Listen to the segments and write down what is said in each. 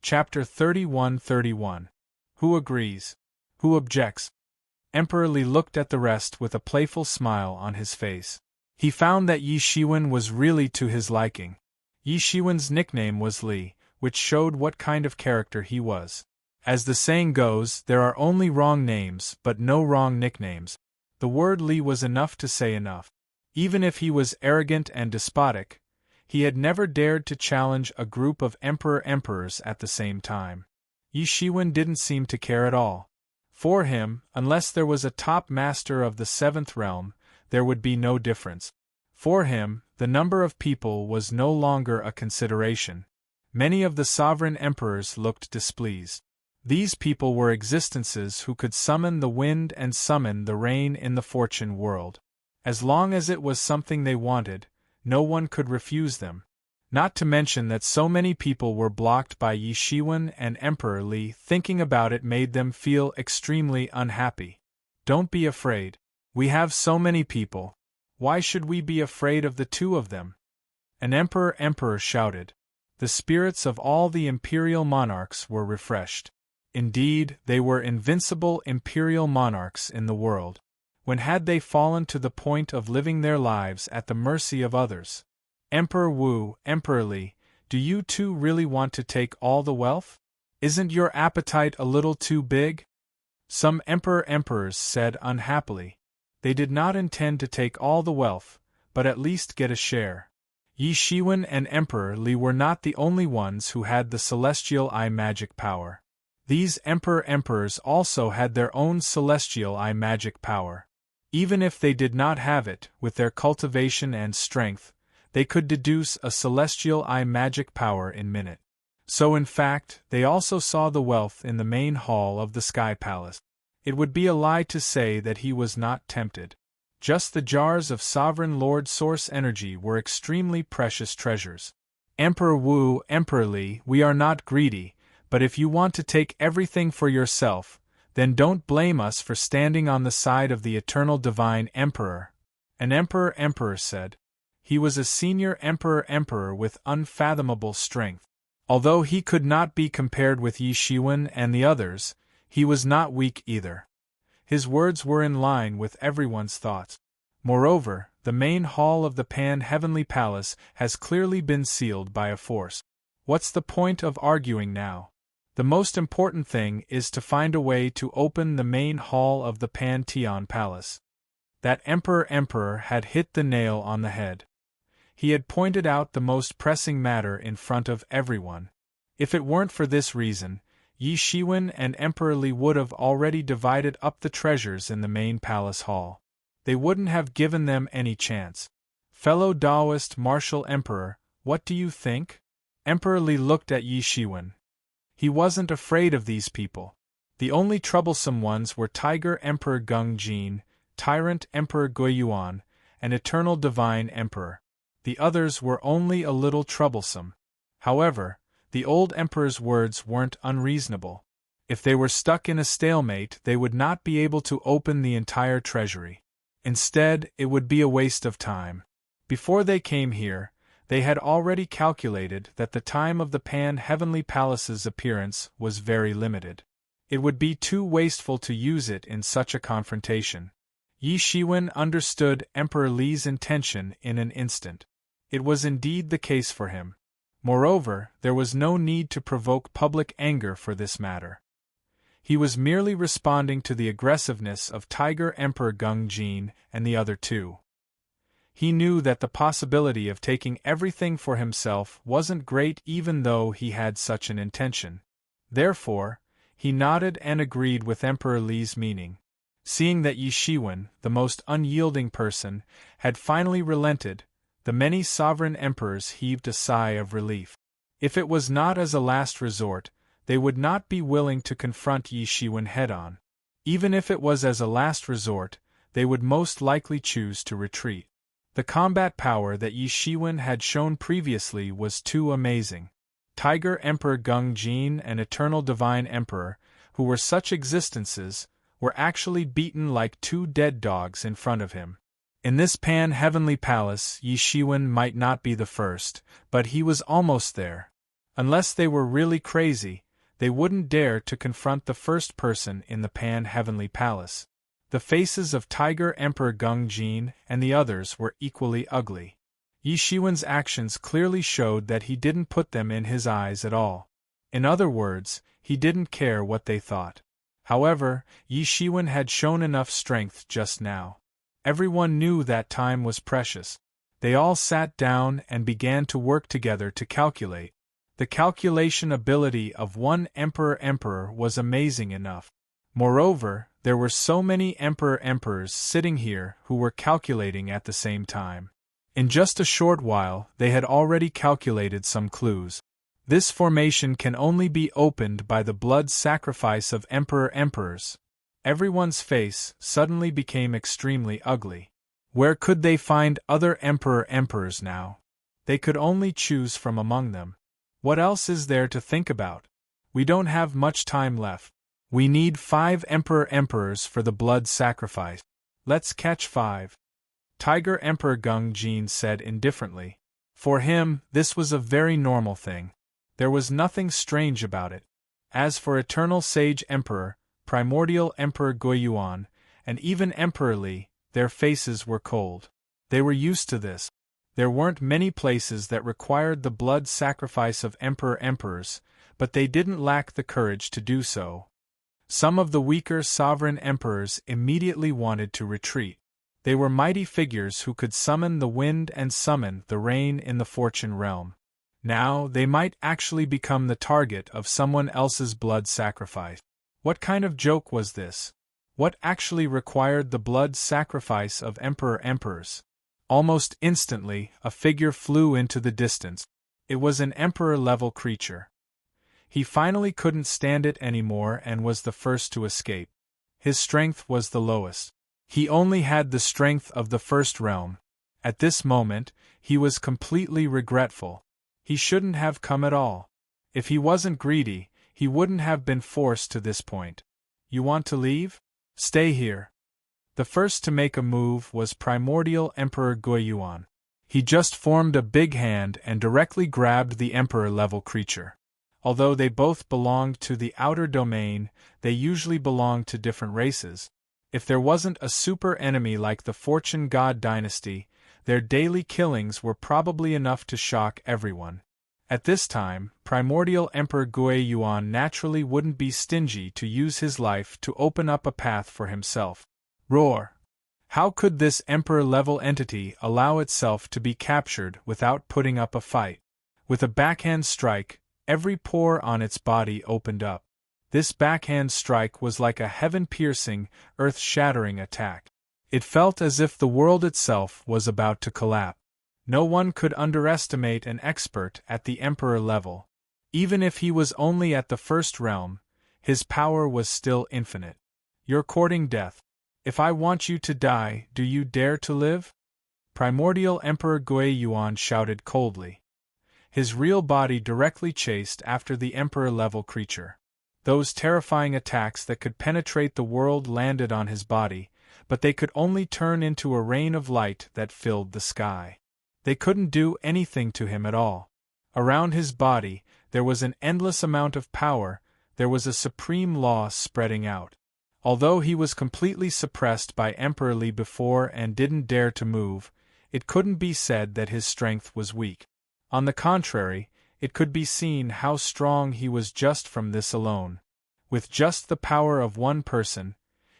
Chapter 31-31. Who agrees? Who objects? Emperor Li looked at the rest with a playful smile on his face. He found that Yi Shiwen was really to his liking. Yi Shiwen's nickname was Li, which showed what kind of character he was. As the saying goes, there are only wrong names but no wrong nicknames. The word Li was enough to say enough. Even if he was arrogant and despotic, he had never dared to challenge a group of emperors at the same time. Yi Shiwen didn't seem to care at all. For him, unless there was a top master of the seventh realm, there would be no difference. For him, the number of people was no longer a consideration. Many of the sovereign emperors looked displeased. These people were existences who could summon the wind and summon the rain in the fortune world. As long as it was something they wanted, no one could refuse them. Not to mention that so many people were blocked by Yi Shiwen and Emperor Li. Thinking about it made them feel extremely unhappy. Don't be afraid. We have so many people. Why should we be afraid of the two of them? An emperor shouted. The spirits of all the imperial monarchs were refreshed. Indeed, they were invincible imperial monarchs in the world. When had they fallen to the point of living their lives at the mercy of others? Emperor Wu, Emperor Li, do you two really want to take all the wealth? Isn't your appetite a little too big? Some emperors said unhappily. They did not intend to take all the wealth, but at least get a share. Yi Shiwen and Emperor Li were not the only ones who had the celestial eye magic power. These emperors also had their own celestial eye magic power. Even if they did not have it, with their cultivation and strength, they could deduce a celestial eye magic power in minute. So in fact, they also saw the wealth in the main hall of the Sky Palace. It would be a lie to say that he was not tempted. Just the jars of Sovereign Lord Source Energy were extremely precious treasures. Emperor Wu, Emperor Li, we are not greedy, but if you want to take everything for yourself, then don't blame us for standing on the side of the eternal divine emperor. An emperor said. He was a senior emperor with unfathomable strength. Although he could not be compared with Yi Shiwen and the others, he was not weak either. His words were in line with everyone's thoughts. Moreover, the main hall of the Pan-Heavenly Palace has clearly been sealed by a force. What's the point of arguing now? The most important thing is to find a way to open the main hall of the Pantheon Palace. That emperor had hit the nail on the head. He had pointed out the most pressing matter in front of everyone. If it weren't for this reason, Yi Shiwen and Emperor Li would have already divided up the treasures in the main palace hall. They wouldn't have given them any chance. Fellow Taoist martial emperor, what do you think? Emperor Li looked at Yi Shiwen. He wasn't afraid of these people. The only troublesome ones were Tiger Emperor Gung Jin, Tyrant Emperor Guiyuan, and Eternal Divine Emperor. The others were only a little troublesome. However, the old emperor's words weren't unreasonable. If they were stuck in a stalemate, they would not be able to open the entire treasury. Instead, it would be a waste of time. Before they came here, they had already calculated that the time of the Pan-Heavenly Palace's appearance was very limited. It would be too wasteful to use it in such a confrontation. Yi Shiwen understood Emperor Li's intention in an instant. It was indeed the case for him. Moreover, there was no need to provoke public anger for this matter. He was merely responding to the aggressiveness of Tiger Emperor Gung Jin and the other two. He knew that the possibility of taking everything for himself wasn't great even though he had such an intention. Therefore, he nodded and agreed with Emperor Li's meaning. Seeing that Yi Shiwen, the most unyielding person, had finally relented, the many sovereign emperors heaved a sigh of relief. If it was not as a last resort, they would not be willing to confront Yi Shiwen head-on. Even if it was as a last resort, they would most likely choose to retreat. The combat power that Yi Shiwen had shown previously was too amazing. Tiger Emperor Gung Jin and Eternal Divine Emperor, who were such existences, were actually beaten like two dead dogs in front of him. In this Pan-Heavenly Palace, Yi Shiwen might not be the first, but he was almost there. Unless they were really crazy, they wouldn't dare to confront the first person in the Pan-Heavenly Palace. The faces of Tiger Emperor Gung-jin and the others were equally ugly. Yi Shiwen's actions clearly showed that he didn't put them in his eyes at all. In other words, he didn't care what they thought. However, Yi Shiwen had shown enough strength just now. Everyone knew that time was precious. They all sat down and began to work together to calculate. The calculation ability of one emperor was amazing enough. Moreover, there were so many emperors sitting here who were calculating at the same time. In just a short while, they had already calculated some clues. This formation can only be opened by the blood sacrifice of emperors. Everyone's face suddenly became extremely ugly. Where could they find other emperors now? They could only choose from among them. What else is there to think about? We don't have much time left. We need 5 emperors for the blood sacrifice. Let's catch 5. Tiger Emperor Gung-jin said indifferently. For him, this was a very normal thing. There was nothing strange about it. As for Eternal Sage Emperor, Primordial Emperor Guiyuan, and even Emperor Li, their faces were cold. They were used to this. There weren't many places that required the blood sacrifice of emperors, but they didn't lack the courage to do so. Some of the weaker sovereign emperors immediately wanted to retreat. They were mighty figures who could summon the wind and summon the rain in the fortune realm. Now, they might actually become the target of someone else's blood sacrifice. What kind of joke was this? What actually required the blood sacrifice of emperors? Almost instantly, a figure flew into the distance. It was an emperor-level creature. He finally couldn't stand it anymore and was the first to escape. His strength was the lowest. He only had the strength of the first realm. At this moment, he was completely regretful. He shouldn't have come at all. If he wasn't greedy, he wouldn't have been forced to this point. You want to leave? Stay here. The first to make a move was Primordial Emperor Guiyuan. He just formed a big hand and directly grabbed the emperor-level creature. Although they both belonged to the outer domain, they usually belonged to different races. If there wasn't a super enemy like the Fortune God Dynasty, their daily killings were probably enough to shock everyone. At this time, Primordial Emperor Guiyuan naturally wouldn't be stingy to use his life to open up a path for himself. Roar! How could this emperor-level entity allow itself to be captured without putting up a fight? With a backhand strike, every pore on its body opened up. This backhand strike was like a heaven-piercing, earth-shattering attack. It felt as if the world itself was about to collapse. No one could underestimate an expert at the emperor level. Even if he was only at the first realm, his power was still infinite. You're courting death. If I want you to die, do you dare to live? Primordial Emperor Guiyuan shouted coldly. His real body directly chased after the emperor-level creature. Those terrifying attacks that could penetrate the world landed on his body, but they could only turn into a rain of light that filled the sky. They couldn't do anything to him at all. Around his body, there was an endless amount of power, there was a supreme law spreading out. Although he was completely suppressed by Emperor Li before and didn't dare to move, it couldn't be said that his strength was weak. On the contrary, it could be seen how strong he was just from this alone. With just the power of one person,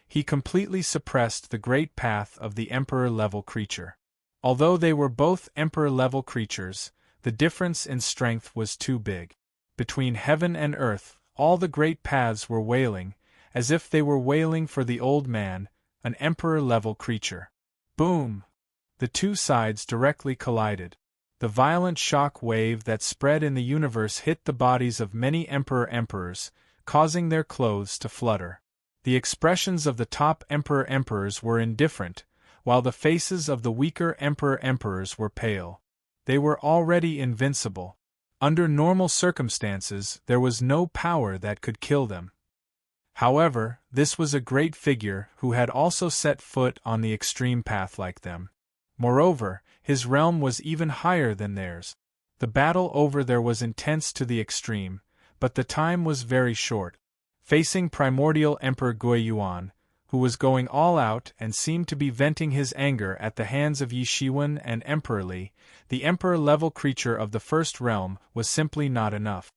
he completely suppressed the great path of the emperor-level creature. Although they were both emperor-level creatures, the difference in strength was too big. Between heaven and earth, all the great paths were wailing, as if they were wailing for the old man, an emperor-level creature. Boom! The two sides directly collided. The violent shock wave that spread in the universe hit the bodies of many emperors, causing their clothes to flutter. The expressions of the top emperors were indifferent, while the faces of the weaker emperors were pale. They were already invincible. Under normal circumstances, there was no power that could kill them. However, this was a great figure who had also set foot on the extreme path like them. Moreover, his realm was even higher than theirs. The battle over there was intense to the extreme, but the time was very short. Facing primordial Emperor Guiyuan, who was going all out and seemed to be venting his anger at the hands of Yi Shiwen and Emperor Li, the Emperor-level creature of the First Realm was simply not enough.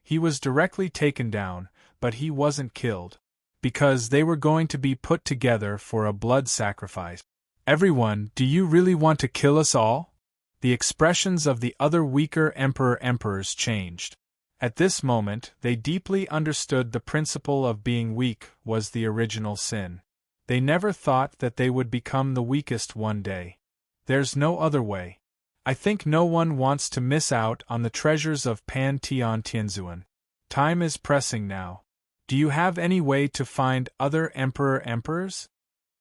He was directly taken down, but he wasn't killed. Because they were going to be put together for a blood sacrifice. Everyone, do you really want to kill us all? The expressions of the other weaker emperors changed. At this moment, they deeply understood the principle of being weak was the original sin. They never thought that they would become the weakest one day. There's no other way. I think no one wants to miss out on the treasures of Pan Tian Tianzuan. Time is pressing now. Do you have any way to find other emperors?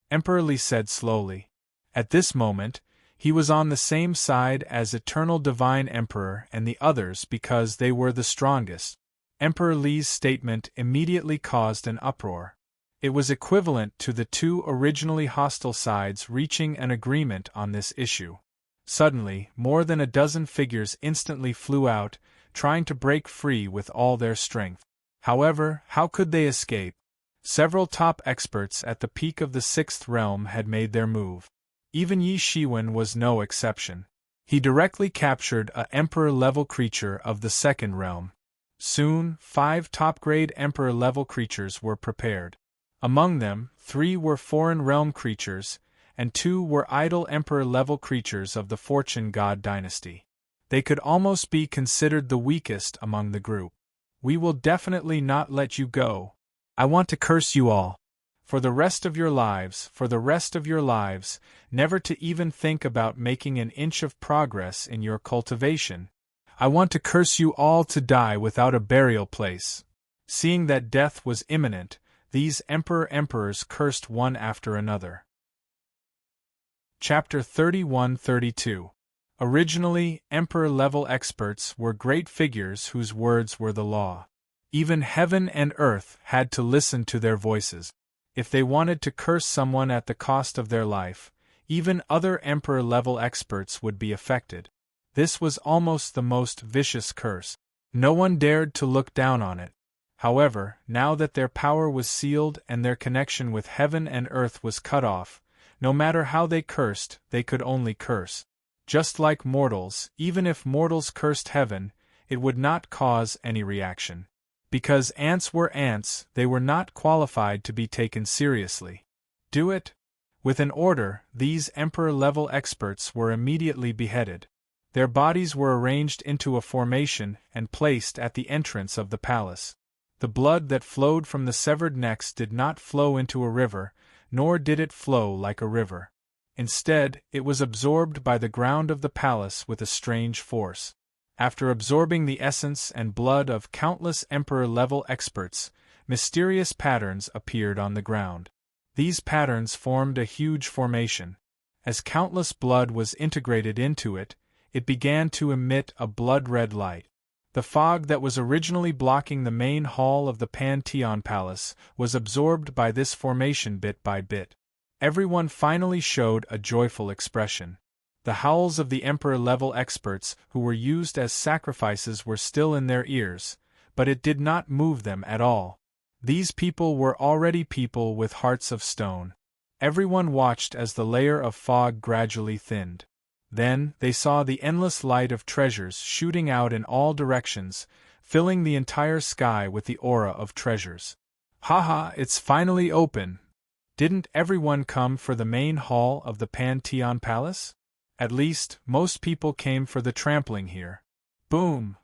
Emperor Li said slowly. At this moment, he was on the same side as Eternal Divine Emperor and the others because they were the strongest. Emperor Li's statement immediately caused an uproar. It was equivalent to the two originally hostile sides reaching an agreement on this issue. Suddenly, more than a dozen figures instantly flew out, trying to break free with all their strength. However, how could they escape? Several top experts at the peak of the Sixth Realm had made their move. Even Yi Shiwen was no exception. He directly captured a Emperor-level creature of the Second Realm. Soon, 5 top-grade Emperor-level creatures were prepared. Among them, 3 were Foreign Realm creatures, and 2 were idle Emperor-level creatures of the Fortune God dynasty. They could almost be considered the weakest among the group. We will definitely not let you go. I want to curse you all. For the rest of your lives, never to even think about making an inch of progress in your cultivation. I want to curse you all to die without a burial place. Seeing that death was imminent, these emperors cursed one after another. Chapter 31-32. Originally, Emperor-level experts were great figures whose words were the law. Even heaven and earth had to listen to their voices. If they wanted to curse someone at the cost of their life, even other Emperor-level experts would be affected. This was almost the most vicious curse. No one dared to look down on it. However, now that their power was sealed and their connection with heaven and earth was cut off, no matter how they cursed, they could only curse. Just like mortals, even if mortals cursed heaven, it would not cause any reaction. Because ants were ants, they were not qualified to be taken seriously. Do it? With an order, these Emperor-level experts were immediately beheaded. Their bodies were arranged into a formation and placed at the entrance of the palace. The blood that flowed from the severed necks did not flow into a river, nor did it flow like a river. Instead, it was absorbed by the ground of the palace with a strange force. After absorbing the essence and blood of countless Emperor-level experts, mysterious patterns appeared on the ground. These patterns formed a huge formation. As countless blood was integrated into it, it began to emit a blood-red light. The fog that was originally blocking the main hall of the Pantheon Palace was absorbed by this formation bit by bit. Everyone finally showed a joyful expression. The howls of the Emperor-level experts who were used as sacrifices were still in their ears, but it did not move them at all. These people were already people with hearts of stone. Everyone watched as the layer of fog gradually thinned. Then, they saw the endless light of treasures shooting out in all directions, filling the entire sky with the aura of treasures. Haha, it's finally open! Didn't everyone come for the main hall of the Pantheon Palace? At least, most people came for the trampling here. Boom!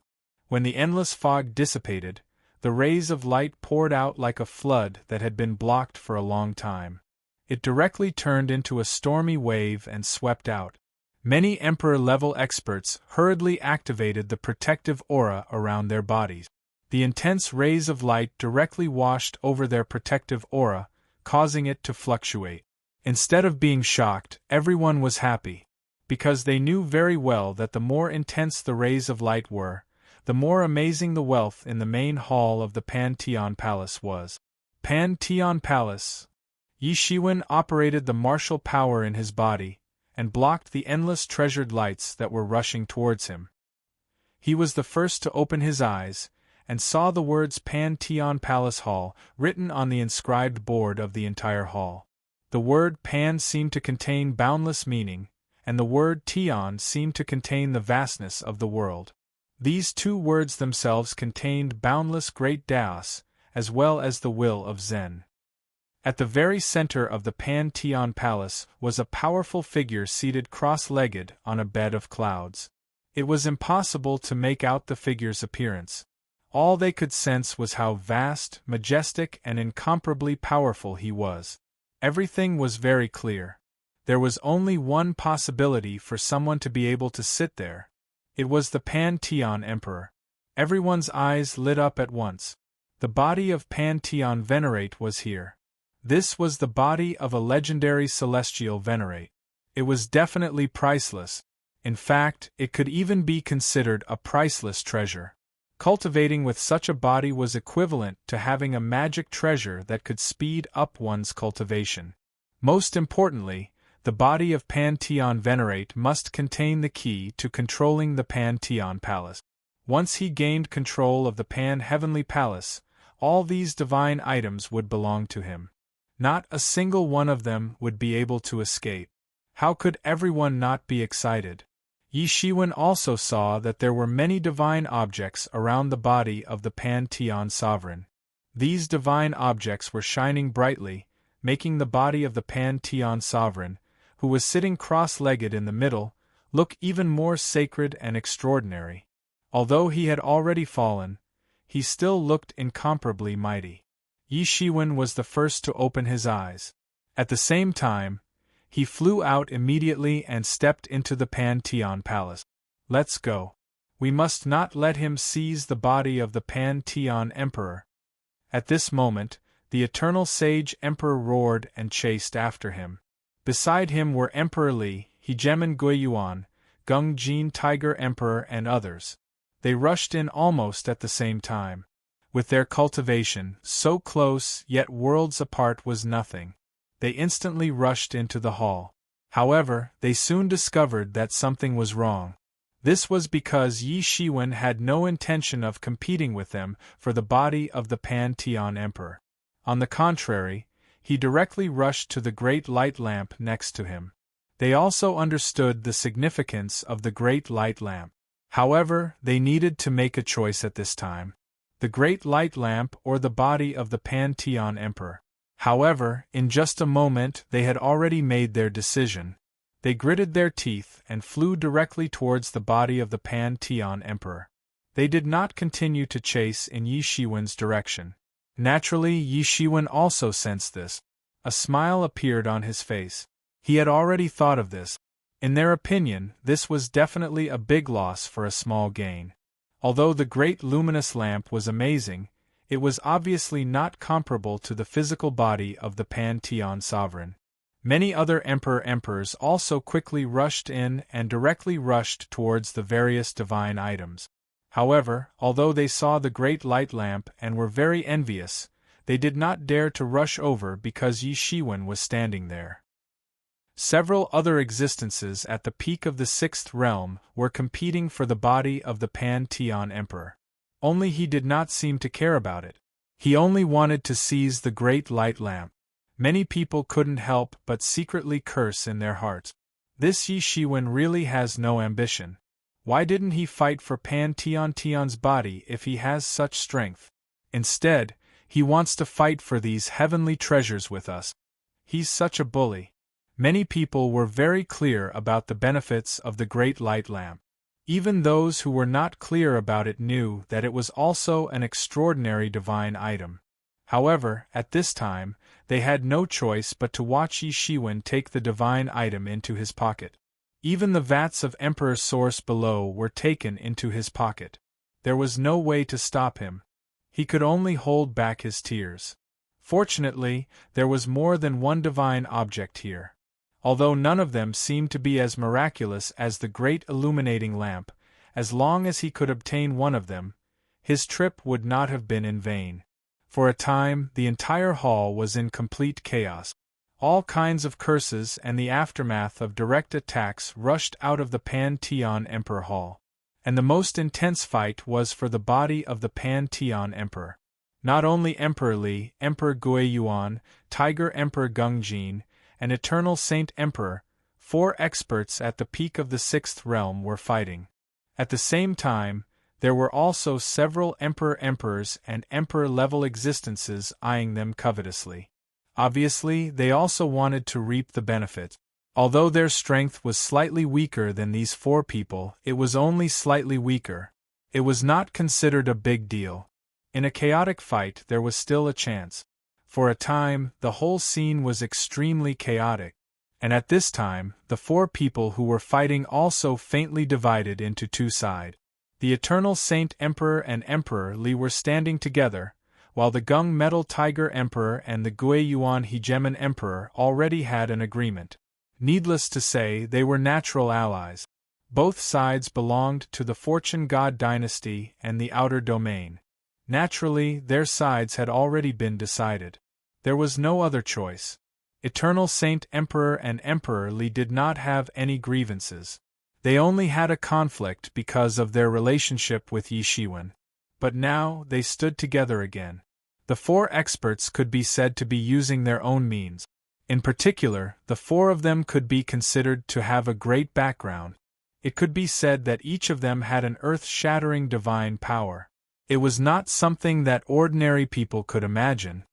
When the endless fog dissipated, the rays of light poured out like a flood that had been blocked for a long time. It directly turned into a stormy wave and swept out. Many Emperor-level experts hurriedly activated the protective aura around their bodies. The intense rays of light directly washed over their protective aura, causing it to fluctuate. Instead of being shocked, everyone was happy. Because they knew very well that the more intense the rays of light were, the more amazing the wealth in the main hall of the Pantheon Palace was. Pantheon Palace. Yi Shiwen operated the martial power in his body, and blocked the endless treasured lights that were rushing towards him. He was the first to open his eyes, and saw the words Pan-Teon Palace Hall written on the inscribed board of the entire hall. The word Pan seemed to contain boundless meaning, and the word Teon seemed to contain the vastness of the world. These two words themselves contained boundless great Daos, as well as the will of Zen. At the very center of the Pan-Teon Palace was a powerful figure seated cross-legged on a bed of clouds. It was impossible to make out the figure's appearance. All they could sense was how vast, majestic, and incomparably powerful he was. Everything was very clear. There was only one possibility for someone to be able to sit there. It was the Pan-Teon Emperor. Everyone's eyes lit up at once. The body of Pan-Teon Venerate was here. This was the body of a legendary celestial Venerate. It was definitely priceless. In fact, it could even be considered a priceless treasure. Cultivating with such a body was equivalent to having a magic treasure that could speed up one's cultivation. Most importantly, the body of Pan-Teon Venerate must contain the key to controlling the Pan-Teon Palace. Once he gained control of the Pan-Heavenly Palace, all these divine items would belong to him. Not a single one of them would be able to escape. How could everyone not be excited? Yi Shiwen also saw that there were many divine objects around the body of the Pan-Teon sovereign. These divine objects were shining brightly, making the body of the Pan-Teon sovereign, who was sitting cross-legged in the middle, look even more sacred and extraordinary. Although he had already fallen, he still looked incomparably mighty. Yi Shiwen was the first to open his eyes. At the same time, he flew out immediately and stepped into the Pan-Teon Palace. Let's go. We must not let him seize the body of the Pan-Teon Emperor. At this moment, the Eternal Sage Emperor roared and chased after him. Beside him were Emperor Li, Hegemon Guiyuan, Gung Jin Tiger Emperor and others. They rushed in almost at the same time. With their cultivation, so close yet worlds apart was nothing. They instantly rushed into the hall. However, they soon discovered that something was wrong. This was because Yi Shiwen had no intention of competing with them for the body of the Pan-Teon Emperor. On the contrary, he directly rushed to the great light lamp next to him. They also understood the significance of the great light lamp. However, they needed to make a choice at this time. The great light lamp or the body of the Pan-Teon Emperor. However, in just a moment they had already made their decision. They gritted their teeth and flew directly towards the body of the Pan-Teon Emperor. They did not continue to chase in Yi Shiwen's direction. Naturally, Yi Shiwen also sensed this. A smile appeared on his face. He had already thought of this. In their opinion, this was definitely a big loss for a small gain. Although the great luminous lamp was amazing, it was obviously not comparable to the physical body of the Pan-Teon sovereign. Many other emperors also quickly rushed in and directly rushed towards the various divine items. However, although they saw the great light lamp and were very envious, they did not dare to rush over because Yi Shiwen was standing there. Several other existences at the peak of the sixth realm were competing for the body of the Pan-Teon Emperor. Only he did not seem to care about it. He only wanted to seize the great light lamp. Many people couldn't help but secretly curse in their hearts. This Yi Shiwen really has no ambition. Why didn't he fight for Pan-Teon's body if he has such strength? Instead, he wants to fight for these heavenly treasures with us. He's such a bully. Many people were very clear about the benefits of the great light lamp. Even those who were not clear about it knew that it was also an extraordinary divine item. However, at this time, they had no choice but to watch Yi Shiwen take the divine item into his pocket. Even the vats of Emperor Source below were taken into his pocket. There was no way to stop him. He could only hold back his tears. Fortunately, there was more than one divine object here. Although none of them seemed to be as miraculous as the great illuminating lamp, as long as he could obtain one of them, his trip would not have been in vain. For a time, the entire hall was in complete chaos. All kinds of curses and the aftermath of direct attacks rushed out of the Pan-Teon Emperor Hall. and the most intense fight was for the body of the Pan-Tian Emperor. Not only Emperor Li, Emperor Guiyuan, Tiger Emperor Gungjin, and Eternal Saint Emperor, 4 experts at the peak of the 6th realm were fighting. At the same time, there were also several emperors and emperor-level existences eyeing them covetously. Obviously, they also wanted to reap the benefit. Although their strength was slightly weaker than these 4 people, it was only slightly weaker. It was not considered a big deal. In a chaotic fight there was still a chance. For a time, the whole scene was extremely chaotic. And at this time, the 4 people who were fighting also faintly divided into 2 sides. The Eternal Saint Emperor and Emperor Li were standing together, while the Gung Metal Tiger Emperor and the Guiyuan Hegemon Emperor already had an agreement. Needless to say, they were natural allies. Both sides belonged to the Fortune God dynasty and the Outer Domain. Naturally, their sides had already been decided. There was no other choice. Eternal Saint Emperor and Emperor Li did not have any grievances. They only had a conflict because of their relationship with Yi Shiwen. But now, they stood together again. The 4 experts could be said to be using their own means. In particular, the 4 of them could be considered to have a great background. It could be said that each of them had an earth-shattering divine power. It was not something that ordinary people could imagine.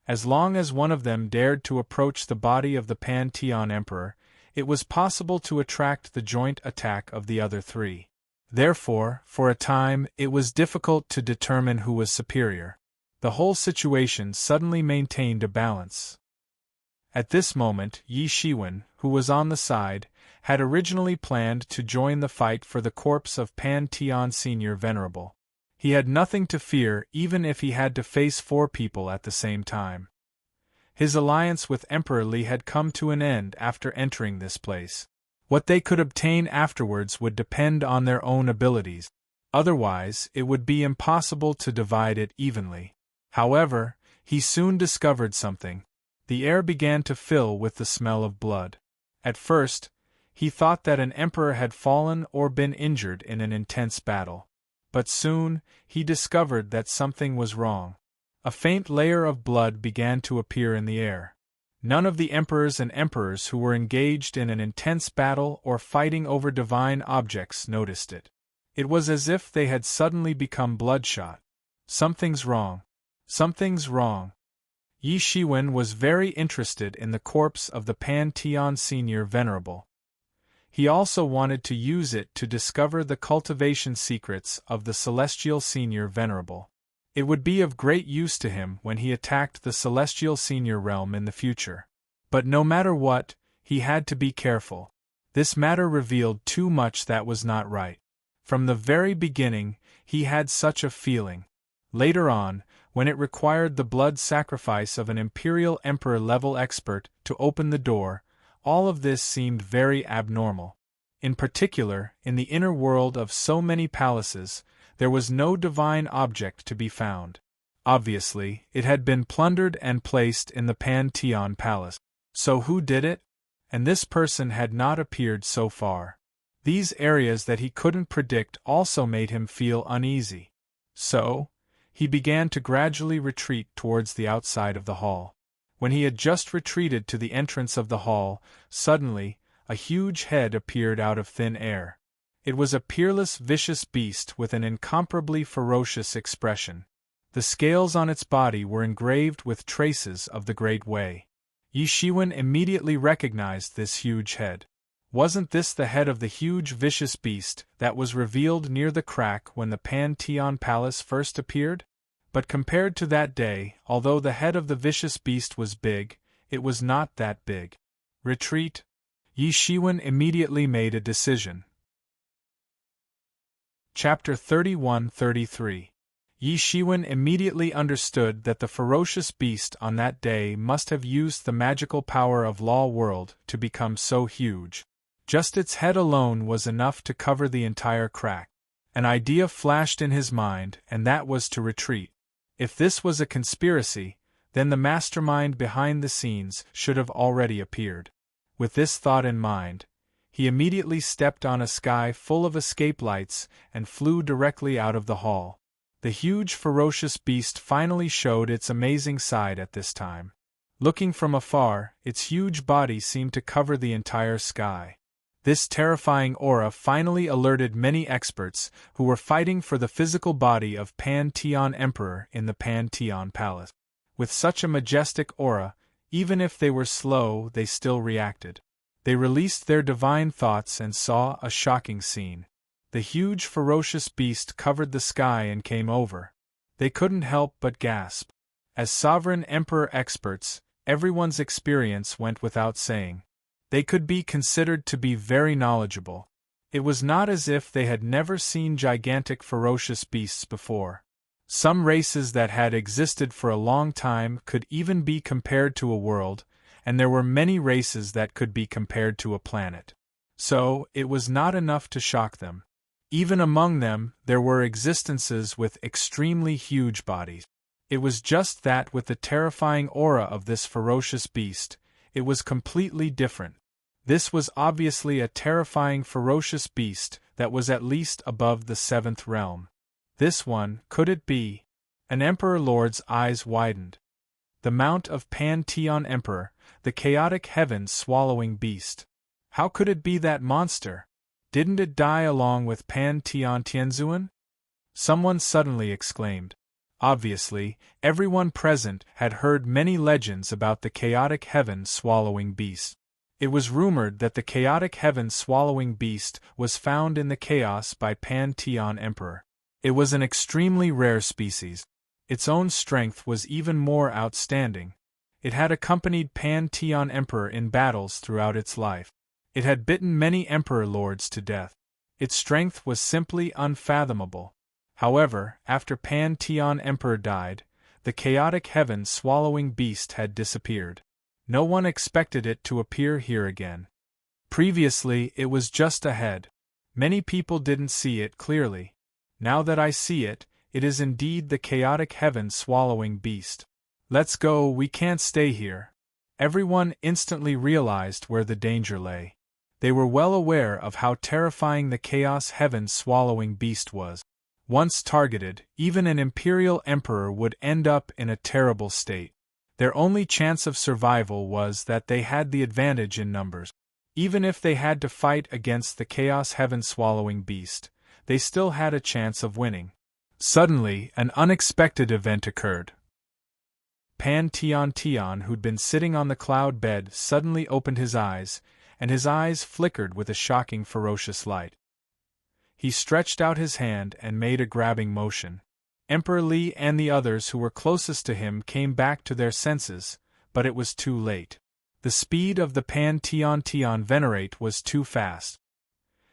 As long as one of them dared to approach the body of the Pan-Tian Emperor, it was possible to attract the joint attack of the other 3. Therefore, for a time, it was difficult to determine who was superior. The whole situation suddenly maintained a balance. At this moment, Yi Shiwen, who was on the side, had originally planned to join the fight for the corpse of Pan-Tian Senior Venerable. He had nothing to fear even if he had to face 4 people at the same time. His alliance with Emperor Li had come to an end after entering this place. What they could obtain afterwards would depend on their own abilities. Otherwise, it would be impossible to divide it evenly. However, he soon discovered something. The air began to fill with the smell of blood. At first, he thought that an emperor had fallen or been injured in an intense battle. But soon, he discovered that something was wrong. A faint layer of blood began to appear in the air. None of the emperors and emperors who were engaged in an intense battle or fighting over divine objects noticed it. It was as if they had suddenly become bloodshot. Something's wrong. Something's wrong. Yi Shiwen was very interested in the corpse of the Pan-Tian Senior Venerable. He also wanted to use it to discover the cultivation secrets of the Celestial Senior Venerable. It would be of great use to him when he attacked the Celestial Senior Realm in the future. But no matter what, he had to be careful. This matter revealed too much that was not right. From the very beginning, he had such a feeling. Later on, when it required the blood sacrifice of an Imperial Emperor-level expert to open the door, all of this seemed very abnormal. In particular, in the inner world of so many palaces, there was no divine object to be found. Obviously, it had been plundered and placed in the Pan-Tian Palace. So who did it? And this person had not appeared so far. These areas that he couldn't predict also made him feel uneasy. So, he began to gradually retreat towards the outside of the hall. When he had just retreated to the entrance of the hall, suddenly, a huge head appeared out of thin air. It was a peerless, vicious beast with an incomparably ferocious expression. The scales on its body were engraved with traces of the Great Way. Yi Shiwen immediately recognized this huge head. Wasn't this the head of the huge, vicious beast that was revealed near the crack when the Pan-Tian Palace first appeared? But compared to that day, although the head of the vicious beast was big, it was not that big. Retreat? Yi Shiwen immediately made a decision. Chapter 31-33. Yi Shiwen immediately understood that the ferocious beast on that day must have used the magical power of Law World to become so huge. Just its head alone was enough to cover the entire crack. An idea flashed in his mind, and that was to retreat. If this was a conspiracy, then the mastermind behind the scenes should have already appeared. With this thought in mind, He immediately stepped on a sky full of escape lights and flew directly out of the hall. The huge ferocious beast finally showed its amazing side at this time. Looking from afar, its huge body seemed to cover the entire sky. This terrifying aura finally alerted many experts who were fighting for the physical body of Pantheon Emperor in the Pantheon Palace. With such a majestic aura, even if they were slow, they still reacted. They released their divine thoughts and saw a shocking scene. The huge ferocious beast covered the sky and came over. They couldn't help but gasp. As sovereign emperor experts, everyone's experience went without saying. They could be considered to be very knowledgeable. It was not as if they had never seen gigantic ferocious beasts before. Some races that had existed for a long time could even be compared to a world, and there were many races that could be compared to a planet. So, it was not enough to shock them. Even among them, there were existences with extremely huge bodies. It was just that with the terrifying aura of this ferocious beast, it was completely different. This was obviously a terrifying ferocious beast that was at least above the seventh realm. This one, could it be? An Emperor Lord's eyes widened. The mount of Pantheon Emperor, the chaotic heaven-swallowing beast. How could it be that monster? Didn't it die along with Pantheon Tianzuan? Someone suddenly exclaimed. Obviously, everyone present had heard many legends about the chaotic heaven-swallowing beast. It was rumored that the chaotic heaven-swallowing beast was found in the chaos by Pantheon Emperor. It was an extremely rare species. Its own strength was even more outstanding. It had accompanied Pantheon Emperor in battles throughout its life. It had bitten many Emperor Lords to death. Its strength was simply unfathomable. However, after Pantheon Emperor died, the chaotic heaven-swallowing beast had disappeared. No one expected it to appear here again. Previously, it was just ahead. Many people didn't see it clearly. Now that I see it, it is indeed the chaotic heaven-swallowing beast. Let's go, we can't stay here. Everyone instantly realized where the danger lay. They were well aware of how terrifying the chaos heaven-swallowing beast was. Once targeted, even an imperial emperor would end up in a terrible state. Their only chance of survival was that they had the advantage in numbers. Even if they had to fight against the chaos heaven-swallowing beast, they still had a chance of winning. Suddenly, an unexpected event occurred. Pantheon Tian, who'd been sitting on the cloud bed, suddenly opened his eyes, and his eyes flickered with a shocking ferocious light. He stretched out his hand and made a grabbing motion. Emperor Li and the others who were closest to him came back to their senses, but it was too late. The speed of the Pantheon Tian Venerate was too fast.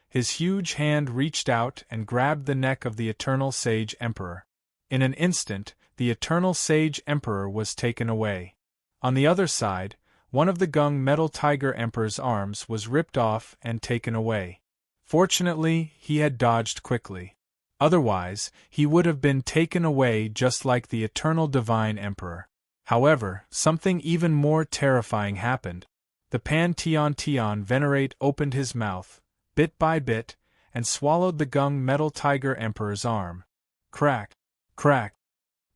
His huge hand reached out and grabbed the neck of the Eternal Sage Emperor. In an instant, the Eternal Sage Emperor was taken away. On the other side, one of the Gung Metal Tiger Emperor's arms was ripped off and taken away. Fortunately, he had dodged quickly. Otherwise, he would have been taken away just like the Eternal Divine Emperor. However, something even more terrifying happened. The Pantheon Tian Venerate opened his mouth, bit by bit, and swallowed the Gung Metal Tiger Emperor's arm. Crack! Crack!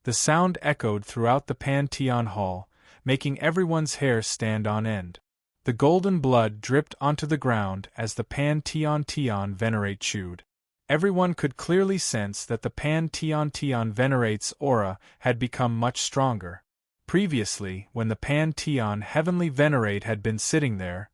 The sound echoed throughout the Pantheon Hall, making everyone's hair stand on end. The golden blood dripped onto the ground as the Pantheon Tian Venerate chewed. Everyone could clearly sense that the Pantheon Tian Venerate's aura had become much stronger. Previously, when the Pantheon Heavenly Venerate had been sitting there,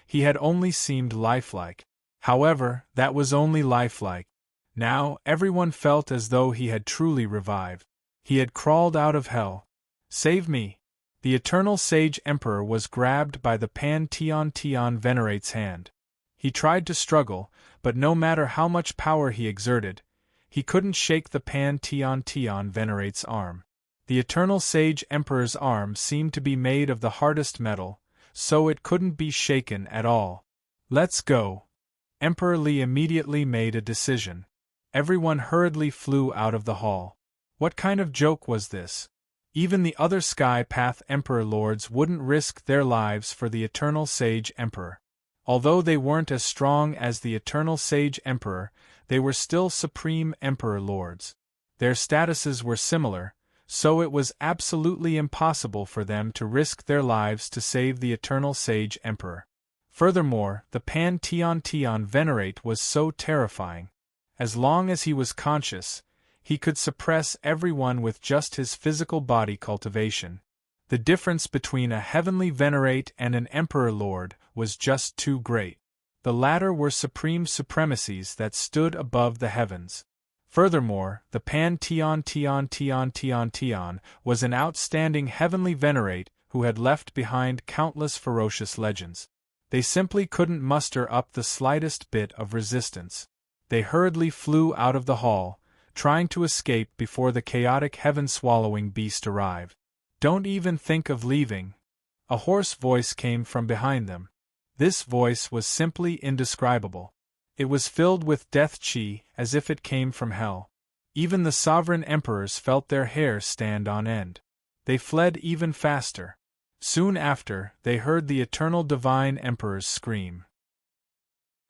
he had only seemed lifelike. However, that was only lifelike. Now, everyone felt as though he had truly revived. He had crawled out of hell. Save me! The Eternal Sage Emperor was grabbed by the Pantheon Tian Venerate's hand. He tried to struggle, but no matter how much power he exerted, he couldn't shake the Pantheon Tian Venerate's arm. The Eternal Sage Emperor's arm seemed to be made of the hardest metal, so it couldn't be shaken at all. Let's go. Emperor Li immediately made a decision. Everyone hurriedly flew out of the hall. What kind of joke was this? Even the other Sky Path Emperor Lords wouldn't risk their lives for the Eternal Sage Emperor. Although they weren't as strong as the Eternal Sage Emperor, they were still Supreme Emperor Lords. Their statuses were similar, so it was absolutely impossible for them to risk their lives to save the Eternal Sage Emperor. Furthermore, the Pantheon Venerate was so terrifying. As long as he was conscious, he could suppress everyone with just his physical body cultivation. The difference between a heavenly Venerate and an Emperor Lord was just too great. The latter were supreme supremacies that stood above the heavens. Furthermore, the Pantheon was an outstanding heavenly Venerate who had left behind countless ferocious legends. They simply couldn't muster up the slightest bit of resistance. They hurriedly flew out of the hall, trying to escape before the chaotic heaven-swallowing beast arrived. "Don't even think of leaving." A hoarse voice came from behind them. This voice was simply indescribable. It was filled with death chi, as if it came from hell. Even the sovereign emperors felt their hair stand on end. They fled even faster. Soon after, they heard the eternal divine emperors scream.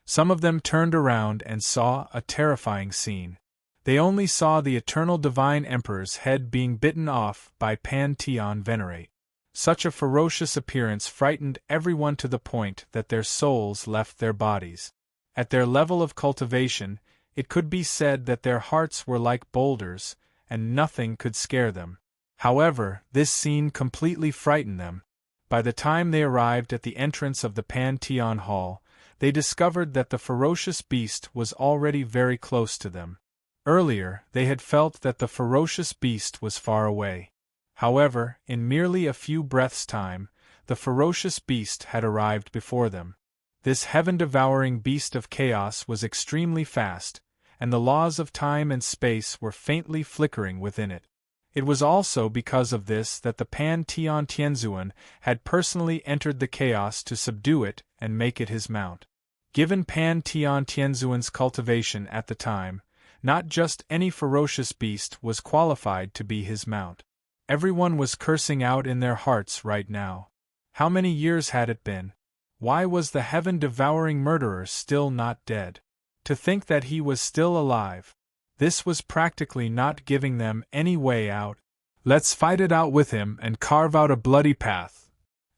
Some of them turned around and saw a terrifying scene. They only saw the eternal divine emperor's head being bitten off by Pantheon Venerate. Such a ferocious appearance frightened everyone to the point that their souls left their bodies. At their level of cultivation, it could be said that their hearts were like boulders, and nothing could scare them. However, this scene completely frightened them. By the time they arrived at the entrance of the Pantheon Hall, they discovered that the ferocious beast was already very close to them. Earlier, they had felt that the ferocious beast was far away. However, in merely a few breaths' time, the ferocious beast had arrived before them. This heaven-devouring beast of chaos was extremely fast, and the laws of time and space were faintly flickering within it. It was also because of this that the Pantheon Tianzuan had personally entered the chaos to subdue it and make it his mount. Given Pantheon Tianzuan's cultivation at the time, not just any ferocious beast was qualified to be his mount. Everyone was cursing out in their hearts right now. How many years had it been? Why was the heaven-devouring murderer still not dead? To think that he was still alive. This was practically not giving them any way out. "Let's fight it out with him and carve out a bloody path."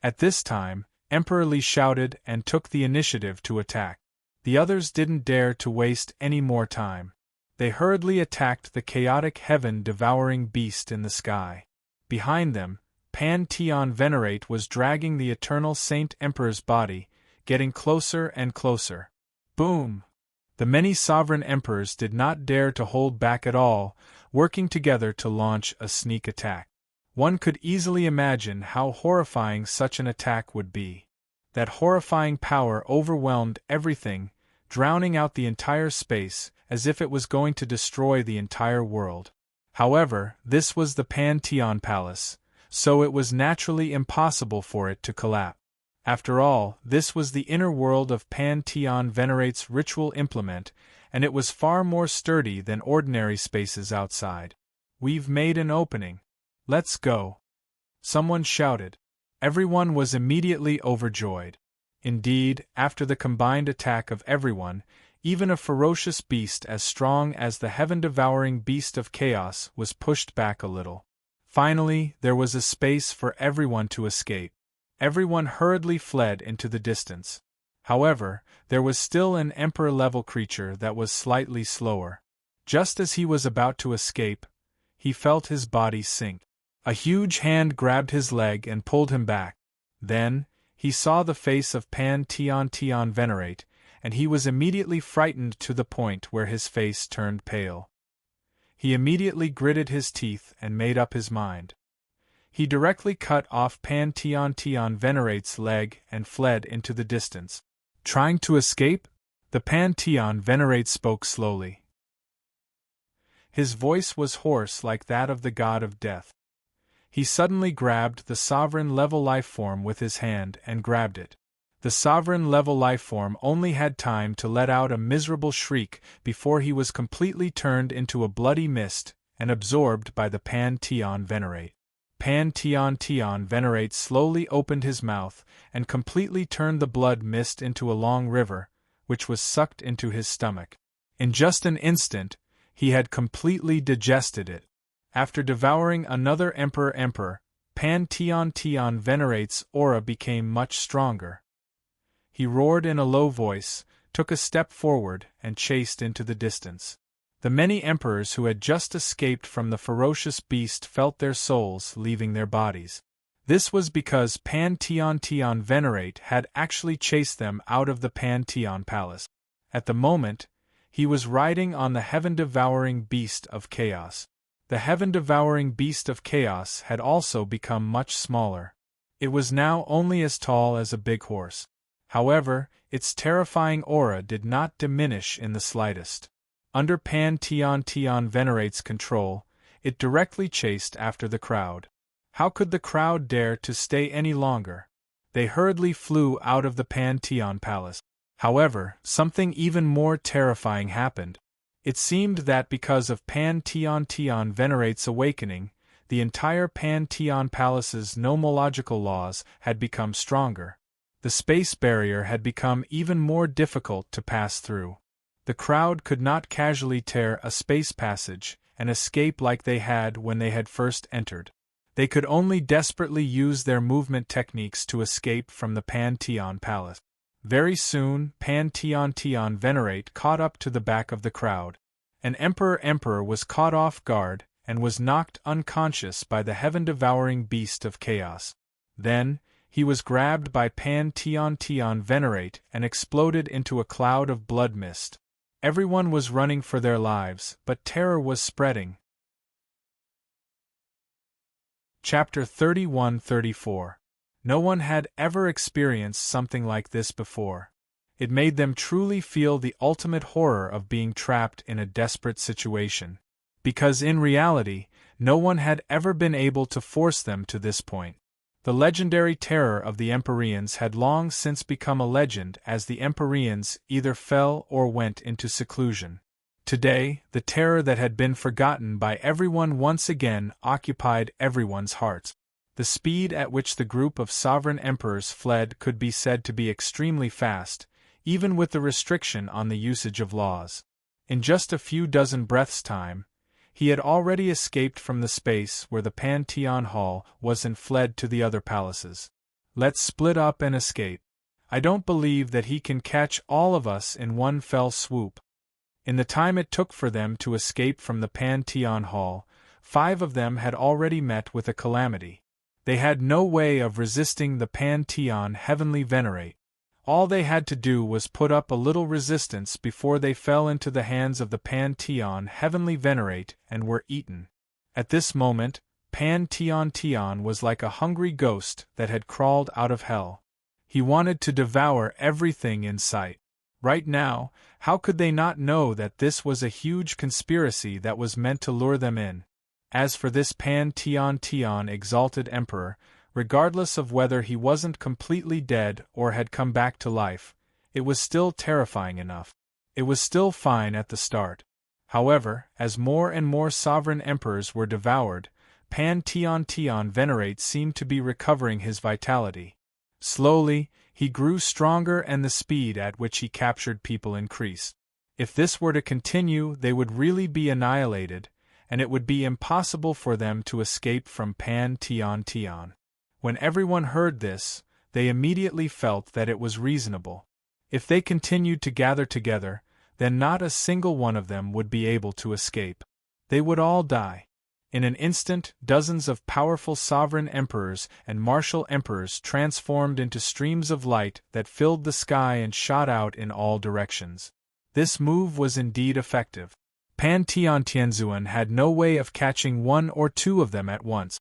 At this time, Emperor Li shouted and took the initiative to attack. The others didn't dare to waste any more time. They hurriedly attacked the chaotic heaven-devouring beast in the sky. Behind them, Pantheon Venerate was dragging the Eternal Saint Emperor's body, getting closer and closer. Boom! The many sovereign emperors did not dare to hold back at all, working together to launch a sneak attack. One could easily imagine how horrifying such an attack would be. That horrifying power overwhelmed everything, drowning out the entire space, as if it was going to destroy the entire world. However, this was the Pantheon Palace, so it was naturally impossible for it to collapse. After all, this was the inner world of Pantheon Venerate's ritual implement, and it was far more sturdy than ordinary spaces outside. "We've made an opening. Let's go!" someone shouted. Everyone was immediately overjoyed. Indeed, after the combined attack of everyone, even a ferocious beast as strong as the heaven-devouring beast of chaos was pushed back a little. Finally, there was a space for everyone to escape. Everyone hurriedly fled into the distance. However, there was still an emperor-level creature that was slightly slower. Just as he was about to escape, he felt his body sink. A huge hand grabbed his leg and pulled him back. Then, he saw the face of Pantheon Venerate, and he was immediately frightened to the point where his face turned pale. He immediately gritted his teeth and made up his mind. He directly cut off Pantheon Venerate's leg and fled into the distance. "Trying to escape?" The Pantheon Venerate spoke slowly. His voice was hoarse like that of the god of death. He suddenly grabbed the sovereign-level life-form with his hand and grabbed it. The sovereign-level life-form only had time to let out a miserable shriek before he was completely turned into a bloody mist and absorbed by the Pantheon Venerate. Pan Venerate slowly opened his mouth and completely turned the blood mist into a long river, which was sucked into his stomach. In just an instant, he had completely digested it. After devouring another emperor, Pan Venerate's aura became much stronger. He roared in a low voice, took a step forward, and chased into the distance. The many emperors who had just escaped from the ferocious beast felt their souls leaving their bodies. This was because Pan Venerate had actually chased them out of the Pantheon Palace. At the moment, he was riding on the heaven-devouring beast of chaos. The heaven-devouring beast of chaos had also become much smaller. It was now only as tall as a big horse. However, its terrifying aura did not diminish in the slightest. Under Pan Venerate's control, it directly chased after the crowd. How could the crowd dare to stay any longer? They hurriedly flew out of the Pantheon Palace. However, something even more terrifying happened. It seemed that because of Pan Venerate's awakening, the entire Pantheon Palace's nomological laws had become stronger. The space barrier had become even more difficult to pass through. The crowd could not casually tear a space passage and escape like they had when they had first entered. They could only desperately use their movement techniques to escape from the Pantheon Palace. Very soon, Pan Venerate caught up to the back of the crowd. An emperor was caught off guard and was knocked unconscious by the heaven-devouring beast of chaos. Then, he was grabbed by Pan Venerate and exploded into a cloud of blood mist. Everyone was running for their lives, but terror was spreading. Chapter 31-34. No one had ever experienced something like this before. It made them truly feel the ultimate horror of being trapped in a desperate situation. Because in reality, no one had ever been able to force them to this point. The legendary terror of the Empyreans had long since become a legend as the Empyreans either fell or went into seclusion. Today, the terror that had been forgotten by everyone once again occupied everyone's hearts. The speed at which the group of sovereign emperors fled could be said to be extremely fast, even with the restriction on the usage of laws. In just a few dozen breaths' time, he had already escaped from the space where the Pantheon Hall was and fled to the other palaces. Let's split up and escape. I don't believe that he can catch all of us in one fell swoop. In the time it took for them to escape from the Pantheon Hall, 5 of them had already met with a calamity. They had no way of resisting the Pantheon Heavenly Venerate. All they had to do was put up a little resistance before they fell into the hands of the Pantheon Heavenly Venerate and were eaten. At this moment, Pantheon was like a hungry ghost that had crawled out of hell. He wanted to devour everything in sight. Right now, how could they not know that this was a huge conspiracy that was meant to lure them in? As for this Pantheon exalted emperor, regardless of whether he wasn't completely dead or had come back to life, it was still terrifying enough. It was still fine at the start. However, as more and more sovereign emperors were devoured, Pantheon Venerate seemed to be recovering his vitality. Slowly, he grew stronger and the speed at which he captured people increased. If this were to continue, they would really be annihilated, and it would be impossible for them to escape from Pantheon. When everyone heard this, they immediately felt that it was reasonable. If they continued to gather together, then not a single one of them would be able to escape. They would all die. In an instant, dozens of powerful sovereign emperors and martial emperors transformed into streams of light that filled the sky and shot out in all directions. This move was indeed effective. Pantheon had no way of catching 1 or 2 of them at once.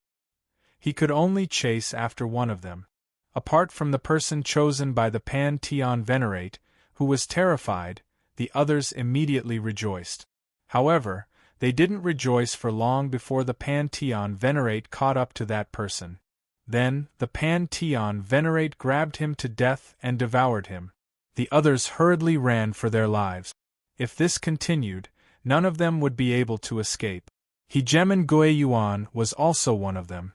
He could only chase after one of them. Apart from the person chosen by the Pantheon Venerate, who was terrified, the others immediately rejoiced. However, they didn't rejoice for long before the Pantheon Venerate caught up to that person. Then, the Pantheon Venerate grabbed him to death and devoured him. The others hurriedly ran for their lives. If this continued, none of them would be able to escape. Hegemen Goeyuan was also one of them.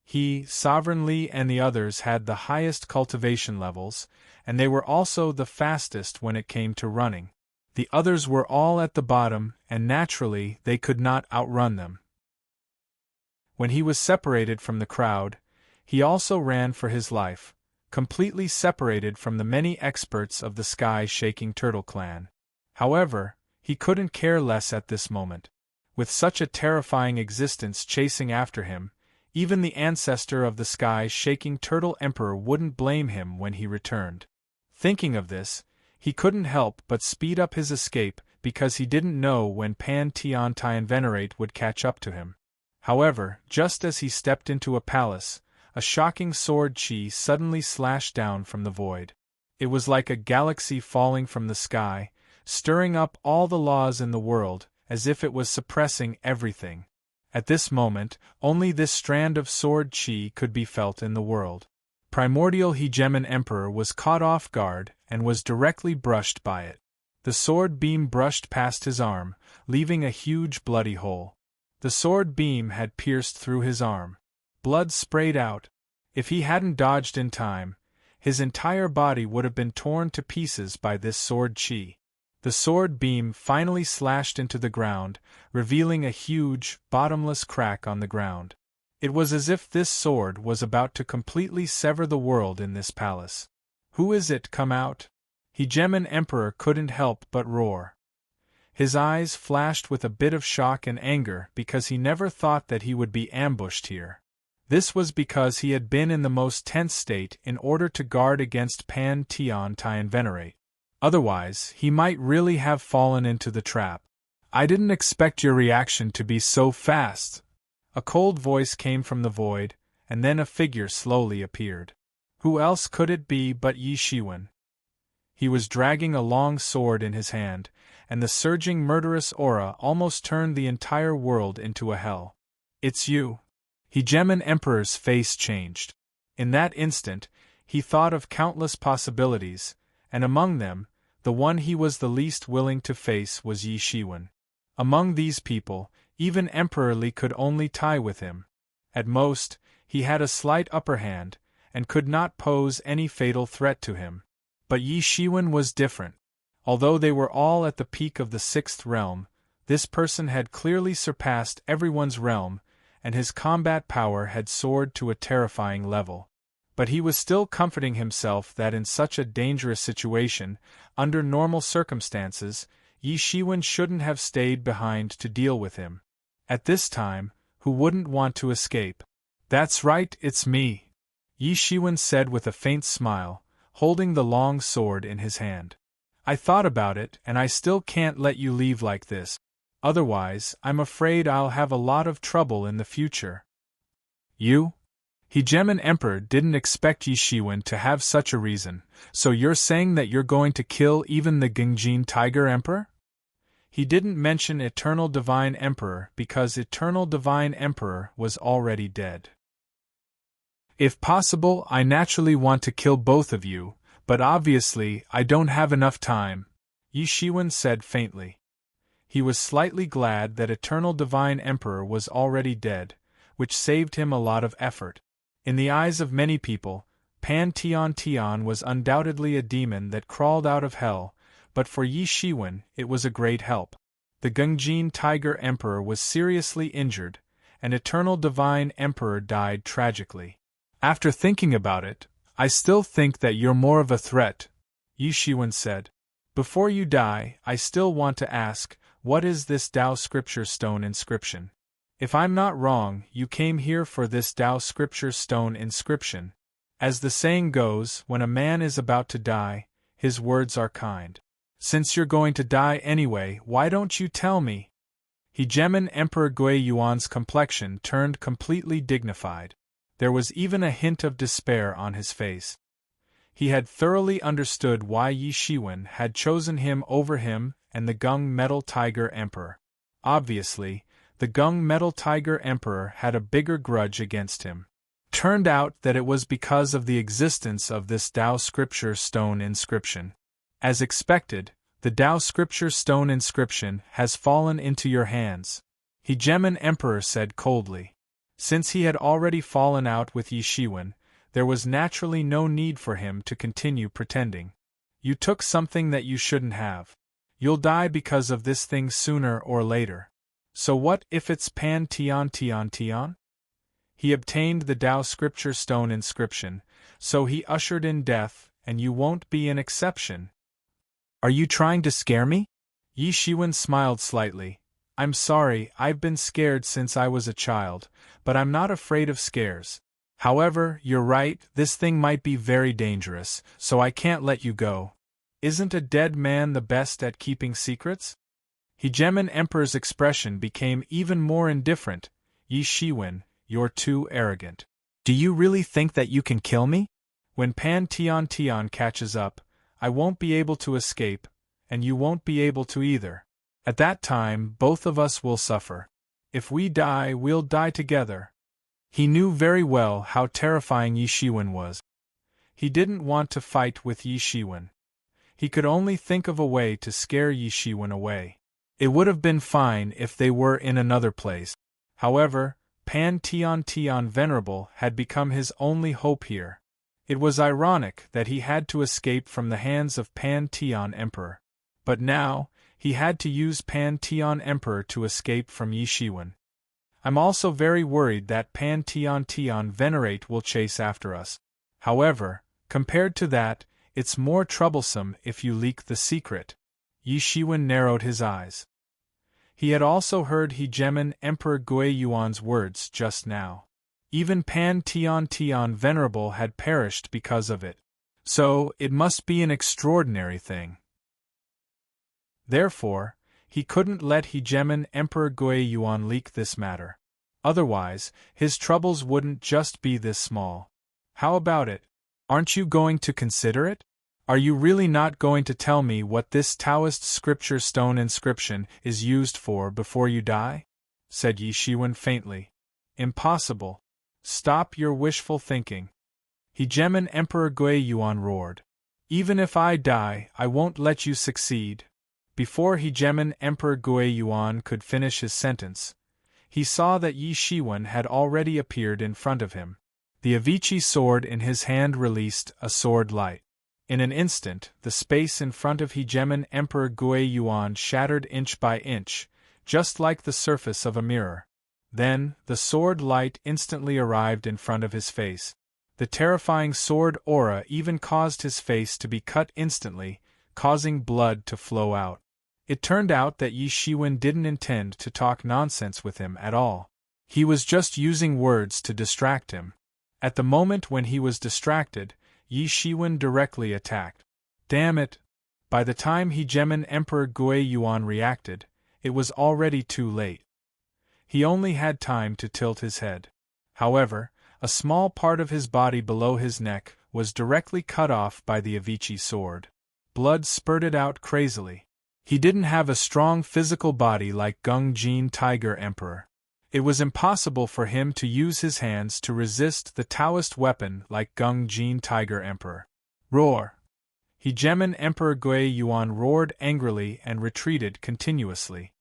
He, Sovereign Li, and the others had the highest cultivation levels, and they were also the fastest when it came to running. The others were all at the bottom, and naturally they could not outrun them. When he was separated from the crowd, he also ran for his life, completely separated from the many experts of the sky-shaking turtle clan. However, he couldn't care less at this moment. With such a terrifying existence chasing after him, even the ancestor of the sky-shaking turtle emperor wouldn't blame him when he returned. Thinking of this, he couldn't help but speed up his escape because he didn't know when Pantheon Venerate would catch up to him. However, just as he stepped into a palace, a shocking sword chi suddenly slashed down from the void. It was like a galaxy falling from the sky, stirring up all the laws in the world, as if it was suppressing everything. At this moment, only this strand of sword chi could be felt in the world. Primordial Hegemon Emperor was caught off guard and was directly brushed by it. The sword beam brushed past his arm, leaving a huge bloody hole. The sword beam had pierced through his arm. Blood sprayed out. If he hadn't dodged in time, his entire body would have been torn to pieces by this sword chi. The sword beam finally slashed into the ground, revealing a huge, bottomless crack on the ground. It was as if this sword was about to completely sever the world in this palace. "Who is it? Come out!" Hegemon Emperor couldn't help but roar. His eyes flashed with a bit of shock and anger because he never thought that he would be ambushed here. This was because he had been in the most tense state in order to guard against Pantheon Venerate. Otherwise, he might really have fallen into the trap. "I didn't expect your reaction to be so fast." A cold voice came from the void, and then a figure slowly appeared. Who else could it be but Yi Shiwen? He was dragging a long sword in his hand, and the surging murderous aura almost turned the entire world into a hell. "It's you." Hegemon Emperor's face changed. In that instant, he thought of countless possibilities, and among them, the one he was the least willing to face was Yi Shiwen. Among these people, even Emperor Li could only tie with him. At most, he had a slight upper hand, and could not pose any fatal threat to him. But Yi Shiwen was different. Although they were all at the peak of the sixth realm, this person had clearly surpassed everyone's realm, and his combat power had soared to a terrifying level. But he was still comforting himself that in such a dangerous situation, under normal circumstances, Yi Shiwen shouldn't have stayed behind to deal with him. At this time, who wouldn't want to escape? "That's right, it's me," Yi Shiwen said with a faint smile, holding the long sword in his hand. "I thought about it, and I still can't let you leave like this. Otherwise, I'm afraid I'll have a lot of trouble in the future." "You?" Hegemon Emperor didn't expect Yi Shiwen to have such a reason, "so you're saying that you're going to kill even the Genjin Tiger Emperor?" He didn't mention Eternal Divine Emperor because Eternal Divine Emperor was already dead. "If possible, I naturally want to kill both of you, but obviously I don't have enough time," Yi Shiwen said faintly. He was slightly glad that Eternal Divine Emperor was already dead, which saved him a lot of effort. In the eyes of many people, Pantheon was undoubtedly a demon that crawled out of hell, but for Yi Shiwen it was a great help. The Genjin Tiger Emperor was seriously injured, and Eternal Divine Emperor died tragically. "After thinking about it, I still think that you're more of a threat," Yi Shiwen said. "Before you die, I still want to ask, what is this Tao Scripture Stone inscription? If I'm not wrong, you came here for this Tao Scripture Stone inscription. As the saying goes, when a man is about to die, his words are kind. Since you're going to die anyway, why don't you tell me?" Hegemon Emperor Gui Yuan's complexion turned completely dignified. There was even a hint of despair on his face. He had thoroughly understood why Yi Shiwen had chosen him over him and the Gung Metal Tiger Emperor. Obviously, the Gung Metal Tiger Emperor had a bigger grudge against him. Turned out that it was because of the existence of this Tao Scripture Stone inscription. As expected, the Tao Scripture Stone inscription has fallen into your hands, Hegemon Emperor said coldly. Since he had already fallen out with Yi Shiwen, there was naturally no need for him to continue pretending. You took something that you shouldn't have. You'll die because of this thing sooner or later. So what if it's Pan Tian Tian Tian? He obtained the Tao scripture stone inscription, so he ushered in death, and you won't be an exception. Are you trying to scare me? Yi Shiwen smiled slightly. I'm sorry, I've been scared since I was a child, but I'm not afraid of scares. However, you're right, this thing might be very dangerous, so I can't let you go. Isn't a dead man the best at keeping secrets? Hegemen Emperor's expression became even more indifferent. Yi Shiwen, you're too arrogant. Do you really think that you can kill me? When Pan Tian Tian catches up, I won't be able to escape, and you won't be able to either. At that time, both of us will suffer. If we die, we'll die together. He knew very well how terrifying Yi Shiwen was. He didn't want to fight with Yi Shiwen. He could only think of a way to scare Yi Shiwen away. It would have been fine if they were in another place. However, Pan Tian Tian Venerable had become his only hope here. It was ironic that he had to escape from the hands of Pan Tian Emperor. But now, he had to use Pan Tian Emperor to escape from Yi Shiwen. I'm also very worried that Pan Tian Tian Venerate will chase after us. However, compared to that, it's more troublesome if you leak the secret. Yi Shiwen narrowed his eyes. He had also heard Hegemen Emperor Gui Yuan's words just now. Even Pan Tian Tian Venerable had perished because of it. So, it must be an extraordinary thing. Therefore, he couldn't let Hegemen Emperor Gui Yuan leak this matter. Otherwise, his troubles wouldn't just be this small. How about it? Aren't you going to consider it? Are you really not going to tell me what this Taoist scripture stone inscription is used for before you die? Said Yi Shiwen faintly. Impossible. Stop your wishful thinking. Hegemen Emperor Gui Yuan roared. Even if I die, I won't let you succeed. Before Hegemen Emperor Gui Yuan could finish his sentence, he saw that Yi Shiwen had already appeared in front of him. The Avicii sword in his hand released a sword light. In an instant, the space in front of Hegemen Emperor Gui Yuan shattered inch by inch, just like the surface of a mirror. Then, the sword light instantly arrived in front of his face. The terrifying sword aura even caused his face to be cut instantly, causing blood to flow out. It turned out that Yi Shiwen didn't intend to talk nonsense with him at all. He was just using words to distract him. At the moment when he was distracted, Yi Shiwen directly attacked. Damn it! By the time Hegemen Emperor Gui Yuan reacted, it was already too late. He only had time to tilt his head. However, a small part of his body below his neck was directly cut off by the Avicii sword. Blood spurted out crazily. He didn't have a strong physical body like Gung Jin Tiger Emperor. It was impossible for him to use his hands to resist the Taoist weapon like Gung Jin Tiger Emperor. Roar! Hegemen Emperor Gui Yuan roared angrily and retreated continuously.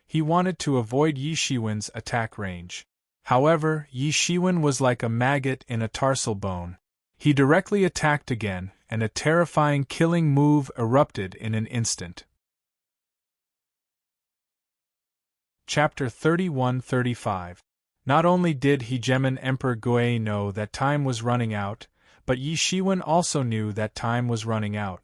He wanted to avoid Yi Shiwen's attack range. However, Yi Shiwen was like a maggot in a tarsal bone. He directly attacked again, and a terrifying killing move erupted in an instant. Chapter 31-35. Not only did Hegemen Emperor Gui know that time was running out, but Yi Shiwen also knew that time was running out.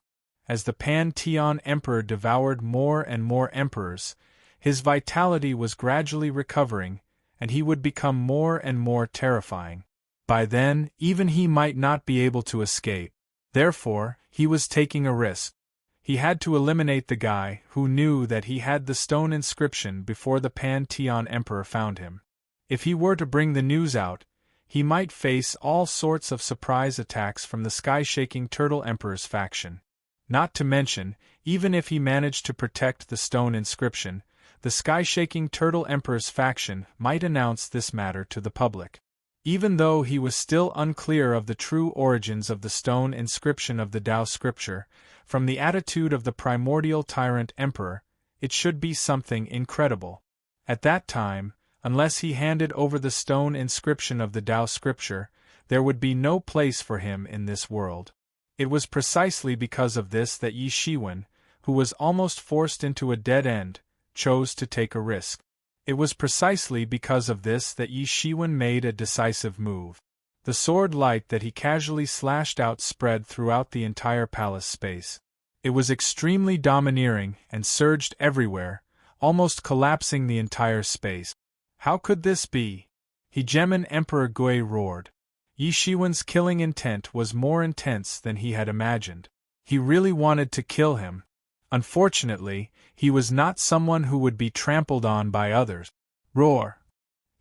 As the Pan Tian Emperor devoured more and more emperors, his vitality was gradually recovering, and he would become more and more terrifying. By then, even he might not be able to escape. Therefore, he was taking a risk. He had to eliminate the guy who knew that he had the stone inscription before the Pan Tian Emperor found him. If he were to bring the news out, he might face all sorts of surprise attacks from the sky-shaking Turtle Emperor's faction. Not to mention, even if he managed to protect the stone inscription, the sky-shaking Turtle Emperor's faction might announce this matter to the public. Even though he was still unclear of the true origins of the stone inscription of the Tao scripture, from the attitude of the primordial tyrant emperor, it should be something incredible. At that time, Unless he handed over the stone inscription of the Tao scripture, there would be no place for him in this world. It was precisely because of this that Yi Shiwen, who was almost forced into a dead end, chose to take a risk. It was precisely because of this that Yi Shiwen made a decisive move. The sword light that he casually slashed out spread throughout the entire palace space. It was extremely domineering and surged everywhere, almost collapsing the entire space. How could this be? Hegemon Emperor Gui roared. Yi Shiwen's killing intent was more intense than he had imagined. He really wanted to kill him. Unfortunately, he was not someone who would be trampled on by others. Roar!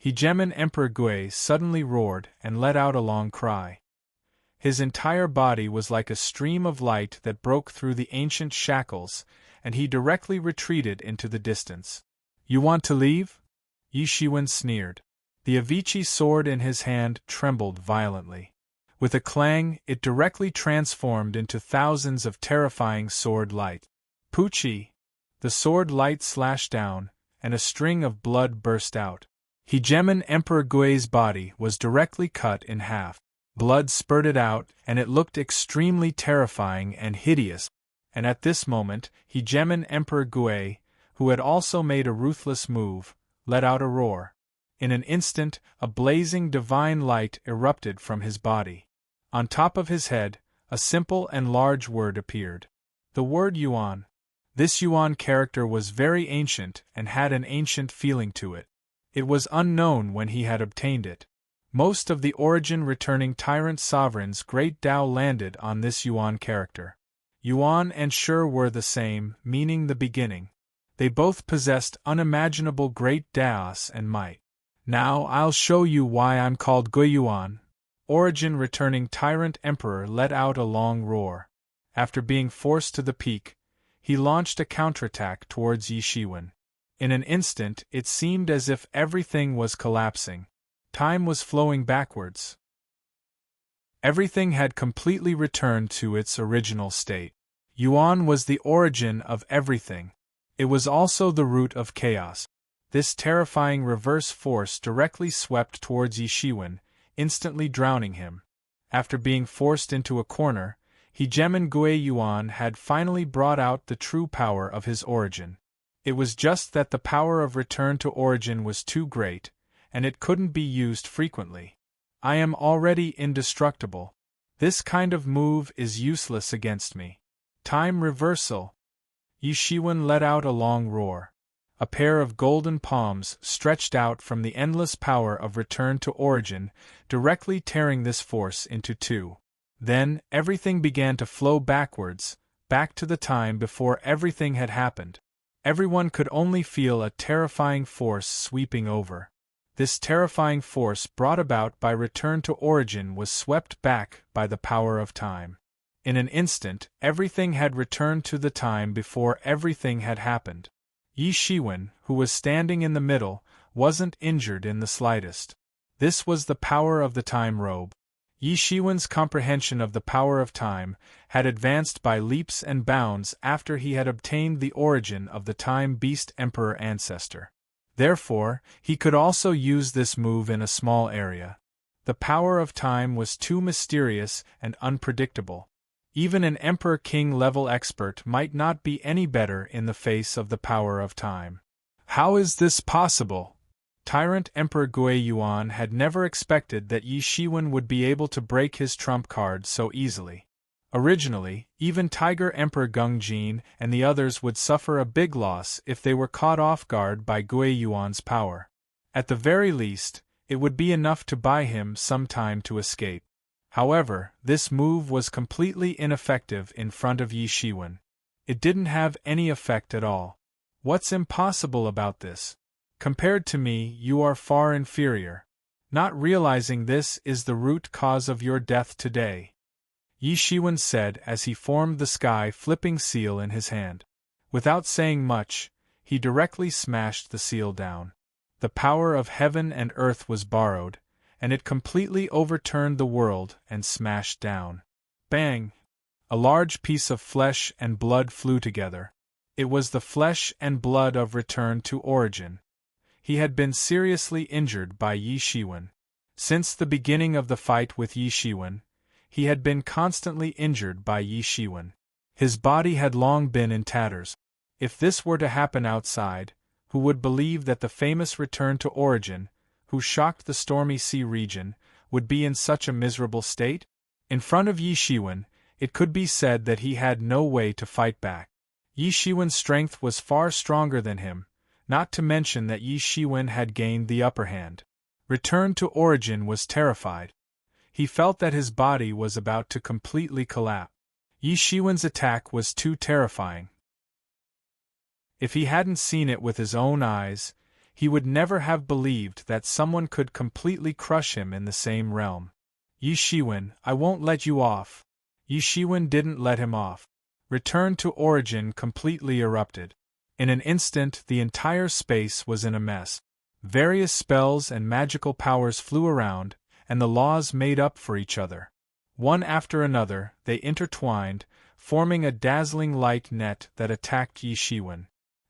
Hegemon Emperor Gui suddenly roared and let out a long cry. His entire body was like a stream of light that broke through the ancient shackles, and he directly retreated into the distance. You want to leave? Yi Shiwen sneered. The Avicii sword in his hand trembled violently. With a clang, it directly transformed into thousands of terrifying sword light. Pucci! The sword light slashed down, and a string of blood burst out. Hegemon Emperor Gui's body was directly cut in half. Blood spurted out, and it looked extremely terrifying and hideous. And at this moment, Hegemon Emperor Gui, who had also made a ruthless move, let out a roar. In an instant, a blazing divine light erupted from his body. On top of his head, a simple and large word appeared. The word Yuan. This Yuan character was very ancient and had an ancient feeling to it. It was unknown when he had obtained it. Most of the origin-returning tyrant sovereigns' great Tao landed on this Yuan character. Yuan and Shi were the same, meaning the beginning. They both possessed unimaginable great Taos and might. Now I'll show you why I'm called Gui Yuan. Origin-returning tyrant emperor let out a long roar. After being forced to the peak, he launched a counterattack towards Yi Shiwen. In an instant, it seemed as if everything was collapsing. Time was flowing backwards. Everything had completely returned to its original state. Yuan was the origin of everything. It was also the root of chaos. This terrifying reverse force directly swept towards Yi Shiwen, instantly drowning him. After being forced into a corner, Hegemon Gui Yuan had finally brought out the true power of his origin. It was just that the power of return to origin was too great, and it couldn't be used frequently. I am already indestructible. This kind of move is useless against me. Time reversal. Yi Shiwen let out a long roar. A pair of golden palms stretched out from the endless power of return to origin, directly tearing this force into two. Then, everything began to flow backwards, back to the time before everything had happened. Everyone could only feel a terrifying force sweeping over. This terrifying force brought about by return to origin was swept back by the power of time. In an instant, everything had returned to the time before everything had happened. Yi Shiwen, who was standing in the middle, wasn't injured in the slightest. This was the power of the time robe. Yi Shiwen's comprehension of the power of time had advanced by leaps and bounds after he had obtained the origin of the Time Beast Emperor ancestor. Therefore, he could also use this move in a small area. The power of time was too mysterious and unpredictable. Even an Emperor-King level expert might not be any better in the face of the power of time. How is this possible? Tyrant Emperor Gui Yuan had never expected that Yi Shiwen would be able to break his trump card so easily. Originally, even Tiger Emperor Gung Jin and the others would suffer a big loss if they were caught off guard by Gui Yuan's power. At the very least, it would be enough to buy him some time to escape. However, this move was completely ineffective in front of Yi Shiwen. It didn't have any effect at all. What's impossible about this? Compared to me, you are far inferior. Not realizing this is the root cause of your death today, Yi Shiwen said as he formed the sky-flipping seal in his hand. Without saying much, he directly smashed the seal down. The power of heaven and earth was borrowed, and it completely overturned the world and smashed down. Bang! A large piece of flesh and blood flew together. It was the flesh and blood of return to origin. he had been seriously injured by Yi Shiwen. Since the beginning of the fight with Yi Shiwen, he had been constantly injured by Yi Shiwen. His body had long been in tatters. If this were to happen outside, who would believe that the famous return to origin, who shocked the stormy sea region, would be in such a miserable state? In front of Yi Shiwen, it could be said that he had no way to fight back. Yi Shiwen's strength was far stronger than him, not to mention that Yi Shiwen had gained the upper hand. Return to origin was terrified. He felt that his body was about to completely collapse. Yi Shiwen's attack was too terrifying. If he hadn't seen it with his own eyes, he would never have believed that someone could completely crush him in the same realm. Yi Shiwen, I won't let you off. Yi Shiwen didn't let him off. Return to origin completely erupted. In an instant, the entire space was in a mess. Various spells and magical powers flew around, and the laws made up for each other. One after another, they intertwined, forming a dazzling light net that attacked Yi Shiwen.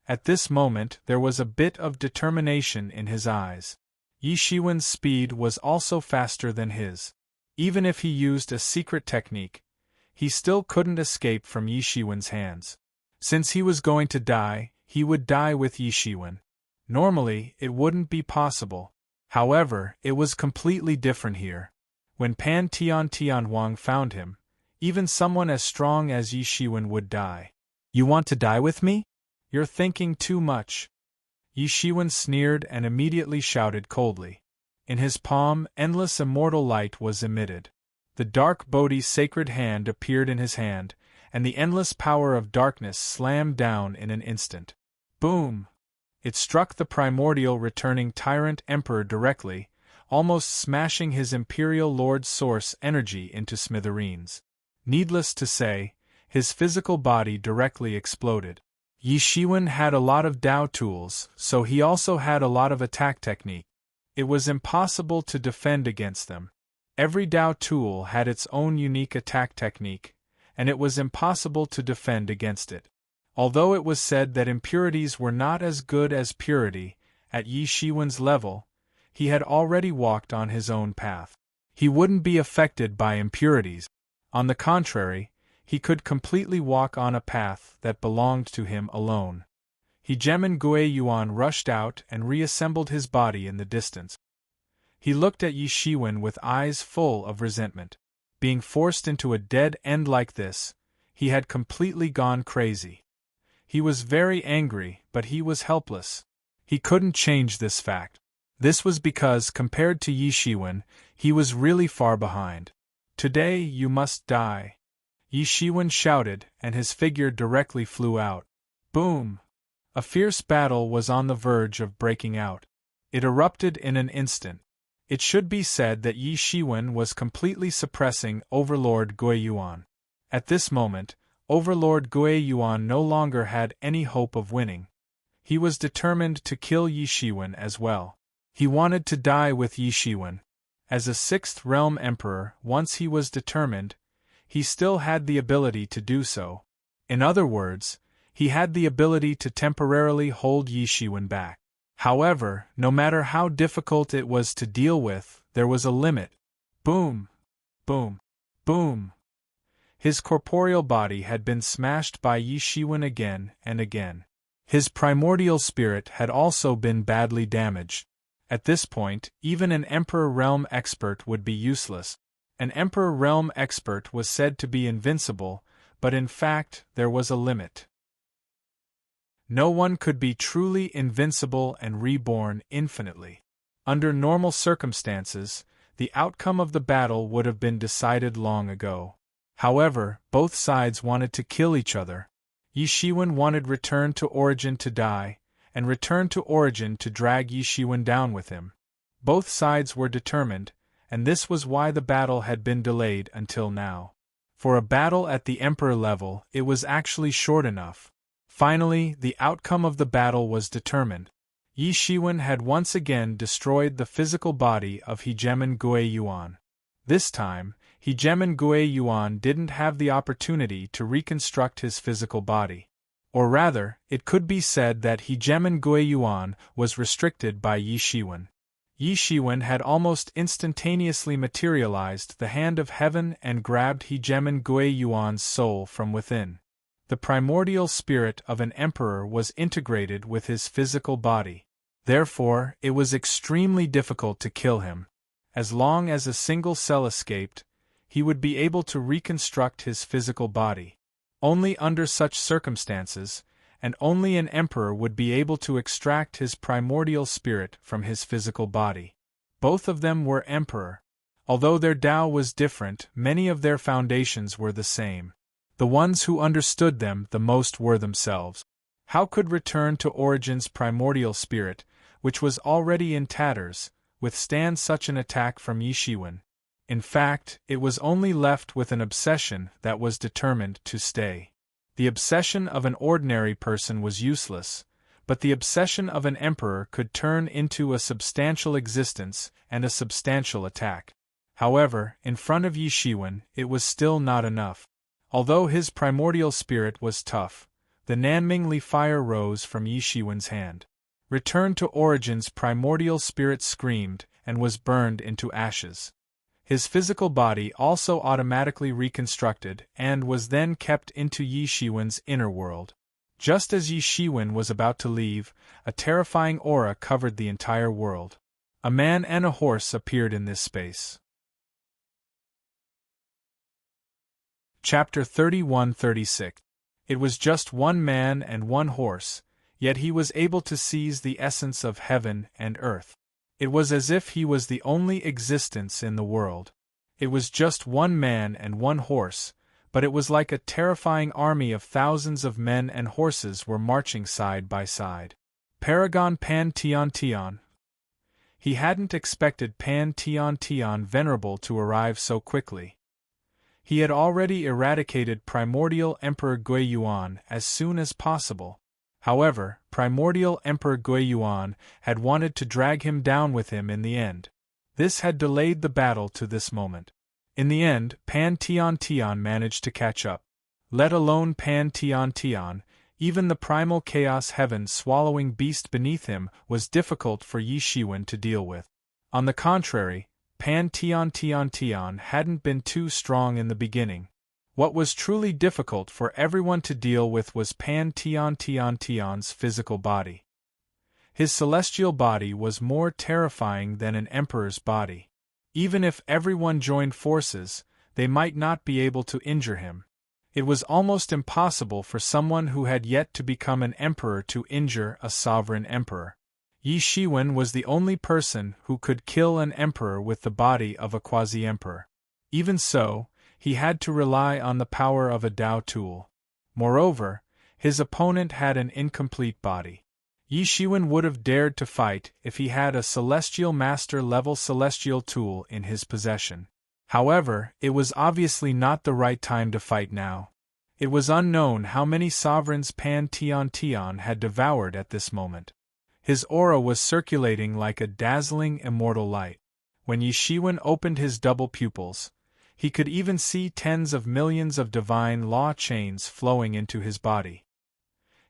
At this moment, there was a bit of determination in his eyes. Yi Shiwen's speed was also faster than his. Even if he used a secret technique, he still couldn't escape from Yi Shiwen's hands. Since he was going to die, he would die with Yi Shiwen. Normally, it wouldn't be possible. However, it was completely different here. When Pan Tiantianhuang found him, even someone as strong as Yi Shiwen would die. You want to die with me? You're thinking too much. Yi Shiwen sneered and immediately shouted coldly. In his palm, endless immortal light was emitted. The dark Bodhi's sacred hand appeared in his hand, and the endless power of darkness slammed down in an instant. Boom! It struck the primordial returning tyrant emperor directly, almost smashing his imperial lord's source energy into smithereens. Needless to say, his physical body directly exploded. Yi Shiwen had a lot of Dao tools, so he also had a lot of attack technique. It was impossible to defend against them. Every Dao tool had its own unique attack technique, and it was impossible to defend against it. Although it was said that impurities were not as good as purity, at Yi Shiwen's level, he had already walked on his own path. He wouldn't be affected by impurities. On the contrary, he could completely walk on a path that belonged to him alone. Hegemon Guiyuan rushed out and reassembled his body in the distance. He looked at Yi Shiwen with eyes full of resentment. Being forced into a dead end like this, he had completely gone crazy. He was very angry, but he was helpless. He couldn't change this fact. This was because, compared to Yi Shiwen, he was really far behind. Today you must die. Yi Shiwen shouted, and his figure directly flew out. Boom! A fierce battle was on the verge of breaking out. It erupted in an instant. It should be said that Yi Shiwen was completely suppressing Overlord Guiyuan. At this moment, Overlord Guiyuan no longer had any hope of winning. He was determined to kill Yi Shiwen as well. He wanted to die with Yi Shiwen. As a Sixth Realm Emperor, once he was determined, he still had the ability to do so. In other words, he had the ability to temporarily hold Yi Shiwen back. However, no matter how difficult it was to deal with, there was a limit. Boom! Boom! Boom! His corporeal body had been smashed by Yi Shiwen again and again. His primordial spirit had also been badly damaged. At this point, even an Emperor Realm expert would be useless. An Emperor Realm expert was said to be invincible, but in fact, there was a limit. No one could be truly invincible and reborn infinitely. Under normal circumstances, the outcome of the battle would have been decided long ago. However, both sides wanted to kill each other. Yi Shiwen wanted Return to Origin to die, and Return to Origin to drag Yi Shiwen down with him. Both sides were determined, and this was why the battle had been delayed until now. For a battle at the Emperor level, it was actually short enough. Finally, the outcome of the battle was determined. Yi Shiwen had once again destroyed the physical body of Hegemon Guiyuan. This time, Hegemon Guiyuan didn't have the opportunity to reconstruct his physical body. Or rather, it could be said that Hegemon Guiyuan was restricted by Yi Shiwen. Yi Shiwen had almost instantaneously materialized the hand of heaven and grabbed Hegemon Guiyuan's soul from within. The primordial spirit of an emperor was integrated with his physical body. Therefore, it was extremely difficult to kill him. As long as a single cell escaped, he would be able to reconstruct his physical body. Only under such circumstances, and only an emperor would be able to extract his primordial spirit from his physical body. Both of them were emperor. Although their Tao was different, many of their foundations were the same. The ones who understood them the most were themselves. How could return to Origin's primordial spirit, which was already in tatters, withstand such an attack from Yi Shiwen? In fact, it was only left with an obsession that was determined to stay. The obsession of an ordinary person was useless, but the obsession of an emperor could turn into a substantial existence and a substantial attack. However, in front of Yi Shiwen, it was still not enough. Although his primordial spirit was tough, the Nanmingli fire rose from Yi Shiwen's hand. Return to Origin's primordial spirit screamed and was burned into ashes. His physical body also automatically reconstructed and was then kept into Yi Shiwen's inner world. Just as Yi Shiwen was about to leave, a terrifying aura covered the entire world. A man and a horse appeared in this space. Chapter 31-36. It was just one man and one horse, yet he was able to seize the essence of heaven and earth. It was as if he was the only existence in the world. It was just one man and one horse, but it was like a terrifying army of thousands of men and horses were marching side by side. Paragon Pan Tian Tian. He hadn't expected Pan Tian Tian Venerable to arrive so quickly. He had already eradicated Primordial Emperor Guiyuan as soon as possible. However, Primordial Emperor Guiyuan had wanted to drag him down with him in the end. This had delayed the battle to this moment. In the end, Pan Tian Tian managed to catch up. Let alone Pan Tian Tian, even the primal chaos heaven swallowing beast beneath him was difficult for Yi Shiwen to deal with. On the contrary, Pan Tian Tian Tian hadn't been too strong in the beginning. What was truly difficult for everyone to deal with was Pan Tian Tian Tian's physical body. His celestial body was more terrifying than an emperor's body. Even if everyone joined forces, they might not be able to injure him. It was almost impossible for someone who had yet to become an emperor to injure a sovereign emperor. Yi Shiwen was the only person who could kill an emperor with the body of a quasi-emperor. Even so, he had to rely on the power of a Tao tool. Moreover, his opponent had an incomplete body. Yi Shiwen would have dared to fight if he had a Celestial Master-level celestial tool in his possession. However, it was obviously not the right time to fight now. It was unknown how many sovereigns Pan Tian Tian had devoured at this moment. His aura was circulating like a dazzling immortal light. When Yi Shiwen opened his double pupils, he could even see tens of millions of divine law chains flowing into his body.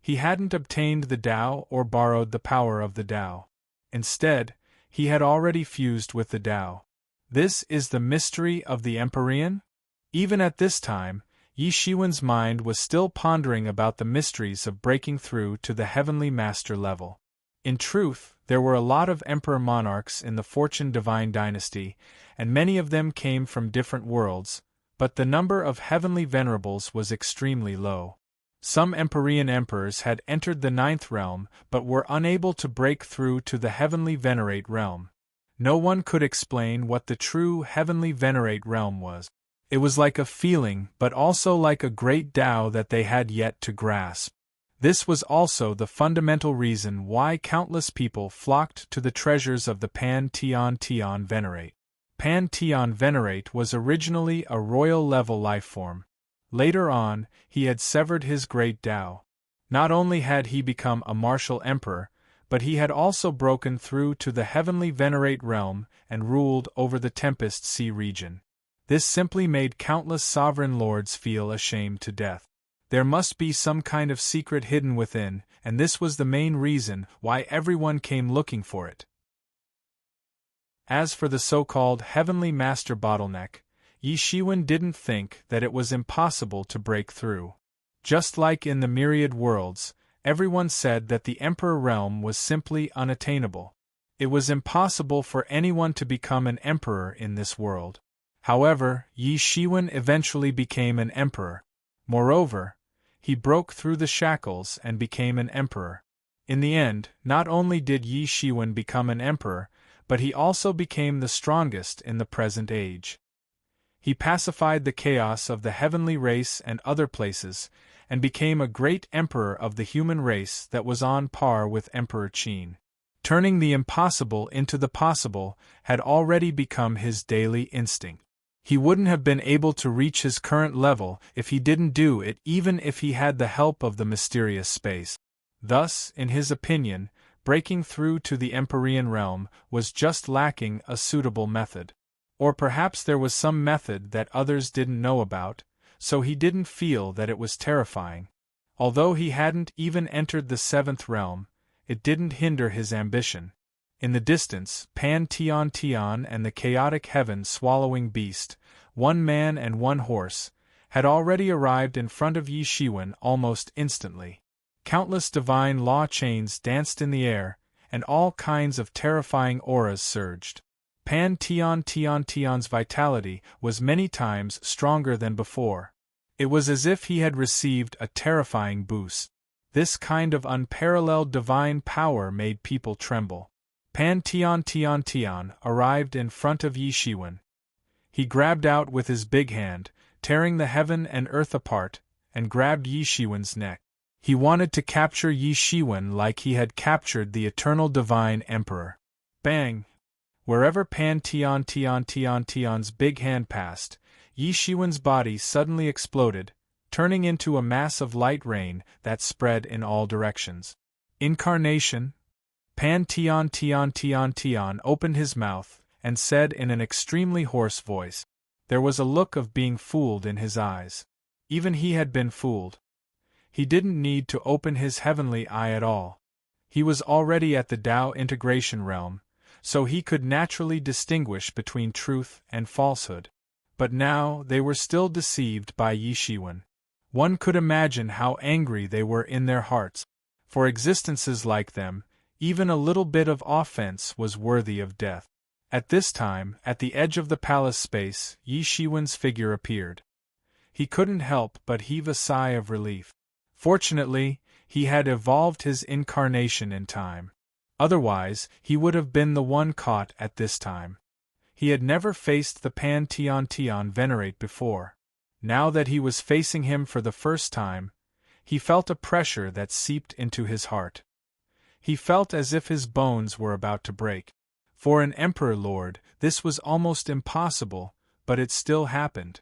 He hadn't obtained the Tao or borrowed the power of the Tao. Instead, he had already fused with the Tao. This is the mystery of the Empyrean? Even at this time, Yi Shiwen's mind was still pondering about the mysteries of breaking through to the heavenly master level. In truth, there were a lot of emperor monarchs in the Fortune Divine dynasty, and many of them came from different worlds, but the number of heavenly venerables was extremely low. Some Empyrean emperors had entered the ninth realm but were unable to break through to the heavenly venerate realm. No one could explain what the true heavenly venerate realm was. It was like a feeling but also like a great Tao that they had yet to grasp. This was also the fundamental reason why countless people flocked to the treasures of the Pan Tian Tian Venerate. Pan Tian Venerate was originally a royal-level lifeform. Later on, he had severed his great Tao. Not only had he become a martial emperor, but he had also broken through to the heavenly venerate realm and ruled over the Tempest Sea region. This simply made countless sovereign lords feel ashamed to death. There must be some kind of secret hidden within, and this was the main reason why everyone came looking for it. As for the so-called Heavenly Master bottleneck, Yi Shiwen didn't think that it was impossible to break through. Just like in the myriad worlds, everyone said that the Emperor realm was simply unattainable. It was impossible for anyone to become an emperor in this world. However, Yi Shiwen eventually became an emperor. Moreover, he broke through the shackles and became an emperor. In the end, not only did Yi Shiwen become an emperor, but he also became the strongest in the present age. He pacified the chaos of the heavenly race and other places, and became a great emperor of the human race that was on par with Emperor Qin. Turning the impossible into the possible had already become his daily instinct. He wouldn't have been able to reach his current level if he didn't do it, even if he had the help of the mysterious space. Thus, in his opinion, breaking through to the Empyrean realm was just lacking a suitable method. Or perhaps there was some method that others didn't know about, so he didn't feel that it was terrifying. Although he hadn't even entered the seventh realm, it didn't hinder his ambition. In the distance, Pan Tian Tian and the chaotic heaven-swallowing beast, one man and one horse, had already arrived in front of Yi Shiwen almost instantly. Countless divine law chains danced in the air, and all kinds of terrifying auras surged. Pan Tian Tian Tian's vitality was many times stronger than before. It was as if he had received a terrifying boost. This kind of unparalleled divine power made people tremble. Pan Tian Tian Tian arrived in front of Yi Shiwen. He grabbed out with his big hand, tearing the heaven and earth apart, and grabbed Yi Shiwen's neck. He wanted to capture Yi Shiwen like he had captured the eternal divine emperor. Bang! Wherever Pan Tian Tian Tian Tian's big hand passed, Yi Shiwen's body suddenly exploded, turning into a mass of light rain that spread in all directions. Incarnation? Pan Tian Tian Tian Tian opened his mouth and said in an extremely hoarse voice. There was a look of being fooled in his eyes. Even he had been fooled. He didn't need to open his heavenly eye at all. He was already at the Tao integration realm, so he could naturally distinguish between truth and falsehood. But now they were still deceived by Yi Shiwen. One could imagine how angry they were in their hearts. For existences like them, even a little bit of offense was worthy of death. At this time, at the edge of the palace space, Yi Shiwen's figure appeared. He couldn't help but heave a sigh of relief. Fortunately, he had evolved his incarnation in time. Otherwise, he would have been the one caught at this time. He had never faced the Pan Tian Tian Venerate before. Now that he was facing him for the first time, he felt a pressure that seeped into his heart. He felt as if his bones were about to break. For an Emperor Lord, this was almost impossible, but it still happened.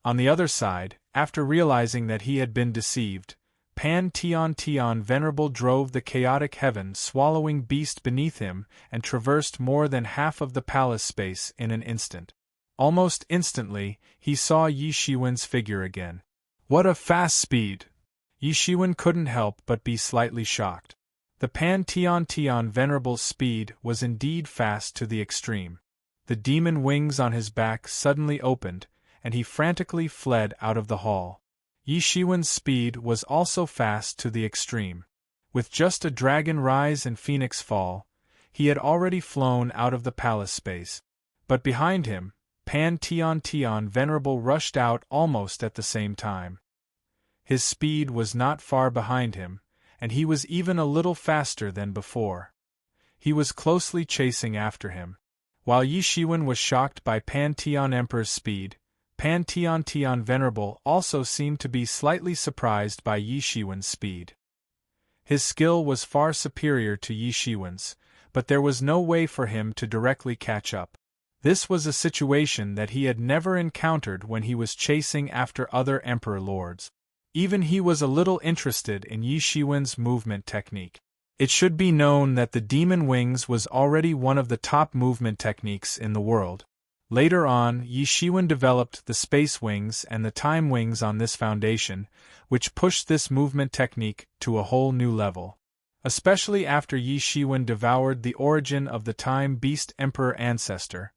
On the other side, after realizing that he had been deceived, Pan Tian Tian Venerable drove the chaotic heaven-swallowing beast beneath him and traversed more than half of the palace space in an instant. Almost instantly, he saw Yi Shiwen's figure again. What a fast speed! Yi Shiwen couldn't help but be slightly shocked. The Pan Tian Tian Venerable's speed was indeed fast to the extreme. The demon wings on his back suddenly opened, and he frantically fled out of the hall. Yi Shiwen's speed was also fast to the extreme. With just a dragon rise and phoenix fall, he had already flown out of the palace space. But behind him, Pan Tian Tian Venerable rushed out almost at the same time. His speed was not far behind him, and he was even a little faster than before. He was closely chasing after him. While Yi Shiwen was shocked by Pan Tian Emperor's speed, Pan Tian Tian Venerable also seemed to be slightly surprised by Yi Shiwen's speed. His skill was far superior to Yi Shiwen's, but there was no way for him to directly catch up. This was a situation that he had never encountered when he was chasing after other Emperor Lords. Even he was a little interested in Yi Shiwen's movement technique. It should be known that the Demon Wings was already one of the top movement techniques in the world. Later on, Yi Shiwen developed the space wings and the time wings on this foundation, which pushed this movement technique to a whole new level. Especially after Yi Shiwen devoured the origin of the time beast emperor ancestor,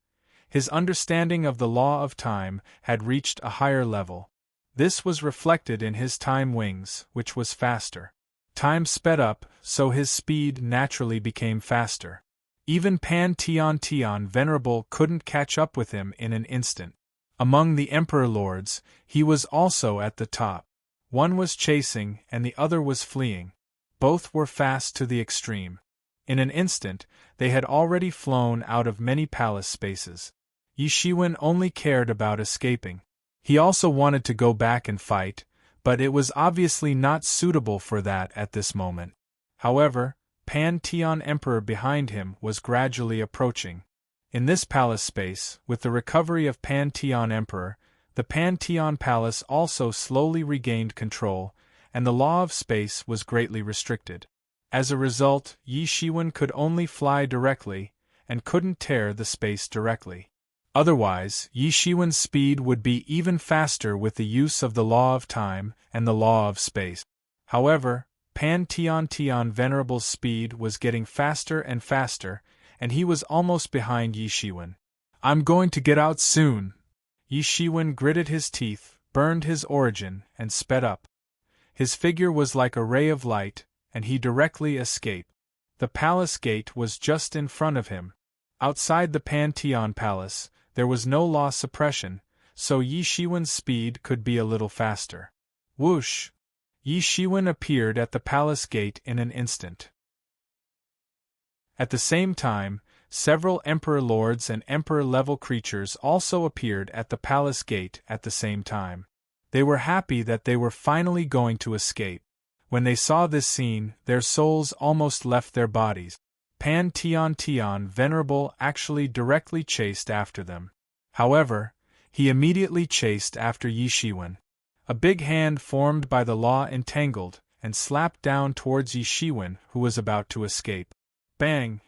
his understanding of the law of time had reached a higher level. This was reflected in his time wings, which was faster. Time sped up, so his speed naturally became faster. Even Pan Tian Tian Venerable couldn't catch up with him in an instant. Among the Emperor Lords, he was also at the top. One was chasing and the other was fleeing. Both were fast to the extreme. In an instant, they had already flown out of many palace spaces. Yi Shiwen only cared about escaping. He also wanted to go back and fight, but it was obviously not suitable for that at this moment. However, Pan Tian Emperor behind him was gradually approaching. In this palace space, with the recovery of Pan Tian Emperor, the Pan Tian Palace also slowly regained control, and the law of space was greatly restricted. As a result, Yi Shiwen could only fly directly, and couldn't tear the space directly. Otherwise, Yi Shiwen's speed would be even faster with the use of the law of time and the law of space. However, Pan Tian Tian Venerable's speed was getting faster and faster, and he was almost behind Yi Shiwen. "I'm going to get out soon." Yi Shiwen gritted his teeth, burned his origin, and sped up. His figure was like a ray of light, and he directly escaped. The palace gate was just in front of him. Outside the Pan Tian Palace, there was no law suppression, so Yi Shiwen's speed could be a little faster. Whoosh! Yi Shiwen appeared at the palace gate in an instant. At the same time, several Emperor Lords and Emperor-level creatures also appeared at the palace gate at the same time. They were happy that they were finally going to escape. When they saw this scene, their souls almost left their bodies. Pan Tian Tian Venerable actually directly chased after them. However, he immediately chased after Yi Shiwen. A big hand formed by the law entangled and slapped down towards Yi Shiwen, who was about to escape. Bang!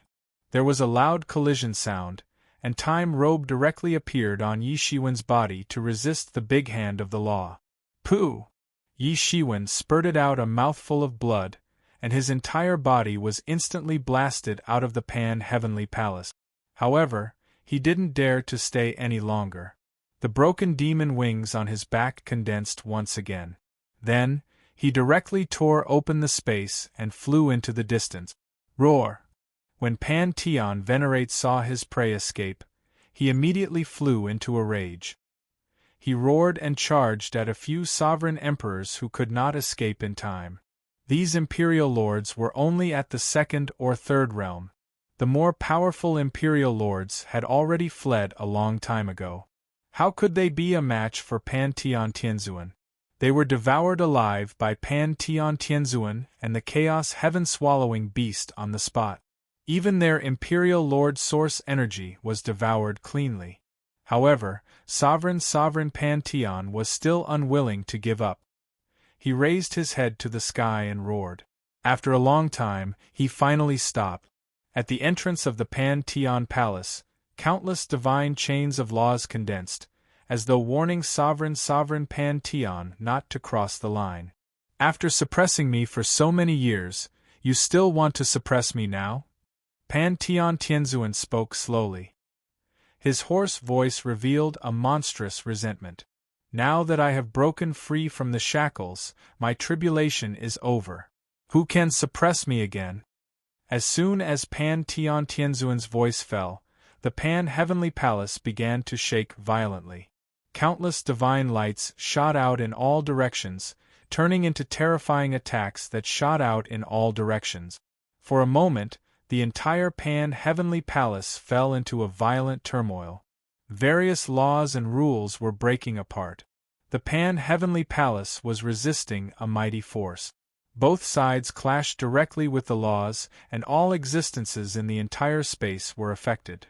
There was a loud collision sound, and Time Robe directly appeared on Yi Shiwen's body to resist the big hand of the law. Pooh! Yi Shiwen spurted out a mouthful of blood, and his entire body was instantly blasted out of the Pan Heavenly Palace. However, he didn't dare to stay any longer. The broken demon wings on his back condensed once again. Then, he directly tore open the space and flew into the distance. Roar! When Pan Tian Venerate saw his prey escape, he immediately flew into a rage. He roared and charged at a few sovereign emperors who could not escape in time. These imperial lords were only at the second or third realm. The more powerful imperial lords had already fled a long time ago. How could they be a match for Pan Tian Tianzuan? They were devoured alive by Pan Tian Tianzuan and the chaos heaven-swallowing beast on the spot. Even their imperial lord source energy was devoured cleanly. However, Sovereign Pan Tian was still unwilling to give up. He raised his head to the sky and roared. After a long time, he finally stopped. At the entrance of the Pan Tian Palace, countless divine chains of laws condensed, as though warning Sovereign Pan Tian not to cross the line. "After suppressing me for so many years, you still want to suppress me now?" Pan Tian Tianzuan spoke slowly. His hoarse voice revealed a monstrous resentment. "Now that I have broken free from the shackles, my tribulation is over. Who can suppress me again?" As soon as Pan Tian Tianzuan's voice fell, the Pan Heavenly Palace began to shake violently. Countless divine lights shot out in all directions, turning into terrifying attacks that shot out in all directions. For a moment, the entire Pan Heavenly Palace fell into a violent turmoil. Various laws and rules were breaking apart. The Pan Heavenly Palace was resisting a mighty force. Both sides clashed directly with the laws, and all existences in the entire space were affected.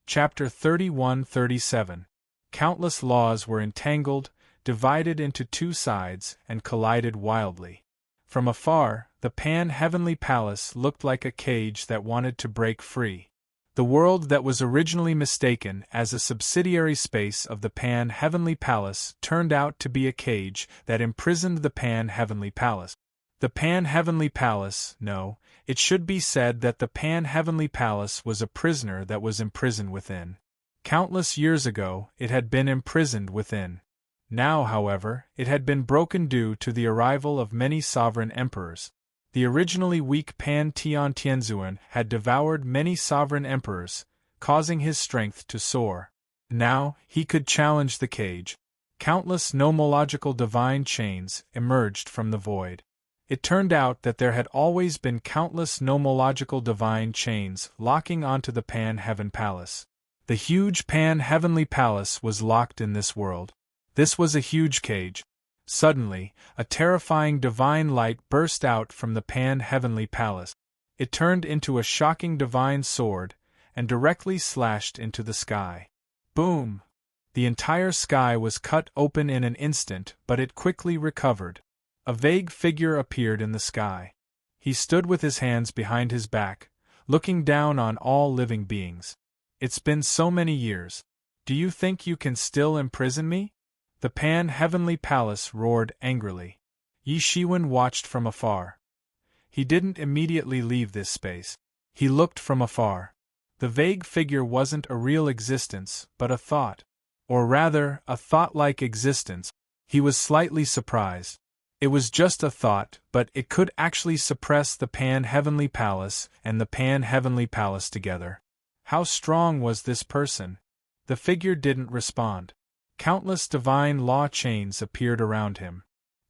Chapter 31-37. Countless laws were entangled, divided into two sides, and collided wildly. From afar, the Pan Heavenly Palace looked like a cage that wanted to break free. The world that was originally mistaken as a subsidiary space of the Pan-Heavenly Palace turned out to be a cage that imprisoned the Pan-Heavenly Palace. The Pan-Heavenly Palace, no, it should be said that the Pan-Heavenly Palace was a prisoner that was imprisoned within. Countless years ago, it had been imprisoned within. Now, however, it had been broken due to the arrival of many sovereign emperors. The originally weak Pan Tiantianzuan had devoured many sovereign emperors, causing his strength to soar. Now, he could challenge the cage. Countless nomological divine chains emerged from the void. It turned out that there had always been countless nomological divine chains locking onto the Pan-Heaven Palace. The huge Pan-Heavenly Palace was locked in this world. This was a huge cage. Suddenly, a terrifying divine light burst out from the Pan-Heavenly Palace. It turned into a shocking divine sword, and directly slashed into the sky. Boom! The entire sky was cut open in an instant, but it quickly recovered. A vague figure appeared in the sky. He stood with his hands behind his back, looking down on all living beings. It's been so many years. Do you think you can still imprison me? The Pan-Heavenly Palace roared angrily. Yi Shiwen watched from afar. He didn't immediately leave this space. He looked from afar. The vague figure wasn't a real existence, but a thought. Or rather, a thought-like existence. He was slightly surprised. It was just a thought, but it could actually suppress the Pan-Heavenly Palace and the Pan-Heavenly Palace together. How strong was this person? The figure didn't respond. Countless divine law chains appeared around him.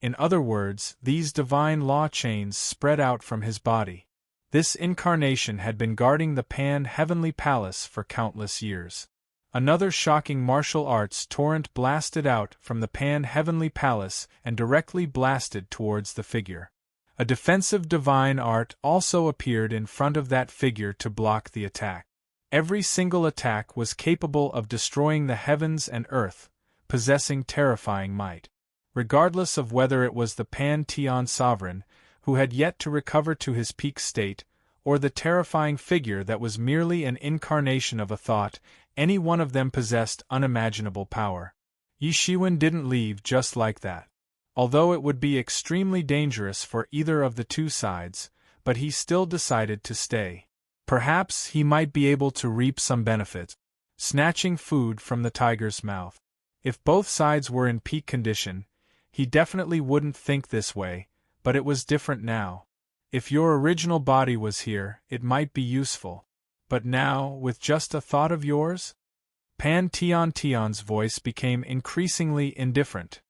In other words, these divine law chains spread out from his body. This incarnation had been guarding the Pan-Heavenly Palace for countless years. Another shocking martial arts torrent blasted out from the Pan-Heavenly Palace and directly blasted towards the figure. A defensive divine art also appeared in front of that figure to block the attack. Every single attack was capable of destroying the heavens and earth, possessing terrifying might. Regardless of whether it was the Pan-Tian sovereign, who had yet to recover to his peak state, or the terrifying figure that was merely an incarnation of a thought, any one of them possessed unimaginable power. Yi Shiwen didn't leave just like that. Although it would be extremely dangerous for either of the two sides, but he still decided to stay. Perhaps he might be able to reap some benefit. Snatching food from the tiger's mouth. If both sides were in peak condition, he definitely wouldn't think this way, but it was different now. If your original body was here, it might be useful. But now, with just a thought of yours? Pan Tian's voice became increasingly indifferent.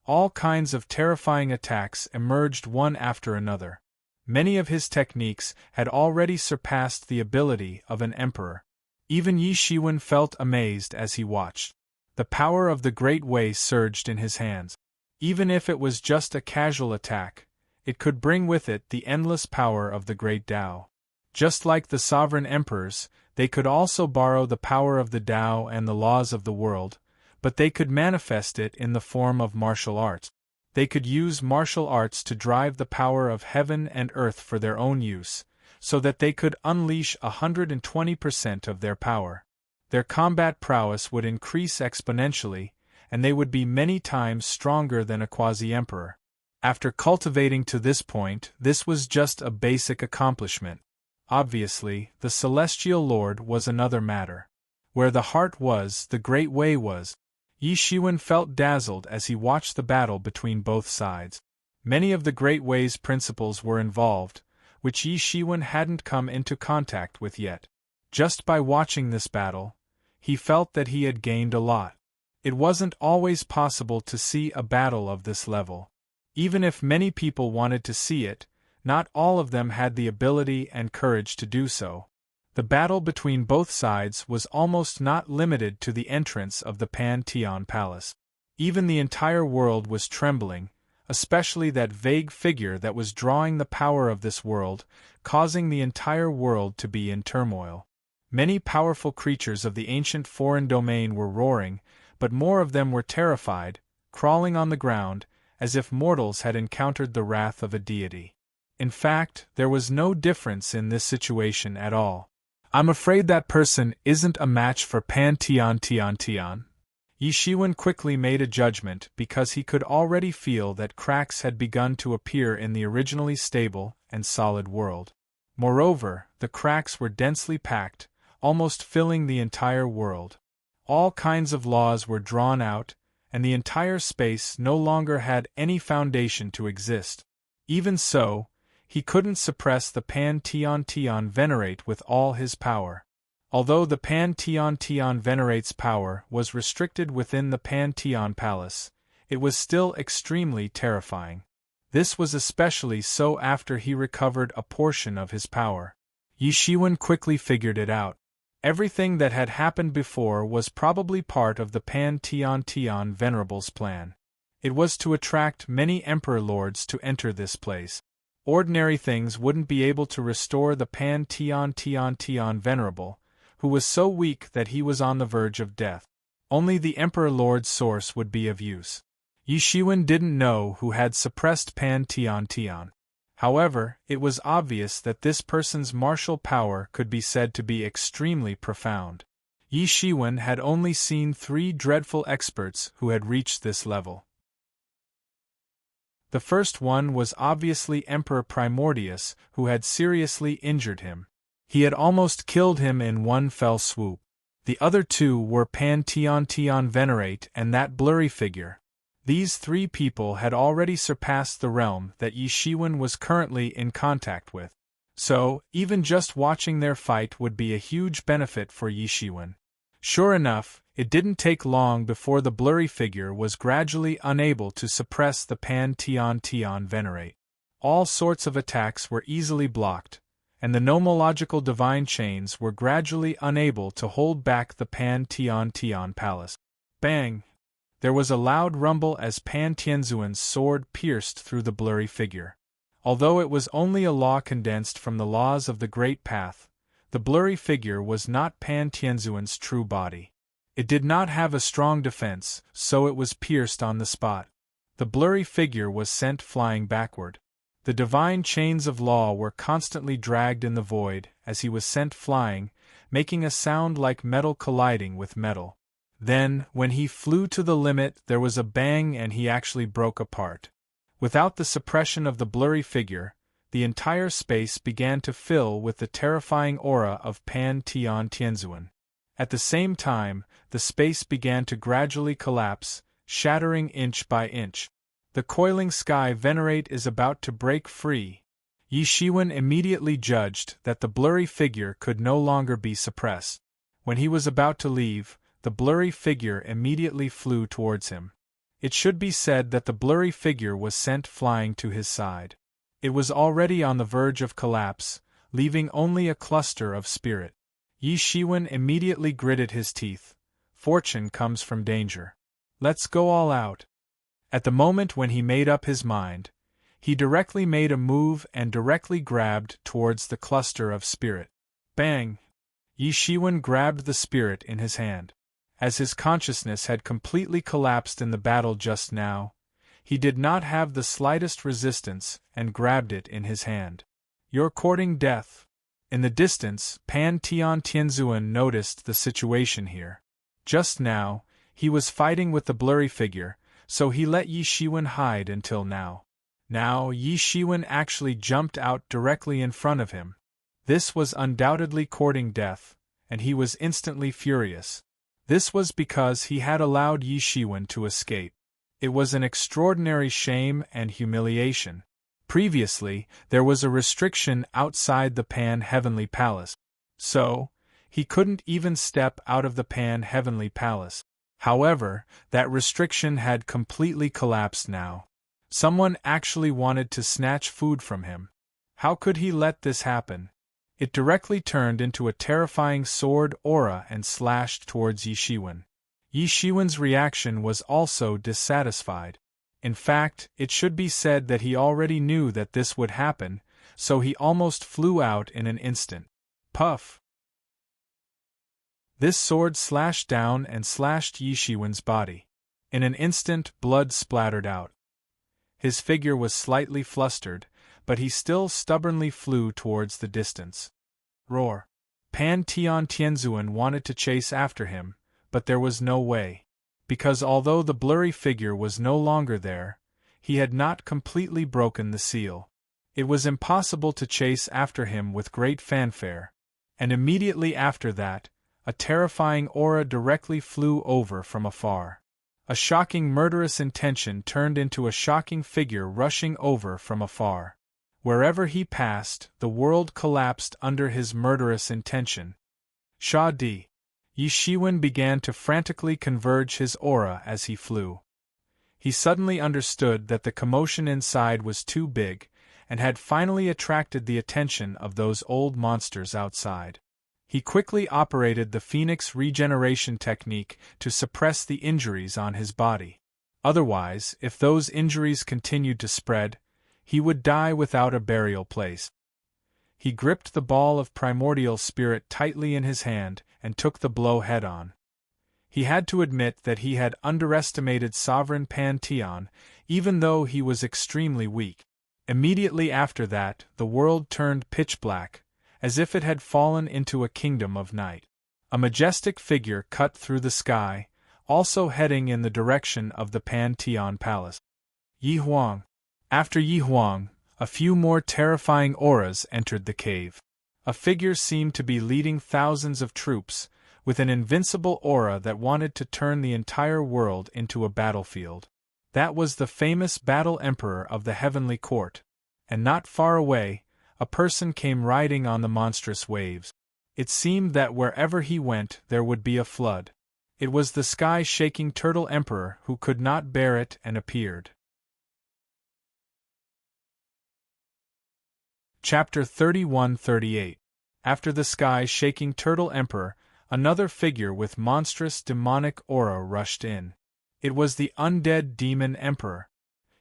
All kinds of terrifying attacks emerged one after another. Many of his techniques had already surpassed the ability of an emperor. Even Yi Shiwen felt amazed as he watched. The power of the Great Way surged in his hands. Even if it was just a casual attack, it could bring with it the endless power of the Great Tao. Just like the sovereign emperors, they could also borrow the power of the Tao and the laws of the world, but they could manifest it in the form of martial arts. They could use martial arts to drive the power of heaven and earth for their own use, so that they could unleash 120% of their power. Their combat prowess would increase exponentially, and they would be many times stronger than a quasi-emperor. After cultivating to this point, this was just a basic accomplishment. Obviously, the Celestial Lord was another matter. Where the heart was, the Great Way was. Yi Shiwen felt dazzled as he watched the battle between both sides. Many of the Great Way's principles were involved, which Yi Shiwen hadn't come into contact with yet. Just by watching this battle, he felt that he had gained a lot. It wasn't always possible to see a battle of this level. Even if many people wanted to see it, not all of them had the ability and courage to do so. The battle between both sides was almost not limited to the entrance of the Pan-Tian Palace. Even the entire world was trembling, especially that vague figure that was drawing the power of this world, causing the entire world to be in turmoil. Many powerful creatures of the ancient foreign domain were roaring, but more of them were terrified, crawling on the ground, as if mortals had encountered the wrath of a deity. In fact, there was no difference in this situation at all. I'm afraid that person isn't a match for Pan Tian Tian Tian. Yi Shiwen quickly made a judgment because he could already feel that cracks had begun to appear in the originally stable and solid world. Moreover, the cracks were densely packed, almost filling the entire world. All kinds of laws were drawn out, and the entire space no longer had any foundation to exist. Even so, he couldn't suppress the Pan Tian Tian Venerate with all his power. Although the Pan Tian Tian Venerate's power was restricted within the Pan Tian Palace, it was still extremely terrifying. This was especially so after he recovered a portion of his power. Yi Shiwen quickly figured it out. Everything that had happened before was probably part of the Pan Tian Tian Venerable's plan. It was to attract many Emperor Lords to enter this place. Ordinary things wouldn't be able to restore the Pan Tian Tian Tian Venerable, who was so weak that he was on the verge of death. Only the Emperor Lord's source would be of use. Yi Shiwen didn't know who had suppressed Pan Tian Tian. However, it was obvious that this person's martial power could be said to be extremely profound. Yi Shiwen had only seen 3 dreadful experts who had reached this level. The first one was obviously Emperor Primordius, who had seriously injured him. He had almost killed him in one fell swoop. The other 2 were Pan Tian Tian Venerate and that blurry figure. These 3 people had already surpassed the realm that Yi Shiwen was currently in contact with. So, even just watching their fight would be a huge benefit for Yi Shiwen. Sure enough, it didn't take long before the blurry figure was gradually unable to suppress the Pan Tian Tian Venerate. All sorts of attacks were easily blocked, and the nomological divine chains were gradually unable to hold back the Pan Tian Tian Palace. Bang! There was a loud rumble as Pan Tianzuan's sword pierced through the blurry figure. Although it was only a law condensed from the laws of the Great Path, the blurry figure was not Pan Tianzuan's true body. It did not have a strong defense, so it was pierced on the spot. The blurry figure was sent flying backward. The divine chains of law were constantly dragged in the void as he was sent flying, making a sound like metal colliding with metal. Then, when he flew to the limit, there was a bang and he actually broke apart. Without the suppression of the blurry figure, the entire space began to fill with the terrifying aura of Pan Tian Tianzuan. At the same time, the space began to gradually collapse, shattering inch by inch. The coiling sky Venerate is about to break free. Yi Shiwen immediately judged that the blurry figure could no longer be suppressed. When he was about to leave, the blurry figure immediately flew towards him. It should be said that the blurry figure was sent flying to his side. It was already on the verge of collapse, leaving only a cluster of spirit. Yi Shiwen immediately gritted his teeth. Fortune comes from danger. Let's go all out. At the moment when he made up his mind, he directly made a move and directly grabbed towards the cluster of spirit. Bang! Yi Shiwen grabbed the spirit in his hand. As his consciousness had completely collapsed in the battle just now, he did not have the slightest resistance and grabbed it in his hand. You're courting death. In the distance, Pan Tian Tianzuan noticed the situation here. Just now, he was fighting with the blurry figure, so he let Yi Shiwen hide until now. Now Yi Shiwen actually jumped out directly in front of him. This was undoubtedly courting death, and he was instantly furious. This was because he had allowed Yi Shiwen to escape. It was an extraordinary shame and humiliation. Previously, there was a restriction outside the Pan-Heavenly Palace. So, he couldn't even step out of the Pan-Heavenly Palace. However, that restriction had completely collapsed now. Someone actually wanted to snatch food from him. How could he let this happen? It directly turned into a terrifying sword aura and slashed towards Yi Shiwen. Yi Shiwen's reaction was also dissatisfied. In fact, it should be said that he already knew that this would happen, so he almost flew out in an instant. Puff! This sword slashed down and slashed Yi Shiwen's body. In an instant, blood splattered out. His figure was slightly flustered, but he still stubbornly flew towards the distance. Roar! Pan Tian Tianzhuan wanted to chase after him, but there was no way. Because although the blurry figure was no longer there, he had not completely broken the seal. It was impossible to chase after him with great fanfare, and immediately after that, a terrifying aura directly flew over from afar. A shocking murderous intention turned into a shocking figure rushing over from afar. Wherever he passed, the world collapsed under his murderous intention. Sha Di. Yi Shiwen began to frantically converge his aura as he flew. He suddenly understood that the commotion inside was too big, and had finally attracted the attention of those old monsters outside. He quickly operated the Phoenix regeneration technique to suppress the injuries on his body. Otherwise, if those injuries continued to spread, he would die without a burial place. He gripped the ball of primordial spirit tightly in his hand and took the blow head-on. He had to admit that he had underestimated Sovereign Pan Tian, even though he was extremely weak. Immediately after that, the world turned pitch black, as if it had fallen into a kingdom of night. A majestic figure cut through the sky, also heading in the direction of the Pan Tian Palace. Yi Huang. After Yi Huang, a few more terrifying auras entered the cave. A figure seemed to be leading thousands of troops, with an invincible aura that wanted to turn the entire world into a battlefield. That was the famous Battle Emperor of the Heavenly Court, and not far away, a person came riding on the monstrous waves. It seemed that wherever he went there would be a flood. It was the sky-shaking Turtle Emperor who could not bear it and appeared. Chapter 31-38. After the sky-shaking Turtle Emperor, another figure with monstrous demonic aura rushed in. It was the undead Demon Emperor.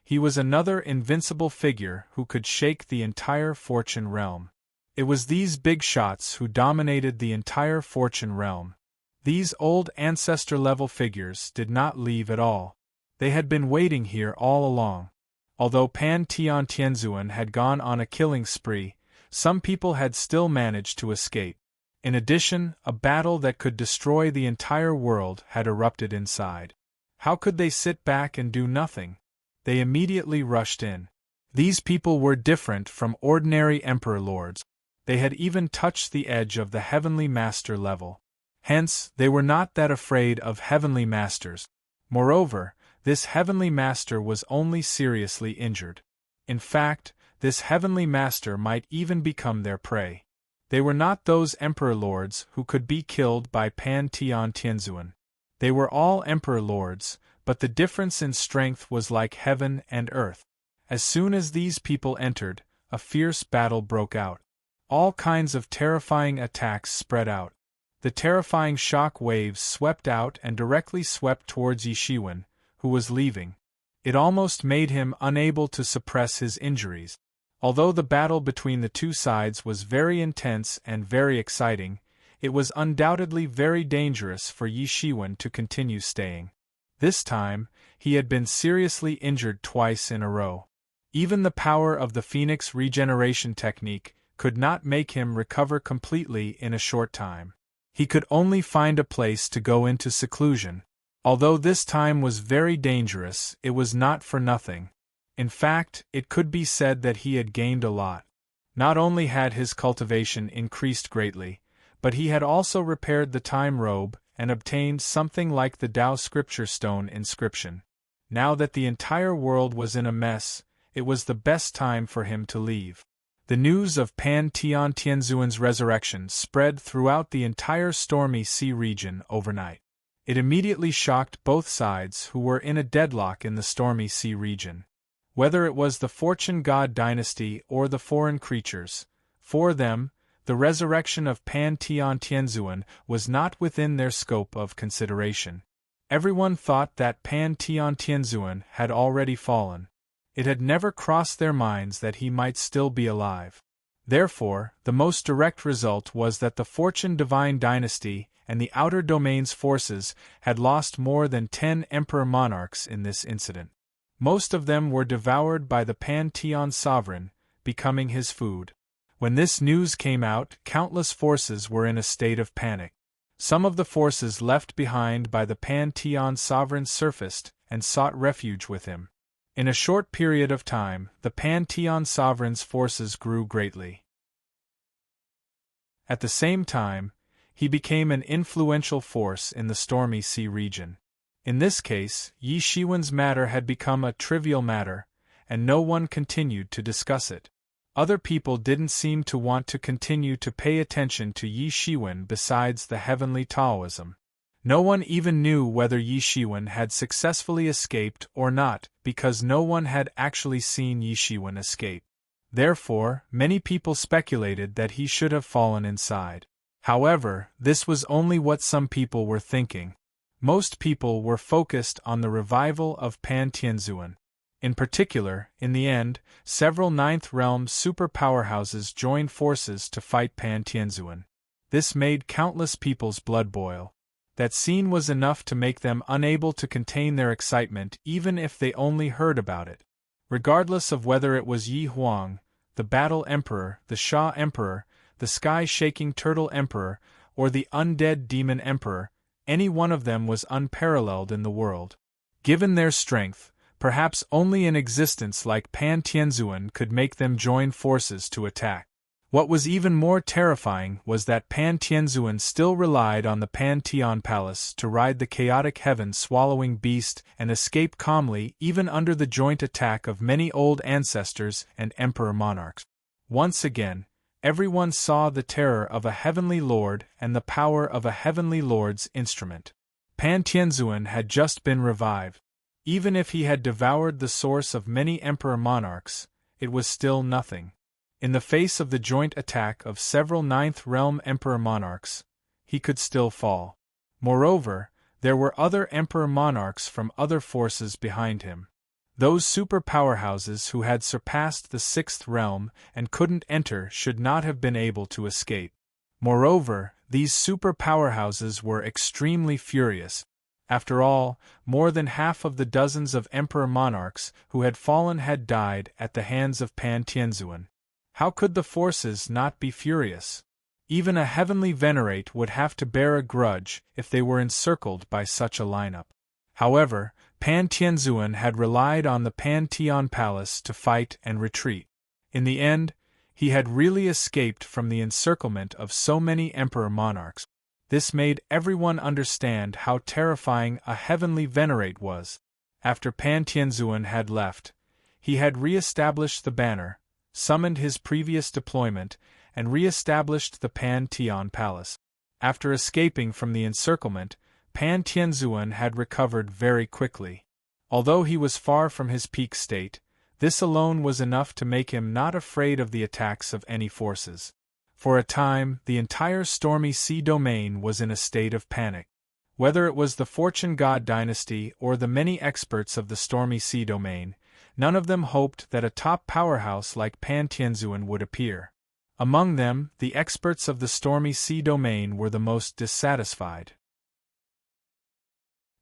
He was another invincible figure who could shake the entire Fortune realm. It was these big shots who dominated the entire Fortune realm. These old ancestor-level figures did not leave at all. They had been waiting here all along. Although Pan Tian Tianzhuan had gone on a killing spree, some people had still managed to escape. In addition, a battle that could destroy the entire world had erupted inside. How could they sit back and do nothing? They immediately rushed in. These people were different from ordinary Emperor Lords. They had even touched the edge of the Heavenly Master level. Hence, they were not that afraid of Heavenly Masters. Moreover, this Heavenly Master was only seriously injured. In fact, this Heavenly Master might even become their prey. They were not those Emperor Lords who could be killed by Pan Tian Tianzhuan. They were all Emperor Lords, but the difference in strength was like heaven and earth. As soon as these people entered, a fierce battle broke out. All kinds of terrifying attacks spread out. The terrifying shock waves swept out and directly swept towards Yi Shiwen, who was leaving. It almost made him unable to suppress his injuries. Although the battle between the two sides was very intense and very exciting, it was undoubtedly very dangerous for Yi Shiwen to continue staying. This time, he had been seriously injured twice in a row. Even the power of the Phoenix regeneration technique could not make him recover completely in a short time. He could only find a place to go into seclusion. Although this time was very dangerous, it was not for nothing. In fact, it could be said that he had gained a lot. Not only had his cultivation increased greatly, but he had also repaired the time robe and obtained something like the Tao Scripture Stone inscription. Now that the entire world was in a mess, it was the best time for him to leave. The news of Pan Tian Tianzhuan's resurrection spread throughout the entire Stormy Sea region overnight. It immediately shocked both sides who were in a deadlock in the Stormy Sea region. Whether it was the Fortune God dynasty or the foreign creatures, for them, the resurrection of Pan Tian Tianzhuan was not within their scope of consideration. Everyone thought that Pan Tian Tianzhuan had already fallen. It had never crossed their minds that he might still be alive. Therefore, the most direct result was that the Fortune Divine dynasty and the Outer Domain's forces had lost more than 10 emperor monarchs in this incident. Most of them were devoured by the Pan Tian sovereign, becoming his food. When this news came out, countless forces were in a state of panic. Some of the forces left behind by the Pantheon sovereign surfaced and sought refuge with him. In a short period of time, the Pantheon sovereign's forces grew greatly. At the same time, he became an influential force in the stormy sea region. In this case, Yi Shiwen's matter had become a trivial matter, and no one continued to discuss it. Other people didn't seem to want to continue to pay attention to Yi Shiwen besides the heavenly Taoism. No one even knew whether Yi Shiwen had successfully escaped or not, because no one had actually seen Yi Shiwen escape. Therefore, many people speculated that he should have fallen inside. However, this was only what some people were thinking. Most people were focused on the revival of Pantianzuan. In particular, in the end, several Ninth Realm super powerhouses joined forces to fight Pantianzuan. This made countless people's blood boil. That scene was enough to make them unable to contain their excitement even if they only heard about it. Regardless of whether it was Yi Huang, the Battle Emperor, the Sha Emperor, the Sky-Shaking Turtle Emperor, or the Undead Demon Emperor, any one of them was unparalleled in the world. Given their strength, perhaps only an existence like Pantianzuan could make them join forces to attack. What was even more terrifying was that Pantianzuan still relied on the Pantheon Palace to ride the chaotic heaven-swallowing beast and escape calmly even under the joint attack of many old ancestors and emperor monarchs. Once again, everyone saw the terror of a heavenly lord and the power of a heavenly lord's instrument. Pantianzuan had just been revived. Even if he had devoured the source of many emperor monarchs, it was still nothing. In the face of the joint attack of several Ninth Realm emperor monarchs, he could still fall. Moreover, there were other emperor monarchs from other forces behind him. Those super powerhouses who had surpassed the Sixth Realm and couldn't enter should not have been able to escape. Moreover, these super powerhouses were extremely furious. After all, more than half of the dozens of emperor monarchs who had fallen had died at the hands of Pantianzuan. How could the forces not be furious? Even a heavenly venerate would have to bear a grudge if they were encircled by such a lineup. However, Pantianzuan had relied on the Pantheon Palace to fight and retreat. In the end, he had really escaped from the encirclement of so many emperor monarchs. This made everyone understand how terrifying a heavenly venerate was. After Pantianzuan had left, he had re-established the banner, summoned his previous deployment, and re-established the Pantheon Palace. After escaping from the encirclement, Pantianzuan had recovered very quickly. Although he was far from his peak state, this alone was enough to make him not afraid of the attacks of any forces. For a time, the entire Stormy Sea domain was in a state of panic. Whether it was the Fortune God dynasty or the many experts of the Stormy Sea domain, none of them hoped that a top powerhouse like Pantianzuan would appear. Among them, the experts of the Stormy Sea domain were the most dissatisfied.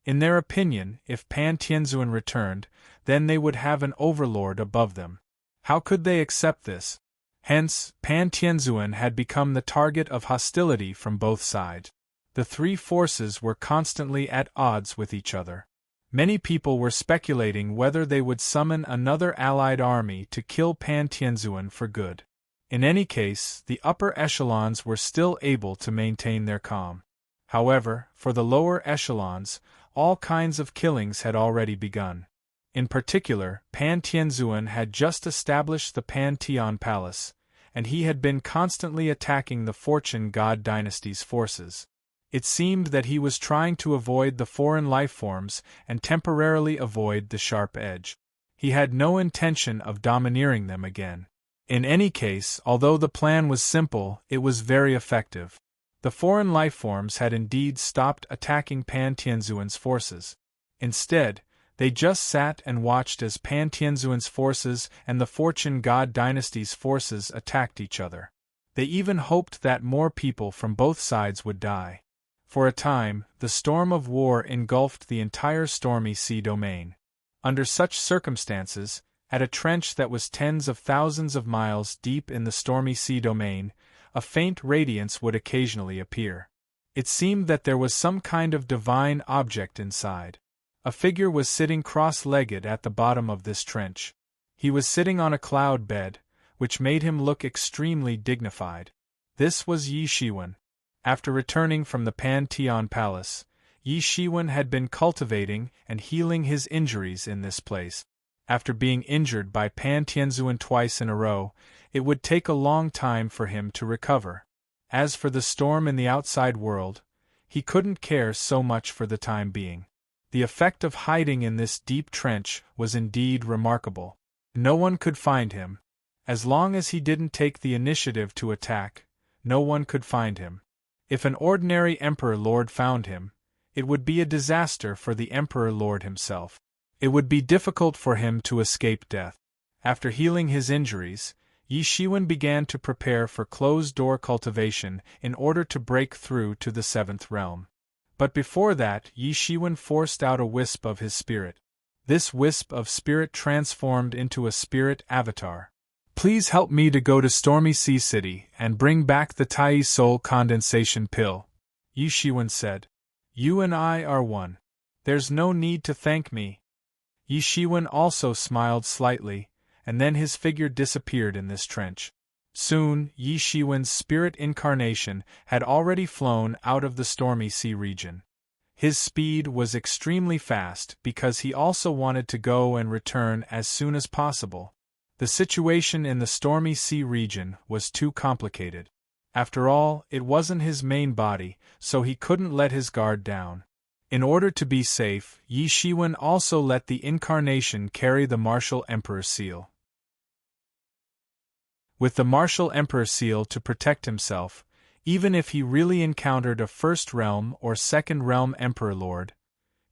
In their opinion, if Pantianzuan returned, then they would have an overlord above them. How could they accept this? Hence, Pantianzuan had become the target of hostility from both sides. The three forces were constantly at odds with each other. Many people were speculating whether they would summon another allied army to kill Pantianzuan for good. In any case, the upper echelons were still able to maintain their calm. However, for the lower echelons, all kinds of killings had already begun. In particular, Pantianzuan had just established the Pantheon Palace, and he had been constantly attacking the Fortune God dynasty's forces. It seemed that he was trying to avoid the foreign lifeforms and temporarily avoid the sharp edge. He had no intention of domineering them again. In any case, although the plan was simple, it was very effective. The foreign lifeforms had indeed stopped attacking Pantianzuan's forces. Instead, they just sat and watched as Pantianzuan's forces and the Fortune God dynasty's forces attacked each other. They even hoped that more people from both sides would die. For a time, the storm of war engulfed the entire Stormy Sea domain. Under such circumstances, At a trench that was tens of thousands of miles deep in the stormy sea domain, a faint radiance would occasionally appear. It seemed that there was some kind of divine object inside. A figure was sitting cross-legged at the bottom of this trench. He was sitting on a cloud bed, which made him look extremely dignified. This was Yi Shiwen. After returning from the Pantheon Palace, Yi Shiwen had been cultivating and healing his injuries in this place. After being injured by Pantianzuan twice in a row, it would take a long time for him to recover. As for the storm in the outside world, he couldn't care so much for the time being. The effect of hiding in this deep trench was indeed remarkable. No one could find him. As long as he didn't take the initiative to attack, no one could find him. If an ordinary Emperor Lord found him, it would be a disaster for the Emperor Lord himself. It would be difficult for him to escape death. After healing his injuries, Yi Shiwen began to prepare for closed-door cultivation in order to break through to the seventh realm. But before that, Yi Shiwen forced out a wisp of his spirit. This wisp of spirit transformed into a spirit avatar. "Please help me to go to Stormy Sea City and bring back the Tai Soul condensation pill," Yi Shiwen said. "You and I are one. There's no need to thank me." Yi Shiwen also smiled slightly, and then his figure disappeared in this trench. Soon, Yi Shiwen's spirit incarnation had already flown out of the stormy sea region. His speed was extremely fast because he also wanted to go and return as soon as possible. The situation in the stormy sea region was too complicated. After all, it wasn't his main body, so he couldn't let his guard down. In order to be safe, Yi Shiwen also let the incarnation carry the Martial Emperor seal. With the Martial Emperor seal to protect himself, even if he really encountered a First Realm or Second Realm Emperor Lord,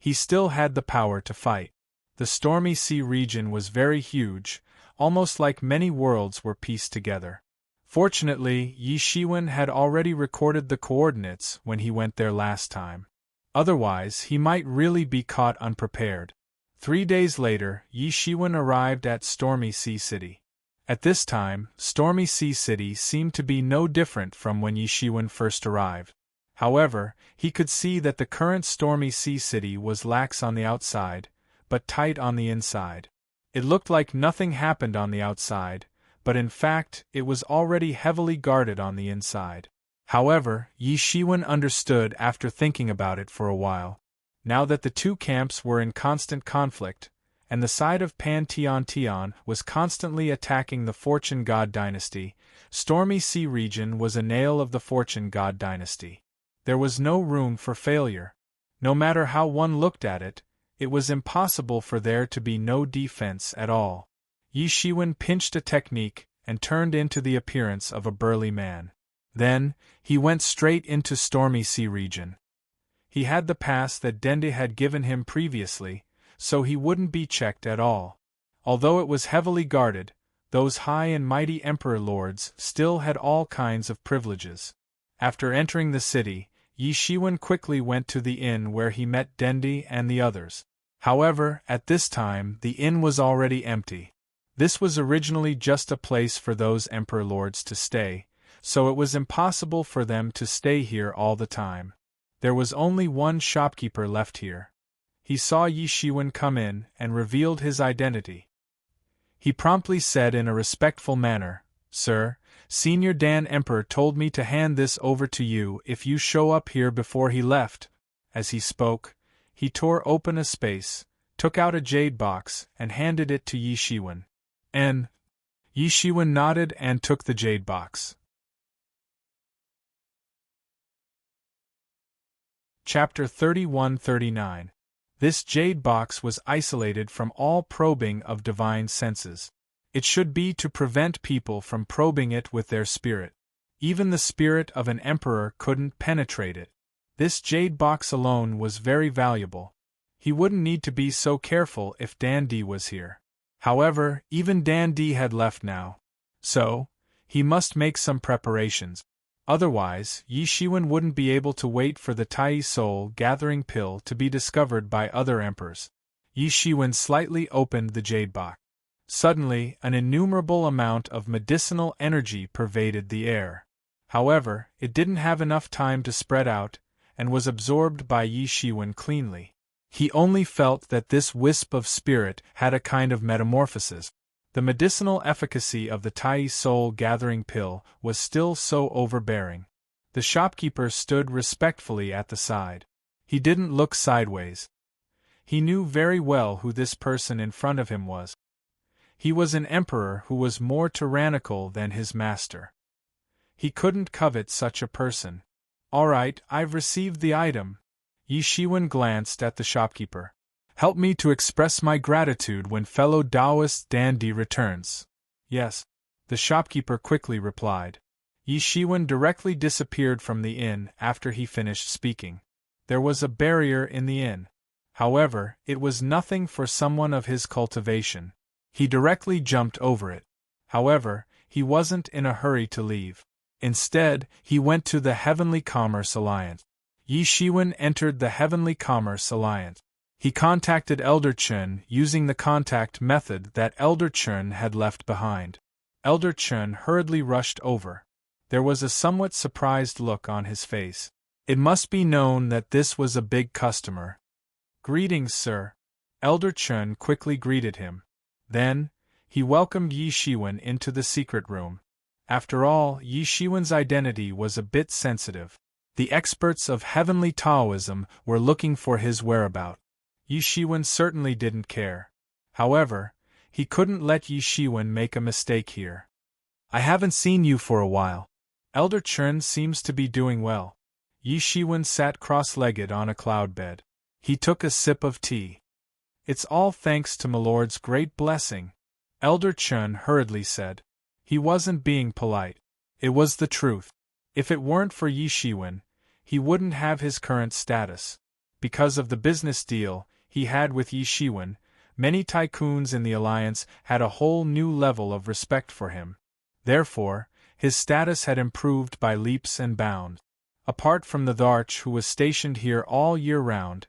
he still had the power to fight. The stormy sea region was very huge, almost like many worlds were pieced together. Fortunately, Yi Shiwen had already recorded the coordinates when he went there last time. Otherwise, he might really be caught unprepared. 3 days later, Yi Shiwen arrived at Stormy Sea City. At this time, Stormy Sea City seemed to be no different from when Yi Shiwen first arrived. However, he could see that the current Stormy Sea City was lax on the outside, but tight on the inside. It looked like nothing happened on the outside, but in fact, it was already heavily guarded on the inside. However, Yi Shiwen understood after thinking about it for a while. Now that the two camps were in constant conflict, and the side of Pantheon was constantly attacking the Fortune God dynasty, Stormy Sea region was a nail of the Fortune God dynasty. There was no room for failure. No matter how one looked at it, it was impossible for there to be no defense at all. Yi Shiwen pinched a technique and turned into the appearance of a burly man. Then, he went straight into Stormy Sea region. He had the pass that Dende had given him previously, so he wouldn't be checked at all. Although it was heavily guarded, those high and mighty Emperor Lords still had all kinds of privileges. After entering the city, Yi Shiwen quickly went to the inn where he met Dende and the others. However, at this time, the inn was already empty. This was originally just a place for those Emperor Lords to stay, so it was impossible for them to stay here all the time. There was only one shopkeeper left here. He saw Yi Shiwen come in and revealed his identity. He promptly said in a respectful manner, "Sir, Senior Dan Emperor told me to hand this over to you if you show up here before he left." As he spoke, he tore open a space, took out a jade box, and handed it to Yi Shiwen. And Yi Shiwen nodded and took the jade box. Chapter 31-39. This jade box was isolated from all probing of divine senses. It should be to prevent people from probing it with their spirit. Even the spirit of an emperor couldn't penetrate it. This jade box alone was very valuable. He wouldn't need to be so careful if Dende was here. However, even Dende had left now. So, he must make some preparations. Otherwise, Yi Shiwen wouldn't be able to wait for the Tai Soul gathering pill to be discovered by other emperors. Yi Shiwen slightly opened the jade box. Suddenly, an innumerable amount of medicinal energy pervaded the air. However, it didn't have enough time to spread out, and was absorbed by Yi Shiwen cleanly. He only felt that this wisp of spirit had a kind of metamorphosis. The medicinal efficacy of the Tai soul-gathering pill was still so overbearing. The shopkeeper stood respectfully at the side. He didn't look sideways. He knew very well who this person in front of him was. He was an emperor who was more tyrannical than his master. He couldn't covet such a person. "All right, I've received the item." Yi Shiwen glanced at the shopkeeper. "Help me to express my gratitude when fellow Taoist dandy returns." "Yes," the shopkeeper quickly replied. Yi Shiwen directly disappeared from the inn after he finished speaking. There was a barrier in the inn. However, it was nothing for someone of his cultivation. He directly jumped over it. However, he wasn't in a hurry to leave. Instead, he went to the Heavenly Commerce Alliance. Yi Shiwen entered the Heavenly Commerce Alliance. He contacted Elder Chen using the contact method that Elder Chen had left behind. Elder Chen hurriedly rushed over. There was a somewhat surprised look on his face. It must be known that this was a big customer. "Greetings, sir." Elder Chen quickly greeted him. Then, he welcomed Yi Shiwen into the secret room. After all, Yi Shiwen's identity was a bit sensitive. The experts of heavenly Taoism were looking for his whereabouts. Yi Shiwen certainly didn't care. However, he couldn't let Yi Shiwen make a mistake here. "I haven't seen you for a while." Elder Chen seems to be doing well. Yi Shiwen sat cross-legged on a cloud bed. He took a sip of tea. "It's all thanks to Milord's great blessing," Elder Chen hurriedly said. He wasn't being polite. It was the truth. If it weren't for Yi Shiwen, he wouldn't have his current status. Because of the business deal he had with Yi Shiwen, many tycoons in the alliance had a whole new level of respect for him. Therefore, his status had improved by leaps and bounds. Apart from the Dharch who was stationed here all year round,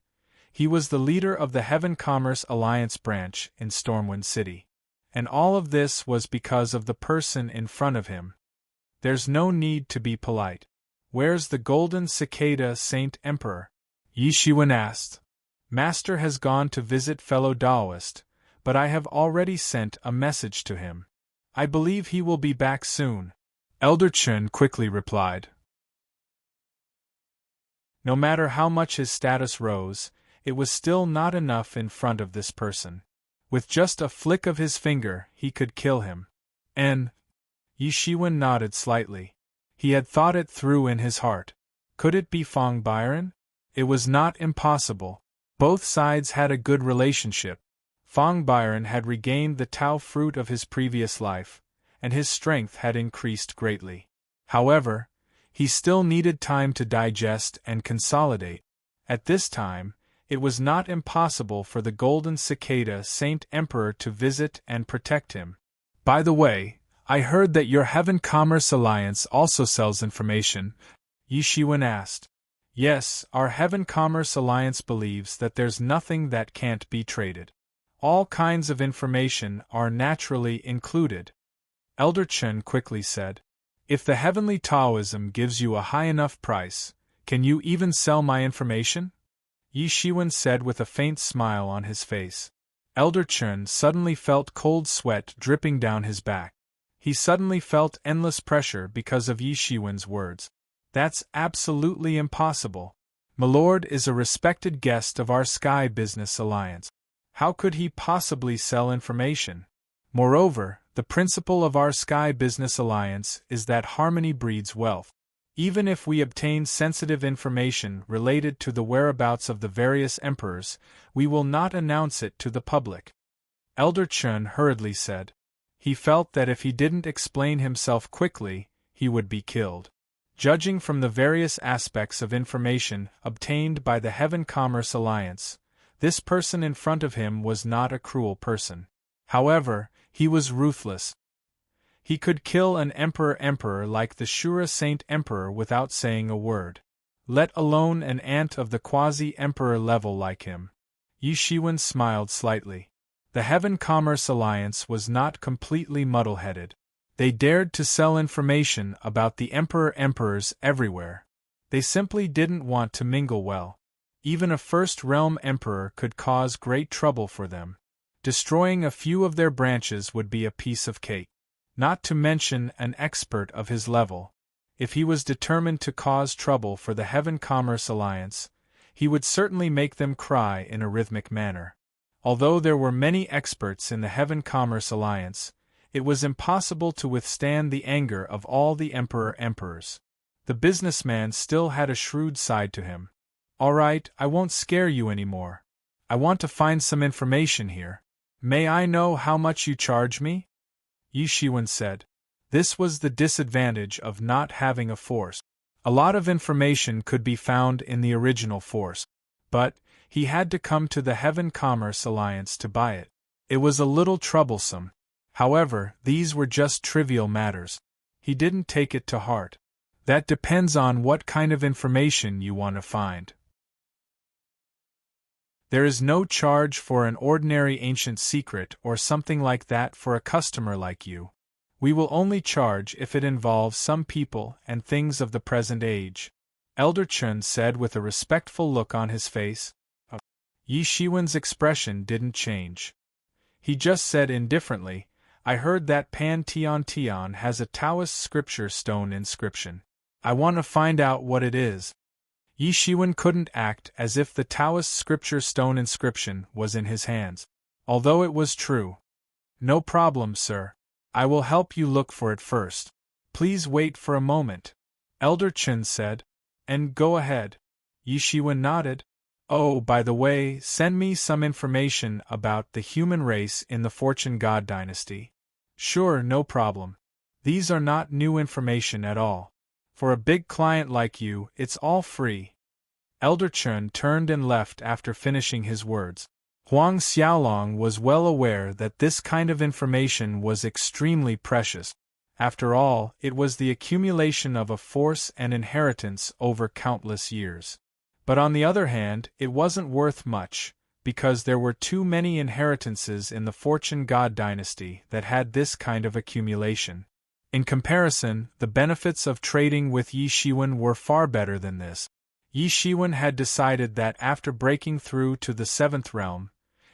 he was the leader of the Heaven Commerce Alliance branch in Stormwind City. And all of this was because of the person in front of him. There's no need to be polite. "Where's the golden cicada Saint Emperor?" Yi Shiwen asked. "Master has gone to visit fellow Taoist, but I have already sent a message to him. I believe he will be back soon," Elder Chen quickly replied. No matter how much his status rose, it was still not enough in front of this person. With just a flick of his finger, he could kill him. And Yi Shiwen nodded slightly. He had thought it through in his heart. Could it be Fong Byron? It was not impossible. Both sides had a good relationship. Fong Byron had regained the Tao fruit of his previous life, and his strength had increased greatly. However, he still needed time to digest and consolidate. At this time, it was not impossible for the golden cicada Saint Emperor to visit and protect him. "By the way, I heard that your Heaven Commerce Alliance also sells information," Yi Shiwen asked. "Yes, our Heaven Commerce Alliance believes that there's nothing that can't be traded. All kinds of information are naturally included," Elder Chen quickly said. "If the Heavenly Taoism gives you a high enough price, can you even sell my information?" Yi Shiwen said with a faint smile on his face. Elder Chen suddenly felt cold sweat dripping down his back. He suddenly felt endless pressure because of Yi Shiwen's words. "That's absolutely impossible. Milord is a respected guest of our Sky Business Alliance. How could he possibly sell information? Moreover, the principle of our Sky Business Alliance is that harmony breeds wealth. Even if we obtain sensitive information related to the whereabouts of the various emperors, we will not announce it to the public," Elder Chen hurriedly said. He felt that if he didn't explain himself quickly, he would be killed. Judging from the various aspects of information obtained by the Heaven Commerce Alliance, this person in front of him was not a cruel person. However, he was ruthless. He could kill an emperor like the Shura Saint Emperor without saying a word. Let alone an ant of the quasi-emperor level like him. Yi Shiwen smiled slightly. The Heaven Commerce Alliance was not completely muddle-headed. They dared to sell information about the emperors everywhere. They simply didn't want to mingle well. Even a First Realm emperor could cause great trouble for them. Destroying a few of their branches would be a piece of cake. Not to mention an expert of his level. If he was determined to cause trouble for the Heaven Commerce Alliance, he would certainly make them cry in a rhythmic manner. Although there were many experts in the Heaven Commerce Alliance, it was impossible to withstand the anger of all the emperors. The businessman still had a shrewd side to him. "All right, I won't scare you anymore. I want to find some information here. May I know how much you charge me?" Yi Shiwen said. This was the disadvantage of not having a force. A lot of information could be found in the original force, but he had to come to the Heaven Commerce Alliance to buy it. It was a little troublesome. However, these were just trivial matters. He didn't take it to heart. That depends on what kind of information you want to find. There is no charge for an ordinary ancient secret or something like that for a customer like you. We will only charge if it involves some people and things of the present age, Elder Chun said with a respectful look on his face. Yi Shiwen's expression didn't change. He just said indifferently, "I heard that Pan Tian Tian has a Taoist scripture stone inscription. I want to find out what it is." Yi Shiwen couldn't act as if the Taoist scripture stone inscription was in his hands, although it was true. "No problem, sir. I will help you look for it first. Please wait for a moment," Elder Chun said. "And go ahead." Yi Shiwen nodded. "Oh, by the way, send me some information about the human race in the Fortune God dynasty." "Sure, no problem. These are not new information at all. For a big client like you, it's all free." Elder Chun turned and left after finishing his words. Huang Xiaolong was well aware that this kind of information was extremely precious. After all, it was the accumulation of a force and inheritance over countless years. But on the other hand, it wasn't worth much, because there were too many inheritances in the Fortune God dynasty that had this kind of accumulation. In comparison, the benefits of trading with Yi Shiwen were far better than this. Yi Shiwen had decided that after breaking through to the seventh realm,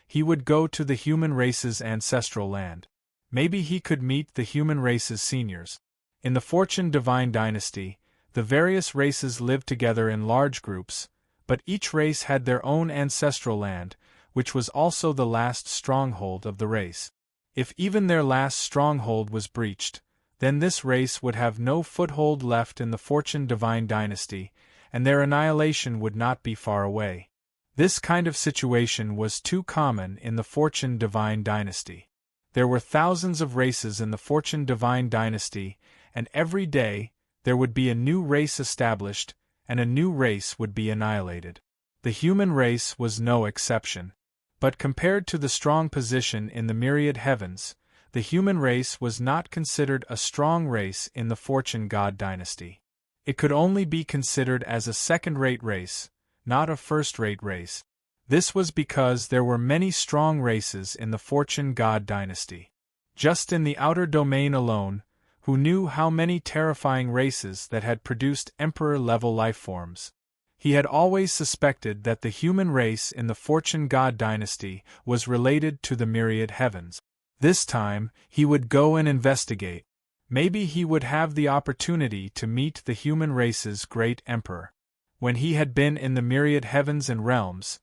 he would go to the human race's ancestral land. Maybe he could meet the human race's seniors. In the Fortune Divine dynasty, the various races lived together in large groups, but each race had their own ancestral land, which was also the last stronghold of the race. If even their last stronghold was breached, then this race would have no foothold left in the Fortune Divine dynasty, and their annihilation would not be far away. This kind of situation was too common in the Fortune Divine dynasty. There were thousands of races in the Fortune Divine dynasty, and every day, there would be a new race established, and a new race would be annihilated. The human race was no exception. But compared to the strong position in the myriad heavens, the human race was not considered a strong race in the Fortune God dynasty. It could only be considered as a second-rate race, not a first-rate race. This was because there were many strong races in the Fortune God dynasty. Just in the outer domain alone, who knew how many terrifying races that had produced emperor-level lifeforms. He had always suspected that the human race in the Fortune God dynasty was related to the myriad heavens. This time, he would go and investigate. Maybe he would have the opportunity to meet the human race's great emperor. When he had been in the myriad heavens and realms,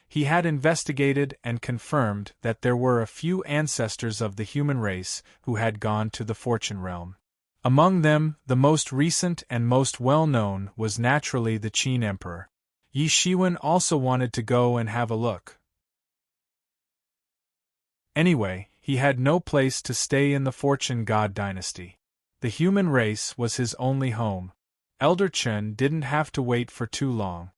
he had investigated and confirmed that there were a few ancestors of the human race who had gone to the Fortune realm. Among them, the most recent and most well-known was naturally the Qin Emperor. Yi Shiwen also wanted to go and have a look. Anyway, he had no place to stay in the Fortune God dynasty. The human race was his only home. Elder Chun didn't have to wait for too long.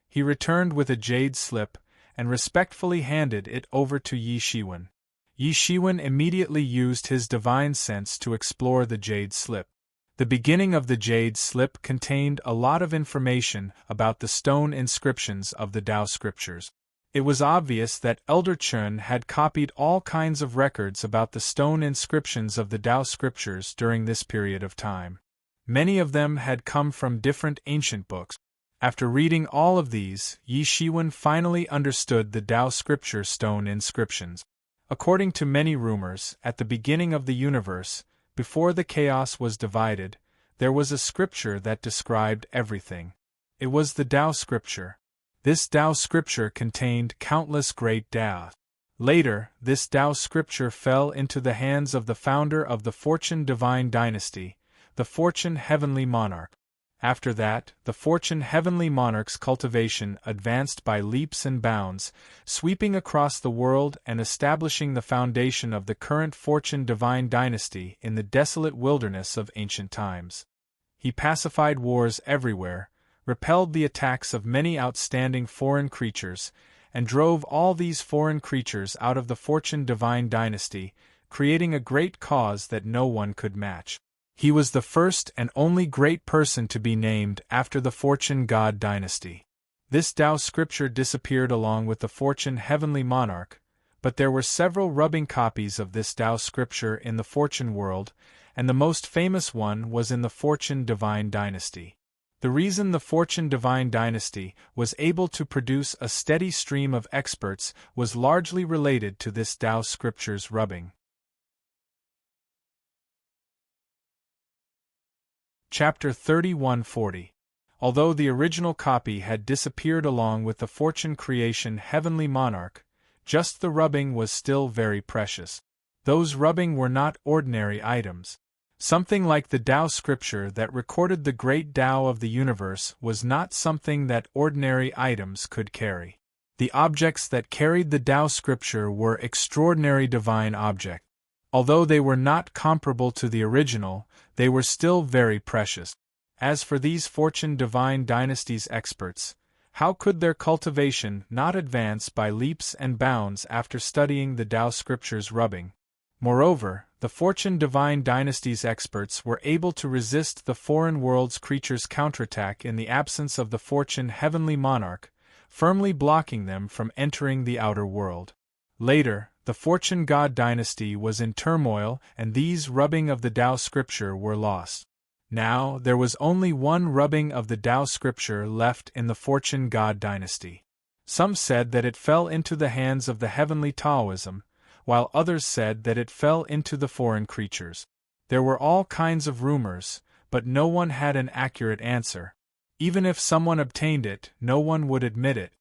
He returned with a jade slip and respectfully handed it over to Yi Shiwen. Yi Shiwen immediately used his divine sense to explore the jade slip. The beginning of the jade slip contained a lot of information about the stone inscriptions of the Tao scriptures. It was obvious that Elder Chun had copied all kinds of records about the stone inscriptions of the Tao scriptures during this period of time. Many of them had come from different ancient books. After reading all of these, Yi Shiwen finally understood the Tao scripture stone inscriptions. According to many rumors, at the beginning of the universe, before the chaos was divided, there was a scripture that described everything. It was the Tao scripture. This Tao scripture contained countless great Tao. Later, this Tao scripture fell into the hands of the founder of the Fortune Divine Dynasty, the Fortune Heavenly Monarch. After that, the Fortune Heavenly Monarch's cultivation advanced by leaps and bounds, sweeping across the world and establishing the foundation of the current Fortune Divine Dynasty in the desolate wilderness of ancient times. He pacified wars everywhere, repelled the attacks of many outstanding foreign creatures, and drove all these foreign creatures out of the Fortune Divine Dynasty, creating a great cause that no one could match. He was the first and only great person to be named after the Fortune God Dynasty. This Tao scripture disappeared along with the Fortune Heavenly Monarch, but there were several rubbing copies of this Tao scripture in the Fortune world, and the most famous one was in the Fortune Divine Dynasty. The reason the Fortune Divine Dynasty was able to produce a steady stream of experts was largely related to this Tao scripture's rubbing. Chapter 3140. Although the original copy had disappeared along with the Fortune Creation Heavenly Monarch, just the rubbing was still very precious. Those rubbing were not ordinary items. Something like the Tao scripture that recorded the great Tao of the universe was not something that ordinary items could carry. The objects that carried the Tao scripture were extraordinary divine objects. Although they were not comparable to the original, they were still very precious. As for these Fortune Divine Dynasty's experts, how could their cultivation not advance by leaps and bounds after studying the Tao scripture's rubbing? Moreover, the Fortune Divine Dynasty's experts were able to resist the foreign world's creatures' counterattack in the absence of the Fortune Heavenly Monarch, firmly blocking them from entering the outer world. Later, the Fortune God Dynasty was in turmoil and these rubbing of the Tao scripture were lost. Now, there was only one rubbing of the Tao scripture left in the Fortune God Dynasty. Some said that it fell into the hands of the heavenly Taoism, while others said that it fell into the foreign creatures. There were all kinds of rumors, but no one had an accurate answer. Even if someone obtained it, no one would admit it.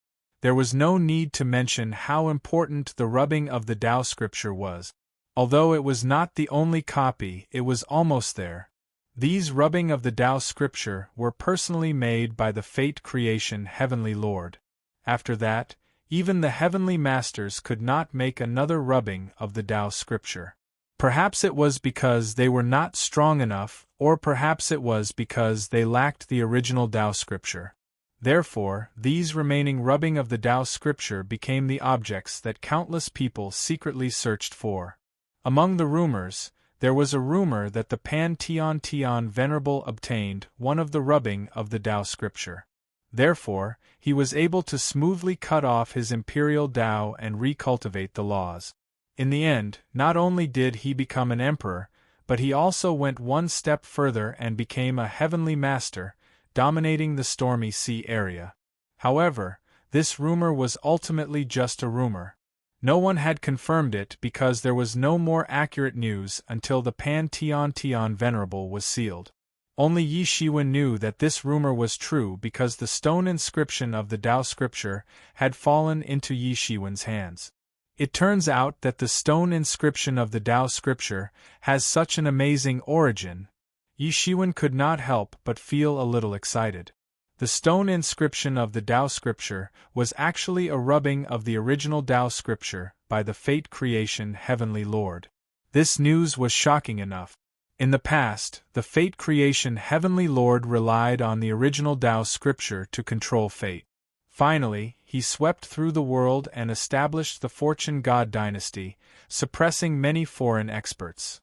There was no need to mention how important the rubbing of the Tao scripture was. Although it was not the only copy, it was almost there. These rubbing of the Tao scripture were personally made by the Fate Creation Heavenly Lord. After that, even the Heavenly Masters could not make another rubbing of the Tao scripture. Perhaps it was because they were not strong enough, or perhaps it was because they lacked the original Tao scripture. Therefore, these remaining rubbing of the Tao scripture became the objects that countless people secretly searched for. Among the rumors, there was a rumor that the Pantheon Venerable obtained one of the rubbing of the Tao scripture. Therefore, he was able to smoothly cut off his imperial Tao and recultivate the laws. In the end, not only did he become an emperor, but he also went one step further and became a heavenly master, dominating the Stormy Sea area. However, this rumor was ultimately just a rumor. No one had confirmed it because there was no more accurate news until the Pantheon Venerable was sealed. Only Yi Shiwen knew that this rumor was true because the stone inscription of the Tao scripture had fallen into Yi Shiwen's hands. It turns out that the stone inscription of the Tao scripture has such an amazing origin. Yi Shiwen could not help but feel a little excited. The stone inscription of the Tao scripture was actually a rubbing of the original Tao scripture by the Fate Creation Heavenly Lord. This news was shocking enough. In the past, the Fate Creation Heavenly Lord relied on the original Tao scripture to control fate. Finally, he swept through the world and established the Fortune God Dynasty, suppressing many foreign experts.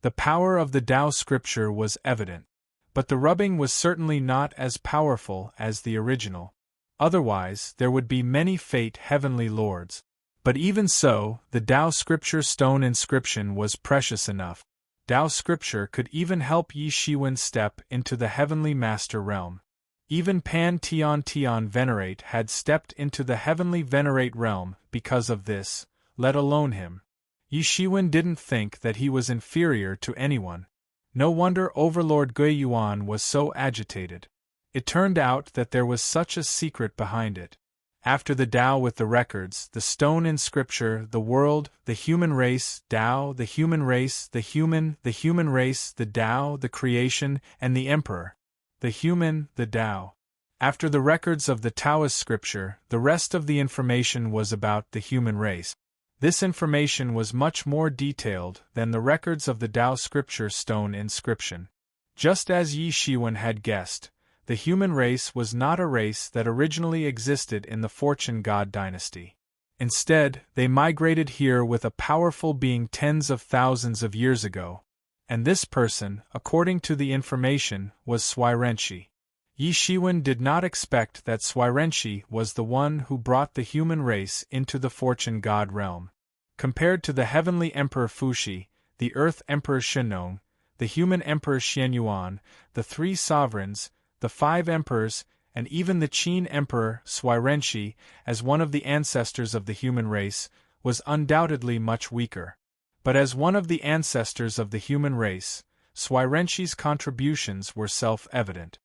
The power of the Tao scripture was evident, but the rubbing was certainly not as powerful as the original. Otherwise, there would be many fate heavenly lords. But even so, the Tao scripture stone inscription was precious enough. Tao scripture could even help Yi Shiwen step into the heavenly master realm. Even Pan Tian Tian Venerate had stepped into the heavenly Venerate realm because of this, let alone him. Yi Shiwen didn't think that he was inferior to anyone. No wonder Overlord Gui Yuan was so agitated. It turned out that there was such a secret behind it. After the Tao with the records, the stone in scripture, the world, the human race, Tao, the human race, the human race, the Tao, the creation, and the emperor. The human, the Tao. After the records of the Taoist scripture, the rest of the information was about the human race. This information was much more detailed than the records of the Tao scripture stone inscription. Just as Yi Shiwen had guessed, the human race was not a race that originally existed in the Fortune God dynasty. Instead, they migrated here with a powerful being tens of thousands of years ago. And this person, according to the information, was Swirenshi. Yi Shiwen did not expect that Swirenshi was the one who brought the human race into the Fortune God realm. Compared to the heavenly Emperor Fuxi, the Earth Emperor Shenong, the human Emperor Xianyuan, the three sovereigns, the 5 emperors, and even the Qin Emperor Swirenshi, as one of the ancestors of the human race, was undoubtedly much weaker. But as one of the ancestors of the human race, Swirenshi's contributions were self-evident.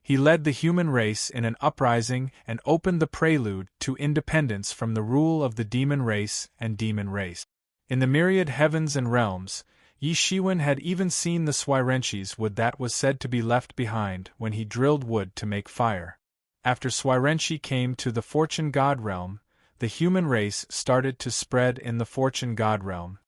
He led the human race in an uprising and opened the prelude to independence from the rule of the demon race and demon race. In the myriad heavens and realms, Yi Shiwen had even seen the Swirenshi's wood that was said to be left behind when he drilled wood to make fire. After Swirenshi came to the Fortune God realm, the human race started to spread in the Fortune God realm.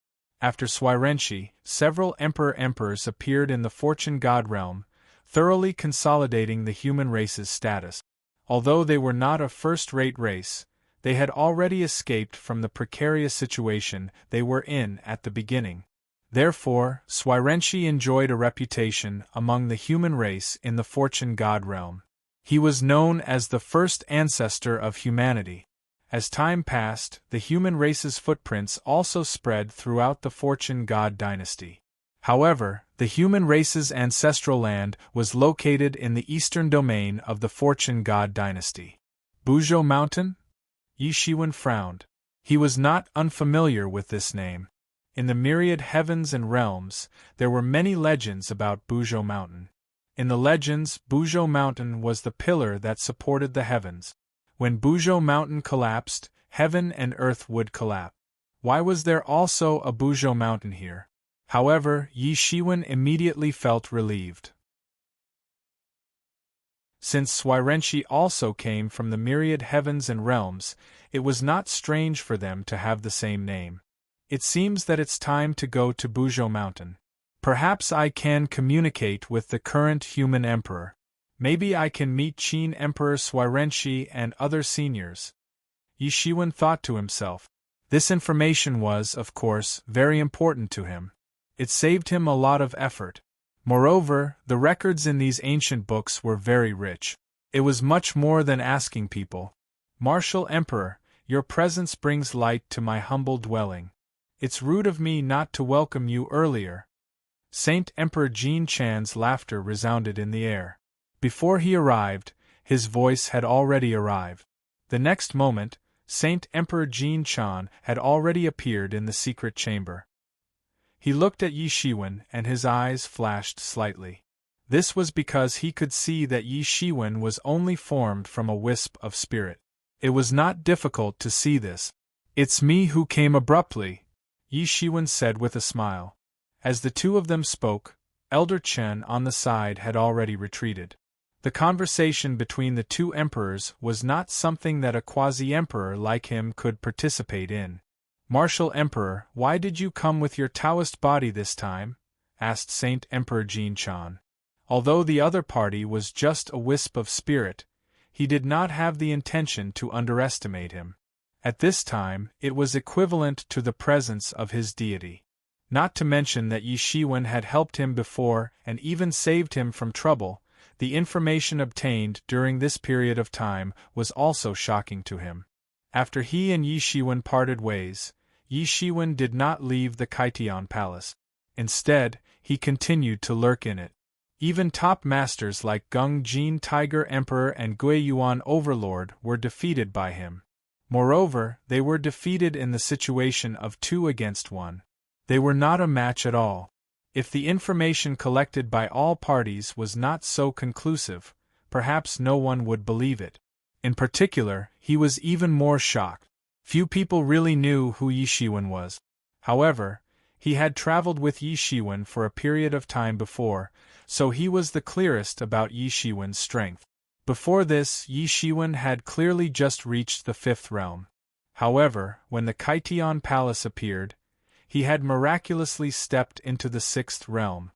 After Swirenshi, several emperors appeared in the Fortune God realm, thoroughly consolidating the human race's status. Although they were not a first-rate race, they had already escaped from the precarious situation they were in at the beginning. Therefore, Swirenshi enjoyed a reputation among the human race in the Fortune God realm. He was known as the first ancestor of humanity. As time passed, the human race's footprints also spread throughout the Fortune God dynasty. However, the human race's ancestral land was located in the eastern domain of the Fortune God dynasty. Buzhou Mountain? Yi Shiwen frowned. He was not unfamiliar with this name. In the myriad heavens and realms, there were many legends about Buzhou Mountain. In the legends, Buzhou Mountain was the pillar that supported the heavens. When Buzhou Mountain collapsed, heaven and earth would collapse. Why was there also a Buzhou Mountain here? However, Yi Shiwen immediately felt relieved. Since Swirenshi also came from the myriad heavens and realms, it was not strange for them to have the same name. It seems that it's time to go to Buzhou Mountain. Perhaps I can communicate with the current human emperor. Maybe I can meet Qin Emperor Swirenshi and other seniors. Yi Shiwen thought to himself. This information was, of course, very important to him. It saved him a lot of effort. Moreover, the records in these ancient books were very rich. It was much more than asking people. Martial Emperor, your presence brings light to my humble dwelling. It's rude of me not to welcome you earlier. Saint Emperor Jin Chan's laughter resounded in the air. Before he arrived, his voice had already arrived. The next moment, Saint Emperor Jin Chan had already appeared in the secret chamber. He looked at Yi Shiwen and his eyes flashed slightly. This was because he could see that Yi Shiwen was only formed from a wisp of spirit. It was not difficult to see this. It's me who came abruptly, Yi Shiwen said with a smile. As the two of them spoke, Elder Chen on the side had already retreated. The conversation between the two emperors was not something that a quasi-emperor like him could participate in. Martial Emperor, why did you come with your Taoist body this time? Asked Saint Emperor Jin Chan. Although the other party was just a wisp of spirit, he did not have the intention to underestimate him. At this time, it was equivalent to the presence of his deity. Not to mention that Yi Shiwen had helped him before and even saved him from trouble, The information obtained during this period of time was also shocking to him. After he and Yi Shiwen parted ways, Yi Shiwen did not leave the Kaitian Palace. Instead, he continued to lurk in it. Even top masters like Gung Jin Tiger Emperor and Gui Yuan Overlord were defeated by him. Moreover, they were defeated in the situation of 2 against 1. They were not a match at all. If the information collected by all parties was not so conclusive, perhaps no one would believe it. In particular, he was even more shocked. Few people really knew who Yi Shiwen was. However, he had traveled with Yi Shiwen for a period of time before, so he was the clearest about Yi Shiwen's strength. Before this, Yi Shiwen had clearly just reached the 5th realm. However, when the Kaitian Palace appeared, he had miraculously stepped into the 6th realm.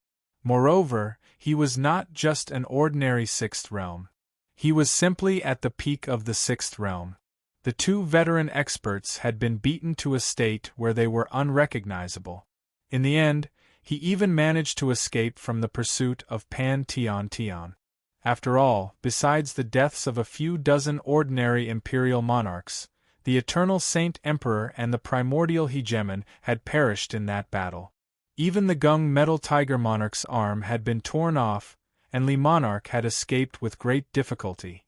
Moreover, he was not just an ordinary 6th realm. He was simply at the peak of the 6th realm. The 2 veteran experts had been beaten to a state where they were unrecognizable. In the end, he even managed to escape from the pursuit of Pan Tian Tian. After all, besides the deaths of a few dozen ordinary imperial monarchs, the Eternal Saint Emperor and the primordial hegemon had perished in that battle. Even the Gung Metal Tiger Monarch's arm had been torn off, and Li Monarch had escaped with great difficulty.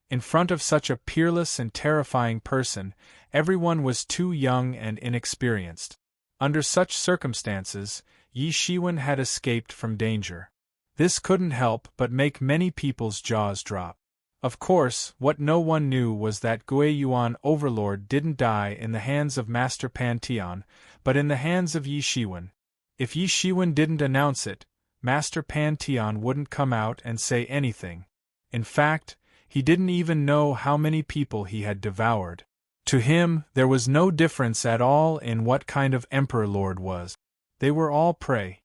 In front of such a peerless and terrifying person, everyone was too young and inexperienced. Under such circumstances, Yi Shiwen had escaped from danger. This couldn't help but make many people's jaws drop. Of course, what no one knew was that Gui Yuan Overlord didn't die in the hands of Master Pan Tian, but in the hands of Yi Shiwen. If Yi Shiwen didn't announce it, Master Pan Tian wouldn't come out and say anything. In fact, he didn't even know how many people he had devoured. To him, there was no difference at all in what kind of Emperor Lord was. They were all prey.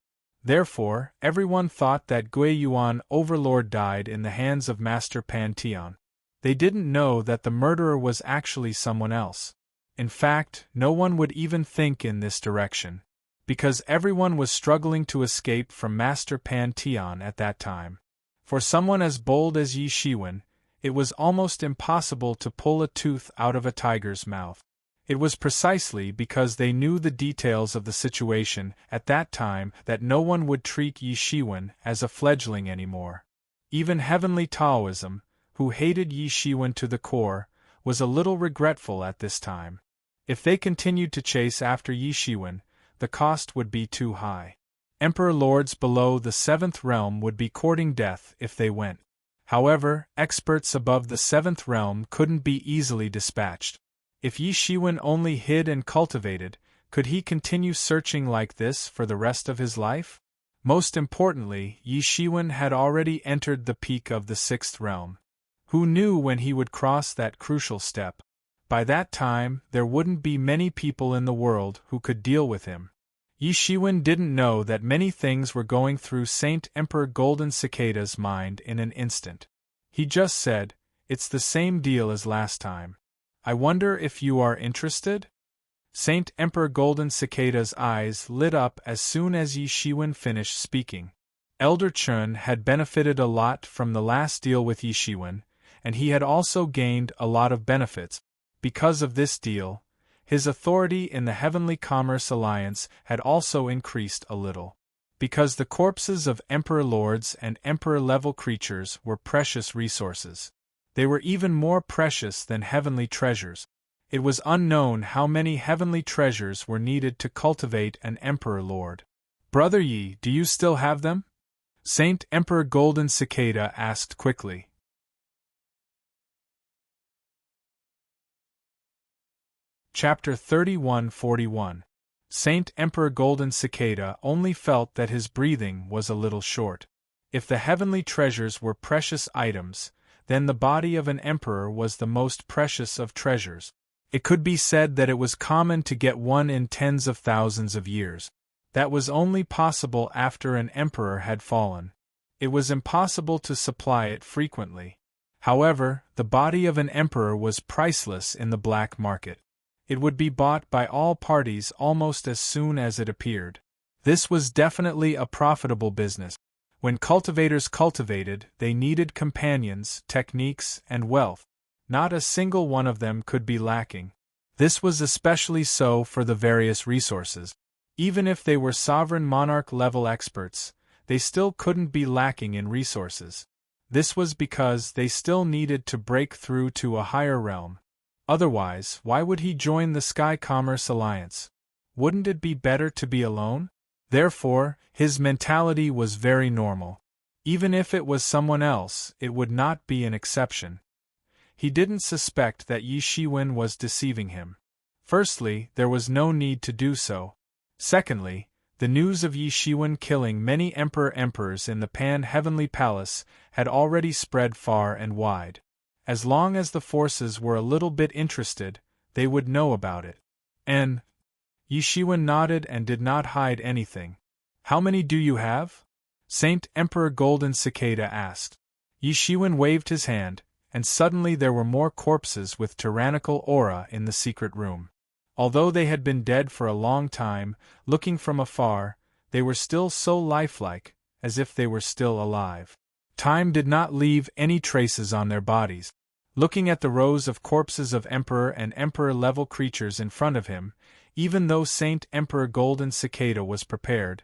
Therefore, everyone thought that Gui Yuan Overlord died in the hands of Master Pan Tian. They didn't know that the murderer was actually someone else. In fact, no one would even think in this direction, because everyone was struggling to escape from Master Pan Tian at that time. For someone as bold as Yi Shiwen, it was almost impossible to pull a tooth out of a tiger's mouth. It was precisely because they knew the details of the situation at that time that no one would treat Yi Shiwen as a fledgling anymore. Even Heavenly Taoism, who hated Yi Shiwen to the core, was a little regretful at this time. If they continued to chase after Yi Shiwen, the cost would be too high. Emperor lords below the 7th realm would be courting death if they went. However, experts above the 7th realm couldn't be easily dispatched. If Yi Shiwen only hid and cultivated, could he continue searching like this for the rest of his life? Most importantly, Yi Shiwen had already entered the peak of the 6th realm. Who knew when he would cross that crucial step? By that time, there wouldn't be many people in the world who could deal with him. Yi Shiwen didn't know that many things were going through Saint Emperor Golden Cicada's mind in an instant. He just said, "It's the same deal as last time. I wonder if you are interested?" Saint Emperor Golden Cicada's eyes lit up as soon as Yi Shiwen finished speaking. Elder Chun had benefited a lot from the last deal with Yi Shiwen, and he had also gained a lot of benefits. Because of this deal, his authority in the Heavenly Commerce Alliance had also increased a little. Because the corpses of Emperor Lords and Emperor-level creatures were precious resources. They were even more precious than heavenly treasures. It was unknown how many heavenly treasures were needed to cultivate an Emperor Lord. "Brother Yi, do you still have them?" Saint Emperor Golden Cicada asked quickly. Chapter 3141. Saint Emperor Golden Cicada only felt that his breathing was a little short. If the heavenly treasures were precious items, then the body of an emperor was the most precious of treasures. It could be said that it was common to get one in tens of thousands of years. That was only possible after an emperor had fallen. It was impossible to supply it frequently. However, the body of an emperor was priceless in the black market. It would be bought by all parties almost as soon as it appeared. This was definitely a profitable business. When cultivators cultivated, they needed companions, techniques, and wealth. Not a single one of them could be lacking. This was especially so for the various resources. Even if they were sovereign monarch-level experts, they still couldn't be lacking in resources. This was because they still needed to break through to a higher realm. Otherwise, why would he join the Sky Commerce Alliance? Wouldn't it be better to be alone? Therefore, his mentality was very normal. Even if it was someone else, it would not be an exception. He didn't suspect that Yi Shiwen was deceiving him. Firstly, there was no need to do so. Secondly, the news of Yi Shiwen killing many emperors in the Pan-Heavenly Palace had already spread far and wide. As long as the forces were a little bit interested, they would know about it. And Yi Shiwen nodded and did not hide anything. How many do you have? Saint Emperor Golden Cicada asked. Yi Shiwen waved his hand, and suddenly there were more corpses with tyrannical aura in the secret room. Although they had been dead for a long time, looking from afar, they were still so lifelike, as if they were still alive. Time did not leave any traces on their bodies. Looking at the rows of corpses of Emperor and Emperor-level creatures in front of him, even though Saint Emperor Golden Cicada was prepared,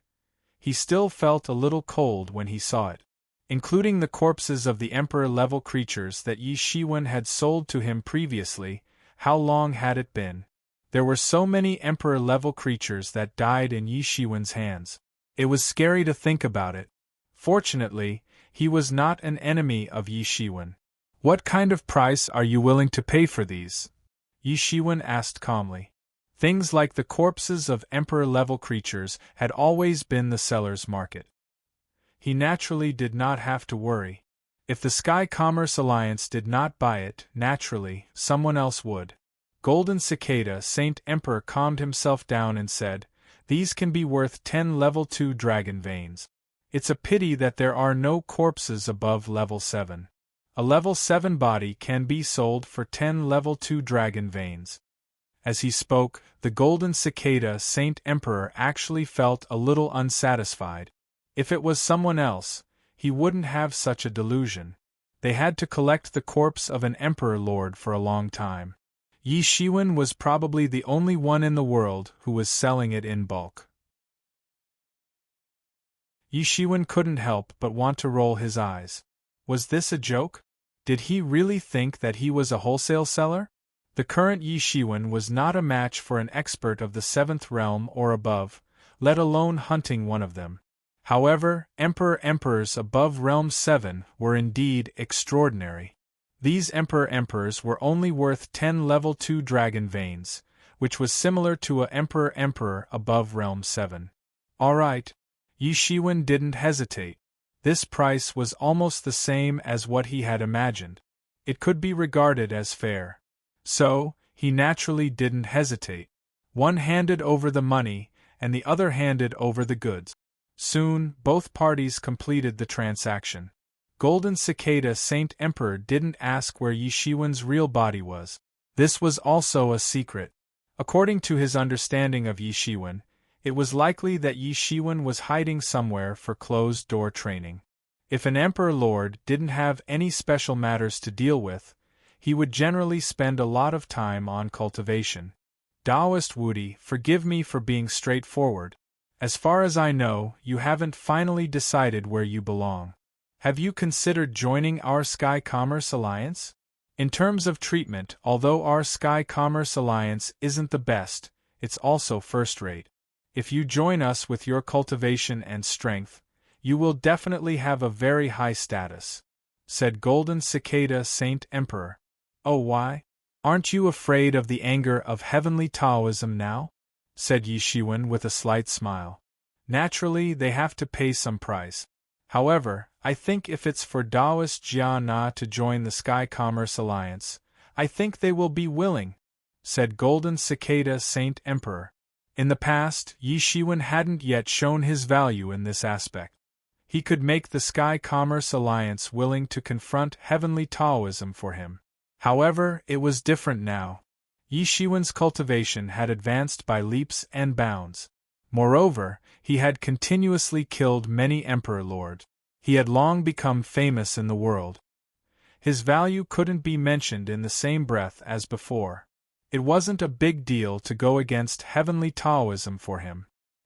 he still felt a little cold when he saw it. Including the corpses of the Emperor-level creatures that Yi Shiwen had sold to him previously, how long had it been? There were so many Emperor-level creatures that died in Yi Shiwen's hands. It was scary to think about it. Fortunately, he was not an enemy of Yi Shiwen. What kind of price are you willing to pay for these? Yi Shiwen asked calmly. Things like the corpses of Emperor-level creatures had always been the seller's market. He naturally did not have to worry. If the Sky Commerce Alliance did not buy it, naturally, someone else would. Golden Cicada Saint Emperor calmed himself down and said, "These can be worth 10 level 2 dragon veins. It's a pity that there are no corpses above level 7. A level 7 body can be sold for 10 level 2 dragon veins." As he spoke, the Golden Cicada Saint Emperor actually felt a little unsatisfied. If it was someone else, he wouldn't have such a delusion. They had to collect the corpse of an Emperor Lord for a long time. Yi Shiwen was probably the only one in the world who was selling it in bulk. Yi Shiwen couldn't help but want to roll his eyes. Was this a joke? Did he really think that he was a wholesale seller? The current Yi Shiwen was not a match for an expert of the 7th realm or above, let alone hunting one of them. However, emperors above realm 7 were indeed extraordinary. These emperors were only worth 10 level 2 dragon veins, which was similar to a emperor above realm 7. All right. Yi Shiwen didn't hesitate. This price was almost the same as what he had imagined. It could be regarded as fair. So, he naturally didn't hesitate. One handed over the money, and the other handed over the goods. Soon, both parties completed the transaction. Golden Cicada Saint Emperor didn't ask where Yi Shiwen's real body was. This was also a secret. According to his understanding of Yi Shiwen, it was likely that Yi Shiwen was hiding somewhere for closed-door training. If an Emperor Lord didn't have any special matters to deal with, he would generally spend a lot of time on cultivation. Taoist Woody, forgive me for being straightforward. As far as I know, you haven't finally decided where you belong. Have you considered joining our Sky Commerce Alliance? In terms of treatment, although our Sky Commerce Alliance isn't the best, it's also first-rate. If you join us with your cultivation and strength, you will definitely have a very high status," said Golden Cicada Saint Emperor. "Oh, why? Aren't you afraid of the anger of heavenly Taoism now?" said Yi Shiwen with a slight smile. "Naturally, they have to pay some price. However, I think if it's for Taoist Jia Na to join the Sky Commerce Alliance, I think they will be willing," said Golden Cicada Saint Emperor. In the past, Yi Shiwen hadn't yet shown his value in this aspect. He could make the Sky Commerce Alliance willing to confront heavenly Taoism for him. However, it was different now. Yi Shiwen's cultivation had advanced by leaps and bounds. Moreover, he had continuously killed many Emperor Lords. He had long become famous in the world. His value couldn't be mentioned in the same breath as before. It wasn't a big deal to go against heavenly Taoism for him.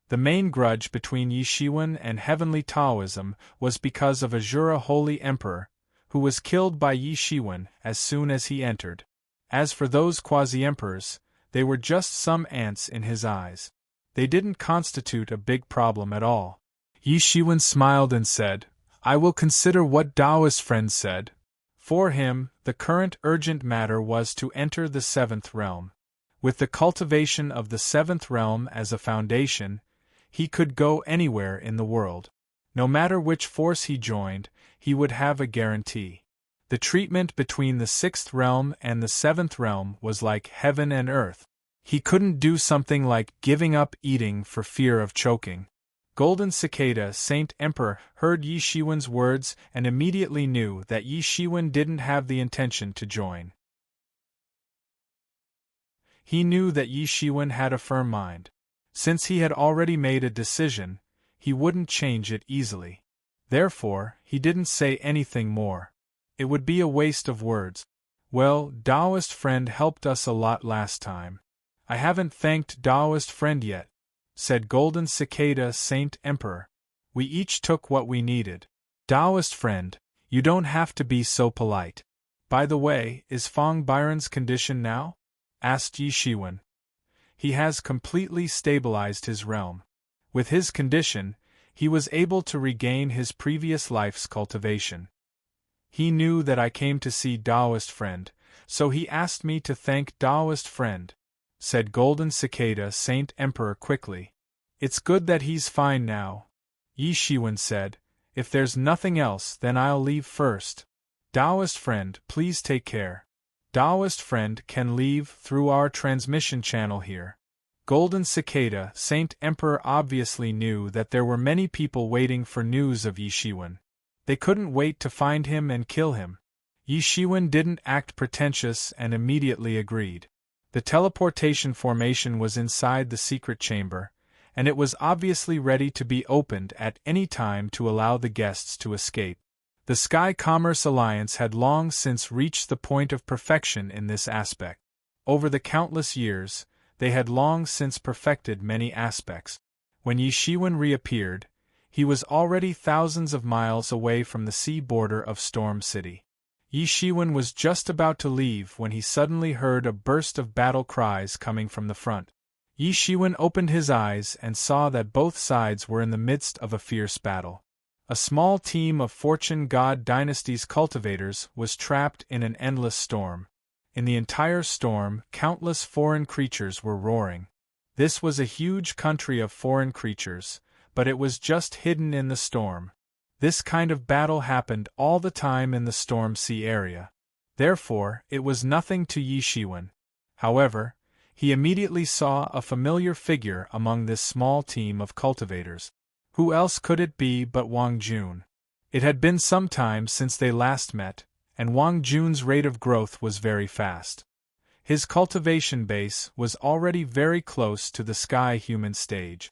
The main grudge between Yi Shiwen and heavenly Taoism was because of Azura Holy Emperor, who was killed by Yi Shiwen as soon as he entered. As for those quasi-emperors, they were just some ants in his eyes. They didn't constitute a big problem at all. Yi Shiwen smiled and said, "I will consider what Taoist friend said." For him, the current urgent matter was to enter the seventh realm. With the cultivation of the seventh realm as a foundation, he could go anywhere in the world. No matter which force he joined, he would have a guarantee. The treatment between the sixth realm and the seventh realm was like heaven and earth. He couldn't do something like giving up eating for fear of choking. Golden Cicada Saint Emperor heard Yi Shiwen's words and immediately knew that Yi Shiwen didn't have the intention to join. He knew that Yi Shiwen had a firm mind. Since he had already made a decision, he wouldn't change it easily. Therefore, he didn't say anything more. It would be a waste of words. "Well, Taoist friend helped us a lot last time. I haven't thanked Taoist friend yet," said Golden Cicada Saint Emperor. "We each took what we needed. Taoist friend, you don't have to be so polite. By the way, is Fong Byron's condition now?" asked Yi Shiwen. "He has completely stabilized his realm. With his condition, he was able to regain his previous life's cultivation. He knew that I came to see Taoist friend, so he asked me to thank Taoist friend," said Golden Cicada Saint Emperor quickly. "It's good that he's fine now," Yi Shiwen said. "If there's nothing else, then I'll leave first. Taoist friend, please take care. Taoist friend can leave through our transmission channel here." Golden Cicada Saint Emperor obviously knew that there were many people waiting for news of Yi Shiwen. They couldn't wait to find him and kill him. Yi Shiwen didn't act pretentious and immediately agreed. The teleportation formation was inside the secret chamber, and it was obviously ready to be opened at any time to allow the guests to escape. The Sky Commerce Alliance had long since reached the point of perfection in this aspect. Over the countless years, they had long since perfected many aspects. When Yi Shiwen reappeared, he was already thousands of miles away from the sea border of Storm City. Yi Shiwen was just about to leave when he suddenly heard a burst of battle cries coming from the front. Yi Shiwen opened his eyes and saw that both sides were in the midst of a fierce battle. A small team of Fortune God Dynasty's cultivators was trapped in an endless storm. In the entire storm, countless foreign creatures were roaring. This was a huge country of foreign creatures, but it was just hidden in the storm. This kind of battle happened all the time in the Storm Sea area. Therefore, it was nothing to Yi Shiwen. However, he immediately saw a familiar figure among this small team of cultivators. Who else could it be but Wang Jun? It had been some time since they last met, and Wang Jun's rate of growth was very fast. His cultivation base was already very close to the Sky Human stage.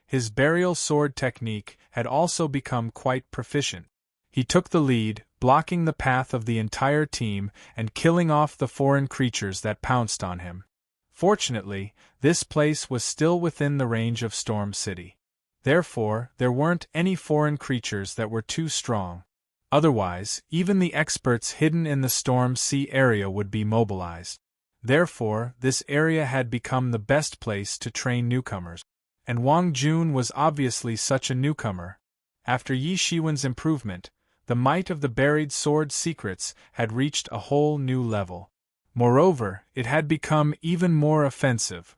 His burial sword technique had also become quite proficient. He took the lead, blocking the path of the entire team and killing off the foreign creatures that pounced on him. Fortunately, this place was still within the range of Storm City. Therefore, there weren't any foreign creatures that were too strong. Otherwise, even the experts hidden in the Storm Sea area would be mobilized. Therefore, this area had become the best place to train newcomers. And Wang Jun was obviously such a newcomer. After Yi Shiwen's improvement, the might of the buried sword secrets had reached a whole new level. Moreover, it had become even more offensive.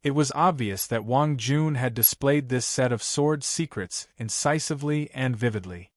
It was obvious that Wang Jun had displayed this set of sword secrets incisively and vividly.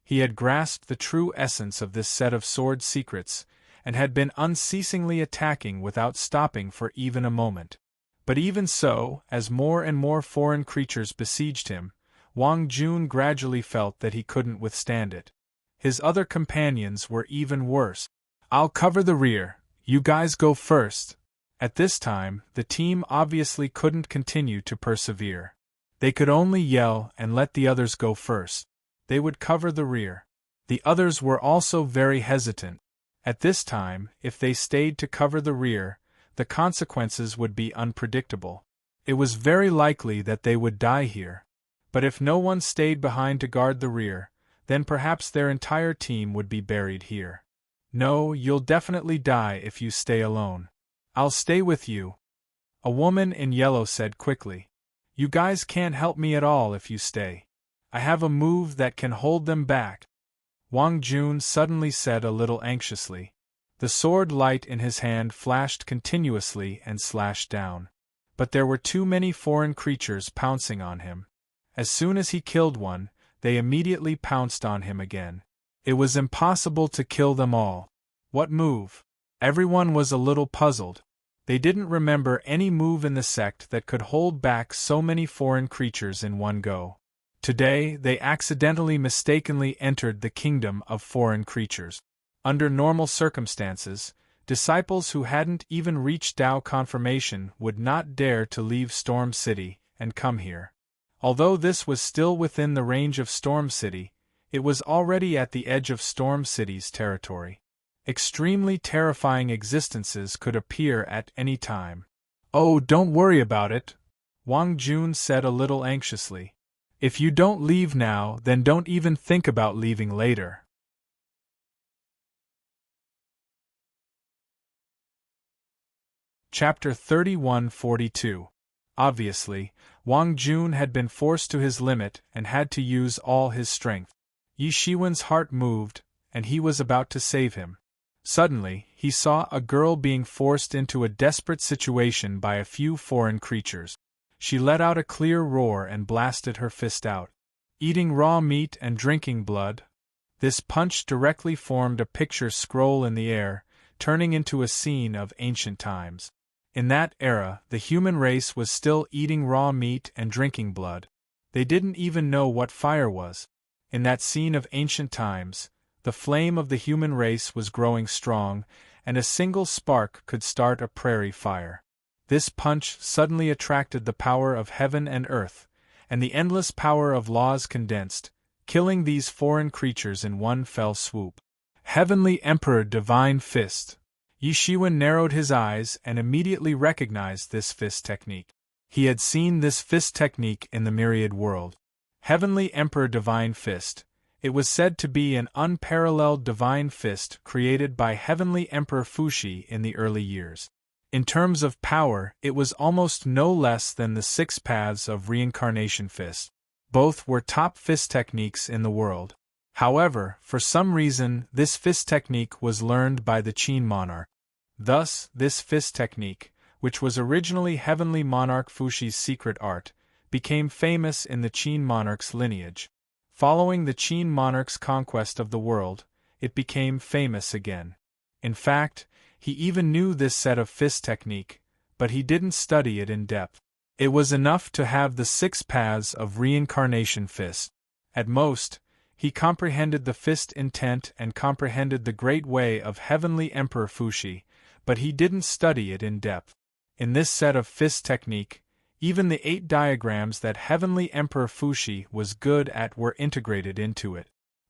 He had grasped the true essence of this set of sword secrets, and had been unceasingly attacking without stopping for even a moment. But even so, as more and more foreign creatures besieged him, Wang Jun gradually felt that he couldn't withstand it. His other companions were even worse. "I'll cover the rear, you guys go first." At this time, the team obviously couldn't continue to persevere. They could only yell and let the others go first. They would cover the rear. The others were also very hesitant. At this time, if they stayed to cover the rear, the consequences would be unpredictable. It was very likely that they would die here. But if no one stayed behind to guard the rear, then perhaps their entire team would be buried here. No, you'll definitely die if you stay alone. I'll stay with you, a woman in yellow said quickly. You guys can't help me at all if you stay. I have a move that can hold them back. Wang Jun suddenly said a little anxiously. The sword light in his hand flashed continuously and slashed down. But there were too many foreign creatures pouncing on him. As soon as he killed one, they immediately pounced on him again. It was impossible to kill them all. What move? Everyone was a little puzzled. They didn't remember any move in the sect that could hold back so many foreign creatures in one go. Today, they accidentally mistakenly entered the kingdom of foreign creatures. Under normal circumstances, disciples who hadn't even reached Dao confirmation would not dare to leave Storm City and come here. Although this was still within the range of Storm City, it was already at the edge of Storm City's territory. Extremely terrifying existences could appear at any time. Oh, don't worry about it, Wang Jun said a little anxiously. If you don't leave now, then don't even think about leaving later. Chapter 3142. Obviously, Wang Jun had been forced to his limit and had to use all his strength. Yi Shiwen's heart moved, and he was about to save him. Suddenly, he saw a girl being forced into a desperate situation by a few foreign creatures. She let out a clear roar and blasted her fist out. Eating raw meat and drinking blood. This punch directly formed a picture scroll in the air, turning into a scene of ancient times. In that era, the human race was still eating raw meat and drinking blood. They didn't even know what fire was. In that scene of ancient times, the flame of the human race was growing strong, and a single spark could start a prairie fire. This punch suddenly attracted the power of heaven and earth, and the endless power of laws condensed, killing these foreign creatures in one fell swoop. Heavenly Emperor Divine Fist. Yi Shiwen narrowed his eyes and immediately recognized this fist technique. He had seen this fist technique in the myriad world. Heavenly Emperor Divine Fist. It was said to be an unparalleled divine fist created by Heavenly Emperor Fuxi in the early years. In terms of power, it was almost no less than the 6 paths of reincarnation fist. Both were top fist techniques in the world. However, for some reason, this fist technique was learned by the Qin monarch. Thus, this fist technique, which was originally Heavenly Monarch Fuxi's secret art, became famous in the Qin monarch's lineage. Following the Qin monarch's conquest of the world, it became famous again. In fact, he even knew this set of fist technique, but he didn't study it in depth. It was enough to have the 6 paths of reincarnation fist. At most, he comprehended the fist intent and comprehended the great way of Heavenly Emperor Fuxi, but he didn't study it in depth. In this set of fist technique, even the 8 diagrams that Heavenly Emperor Fuxi was good at were integrated into it.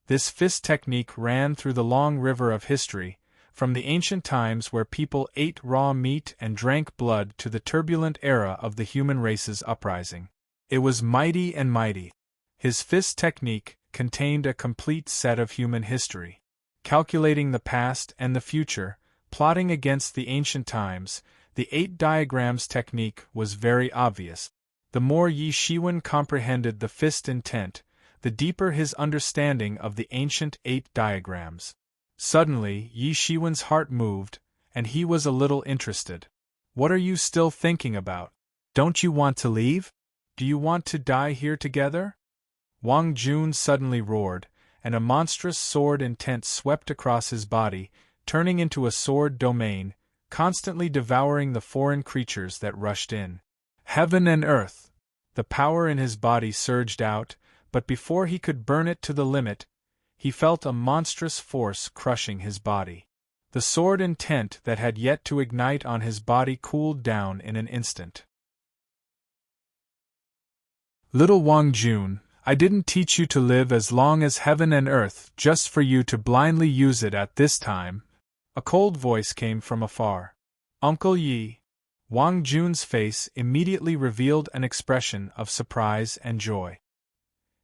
This fist technique ran through the long river of history, from the ancient times where people ate raw meat and drank blood to the turbulent era of the human race's uprising. It was mighty and mighty. His fist technique contained a complete set of human history. Calculating the past and the future, plotting against the ancient times, the 8 diagrams technique was very obvious. The more Yi Shiwen comprehended the fist intent, the deeper his understanding of the ancient 8 diagrams. Suddenly, Yi Shiwen's heart moved, and he was a little interested. What are you still thinking about? Don't you want to leave? Do you want to die here together? Wang Jun suddenly roared, and a monstrous sword intent swept across his body, turning into a sword domain, constantly devouring the foreign creatures that rushed in. Heaven and earth! The power in his body surged out, but before he could burn it to the limit, he felt a monstrous force crushing his body. The sword intent that had yet to ignite on his body cooled down in an instant. Little Wang Jun, I didn't teach you to live as long as heaven and earth just for you to blindly use it at this time. A cold voice came from afar. Uncle Yi. Wang Jun's face immediately revealed an expression of surprise and joy.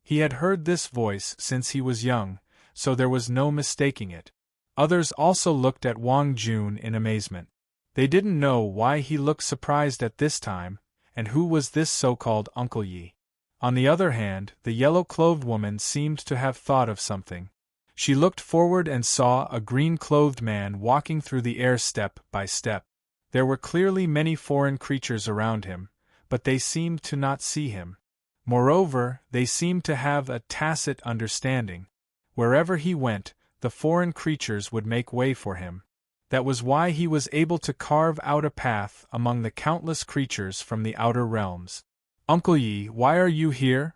He had heard this voice since he was young, so there was no mistaking it. Others also looked at Wang Jun in amazement. They didn't know why he looked surprised at this time, and who was this so-called Uncle Yi. On the other hand, the yellow-clothed woman seemed to have thought of something. She looked forward and saw a green-clothed man walking through the air step by step. There were clearly many foreign creatures around him, but they seemed to not see him. Moreover, they seemed to have a tacit understanding. Wherever he went, the foreign creatures would make way for him. That was why he was able to carve out a path among the countless creatures from the outer realms. Uncle Yi, why are you here?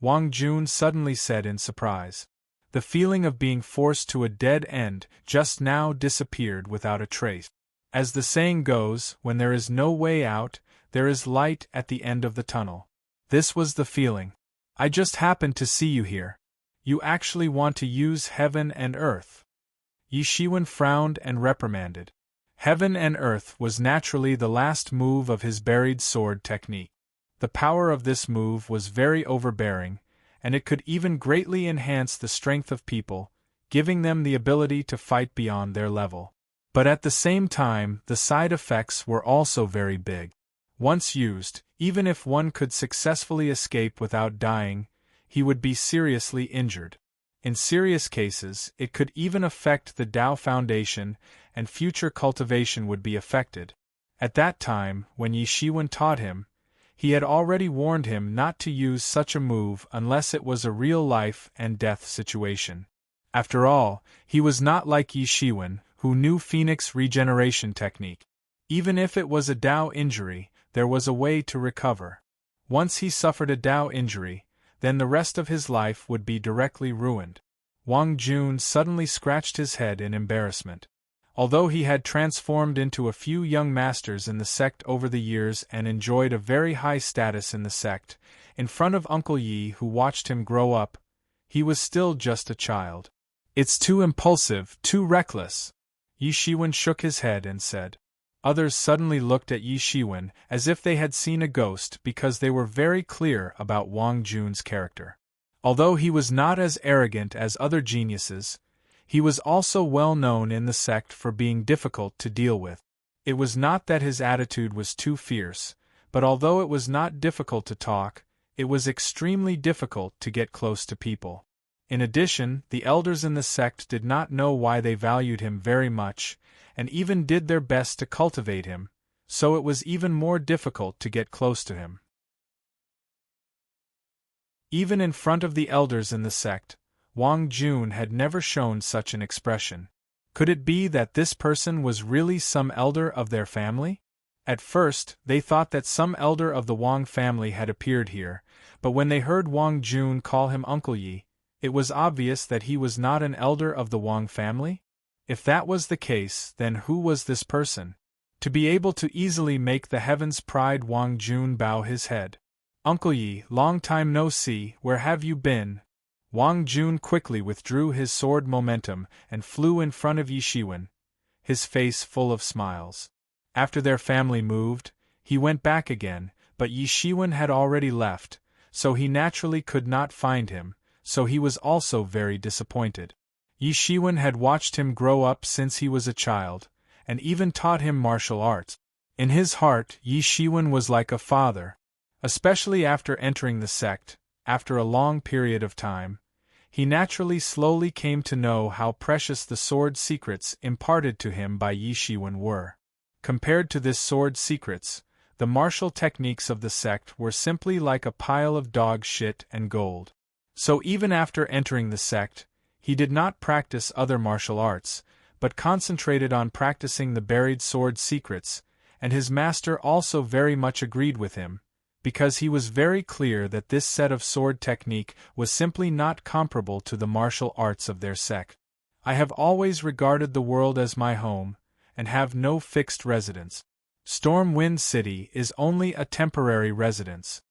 Wang Jun suddenly said in surprise. The feeling of being forced to a dead end just now disappeared without a trace. As the saying goes, when there is no way out, there is light at the end of the tunnel. This was the feeling. I just happened to see you here. You actually want to use heaven and earth. Yi Shiwen frowned and reprimanded. Heaven and earth was naturally the last move of his buried sword technique. The power of this move was very overbearing, and it could even greatly enhance the strength of people, giving them the ability to fight beyond their level. But at the same time, the side effects were also very big. Once used, even if one could successfully escape without dying, he would be seriously injured. In serious cases, it could even affect the Tao Foundation, and future cultivation would be affected. At that time, when Yi Shiwen taught him, he had already warned him not to use such a move unless it was a real life and death situation. After all, he was not like Yi Shiwen, who knew Phoenix regeneration technique. Even if it was a Tao injury, there was a way to recover. Once he suffered a Tao injury, then the rest of his life would be directly ruined. Wang Jun suddenly scratched his head in embarrassment. Although he had transformed into a few young masters in the sect over the years and enjoyed a very high status in the sect, in front of Uncle Yi who watched him grow up, he was still just a child. It's too impulsive, too reckless. Yi Shiwen shook his head and said. Others suddenly looked at Yi Shiwen as if they had seen a ghost because they were very clear about Wang Jun's character. Although he was not as arrogant as other geniuses, he was also well known in the sect for being difficult to deal with. It was not that his attitude was too fierce, but although it was not difficult to talk, it was extremely difficult to get close to people. In addition, the elders in the sect did not know why they valued him very much, and even did their best to cultivate him, so it was even more difficult to get close to him. Even in front of the elders in the sect, Wang Jun had never shown such an expression. Could it be that this person was really some elder of their family? At first, they thought that some elder of the Wang family had appeared here, but when they heard Wang Jun call him Uncle Yi, it was obvious that he was not an elder of the Wang family? If that was the case, then who was this person? To be able to easily make the heavens pride Wang Jun bow his head. Uncle Yi, long time no see, where have you been? Wang Jun quickly withdrew his sword momentum and flew in front of Yi Shiwen, his face full of smiles. After their family moved, he went back again, but Yi Shiwen had already left, so he naturally could not find him, so he was also very disappointed. Yi Shiwen had watched him grow up since he was a child, and even taught him martial arts. In his heart, Yi Shiwen was like a father. Especially after entering the sect, after a long period of time, he naturally slowly came to know how precious the sword secrets imparted to him by Yi Shiwen were. Compared to this sword secrets, the martial techniques of the sect were simply like a pile of dog shit and gold. So even after entering the sect, he did not practice other martial arts, but concentrated on practicing the buried sword secrets, and his master also very much agreed with him, because he was very clear that this set of sword technique was simply not comparable to the martial arts of their sect. I have always regarded the world as my home, and have no fixed residence. Stormwind City is only a temporary residence.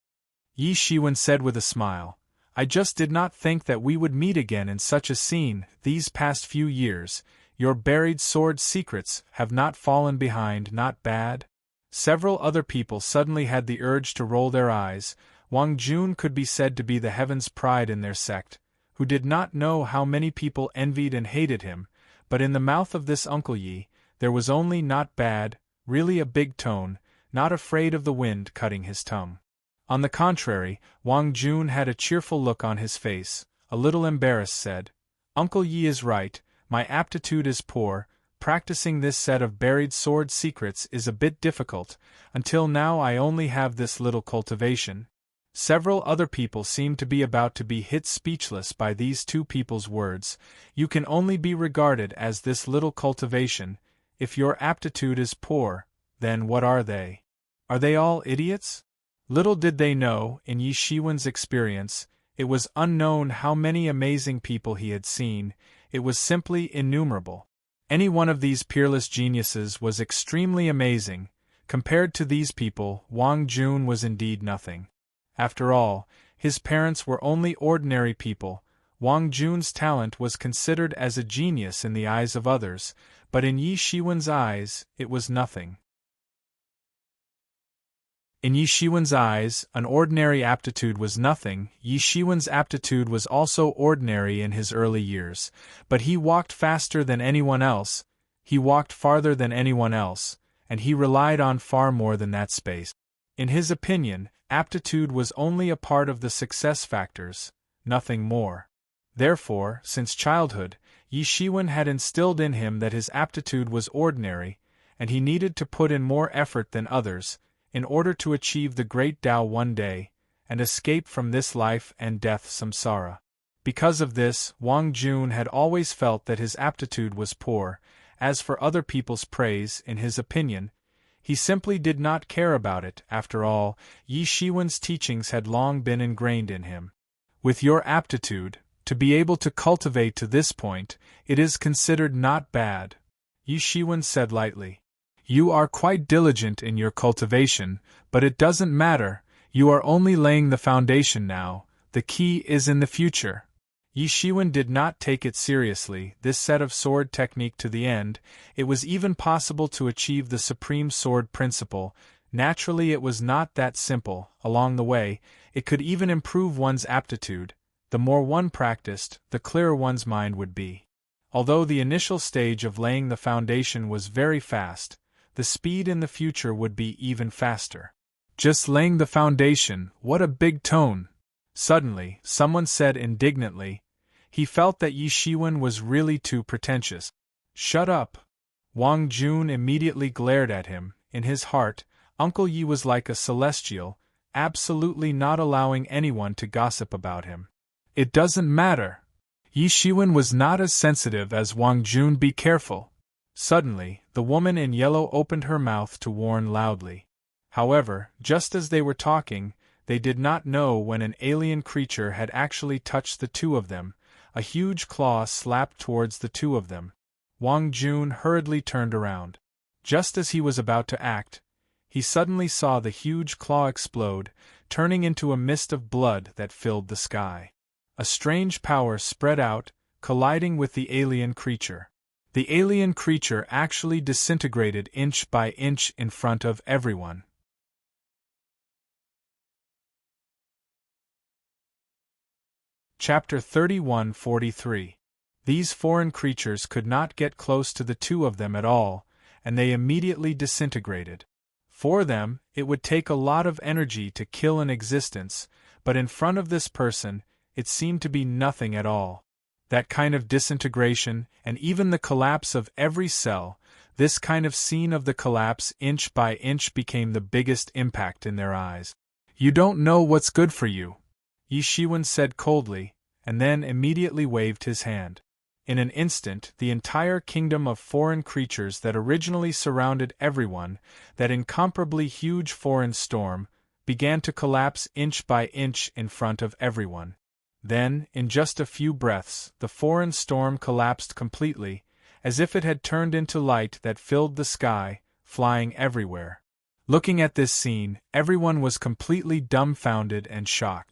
Yi Shiwen said with a smile. I just did not think that we would meet again in such a scene. These past few years, your buried sword secrets have not fallen behind, not bad? Several other people suddenly had the urge to roll their eyes. Wang Jun could be said to be the heaven's pride in their sect, who did not know how many people envied and hated him, but in the mouth of this Uncle Yi, there was only not bad, really a big tone, not afraid of the wind cutting his tongue. On the contrary, Wang Jun had a cheerful look on his face, a little embarrassed said, Uncle Yi is right, my aptitude is poor, practicing this set of buried sword secrets is a bit difficult, until now I only have this little cultivation. Several other people seemed to be about to be hit speechless by these two people's words. You can only be regarded as this little cultivation. If your aptitude is poor, then what are they? Are they all idiots? Little did they know, in Yi Shiwen's experience, it was unknown how many amazing people he had seen. It was simply innumerable. Any one of these peerless geniuses was extremely amazing. Compared to these people, Wang Jun was indeed nothing. After all, his parents were only ordinary people. Wang Jun's talent was considered as a genius in the eyes of others, but in Yi Shiwen's eyes, it was nothing. In Yi Shiwen's eyes, an ordinary aptitude was nothing. Yi Shiwen's aptitude was also ordinary in his early years, but he walked faster than anyone else, he walked farther than anyone else, and he relied on far more than that space. In his opinion, aptitude was only a part of the success factors, nothing more. Therefore, since childhood, Yi Shiwen had instilled in him that his aptitude was ordinary, and he needed to put in more effort than others, in order to achieve the great Tao one day, and escape from this life and death samsara. Because of this, Wang Jun had always felt that his aptitude was poor. As for other people's praise, in his opinion, he simply did not care about it. After all, Yi Shiwen's teachings had long been ingrained in him. With your aptitude, to be able to cultivate to this point, it is considered not bad, Yi Shiwen said lightly. You are quite diligent in your cultivation, but it doesn't matter, you are only laying the foundation now, the key is in the future. Yi Shiwen did not take it seriously, this set of sword technique to the end. It was even possible to achieve the supreme sword principle. Naturally it was not that simple. Along the way, it could even improve one's aptitude. The more one practiced, the clearer one's mind would be. Although the initial stage of laying the foundation was very fast, the speed in the future would be even faster. Just laying the foundation, what a big tone! Suddenly, someone said indignantly. He felt that Yi Shiwen was really too pretentious. Shut up! Wang Jun immediately glared at him. In his heart, Uncle Yi was like a celestial, absolutely not allowing anyone to gossip about him. It doesn't matter. Yi Shiwen was not as sensitive as Wang Jun. Be careful. Suddenly, the woman in yellow opened her mouth to warn loudly. However, just as they were talking, they did not know when an alien creature had actually touched the two of them. A huge claw slapped towards the two of them. Wang Jun hurriedly turned around. Just as he was about to act, he suddenly saw the huge claw explode, turning into a mist of blood that filled the sky. A strange power spread out, colliding with the alien creature. The alien creature actually disintegrated inch by inch in front of everyone. Chapter 31:43. These foreign creatures could not get close to the two of them at all, and they immediately disintegrated. For them, it would take a lot of energy to kill an existence, but in front of this person, it seemed to be nothing at all. That kind of disintegration, and even the collapse of every cell, this kind of scene of the collapse inch by inch became the biggest impact in their eyes. You don't know what's good for you, Yi Shiwen said coldly, and then immediately waved his hand. In an instant, the entire kingdom of foreign creatures that originally surrounded everyone, that incomparably huge foreign storm, began to collapse inch by inch in front of everyone. Then, in just a few breaths, the foreign storm collapsed completely, as if it had turned into light that filled the sky, flying everywhere. Looking at this scene, everyone was completely dumbfounded and shocked.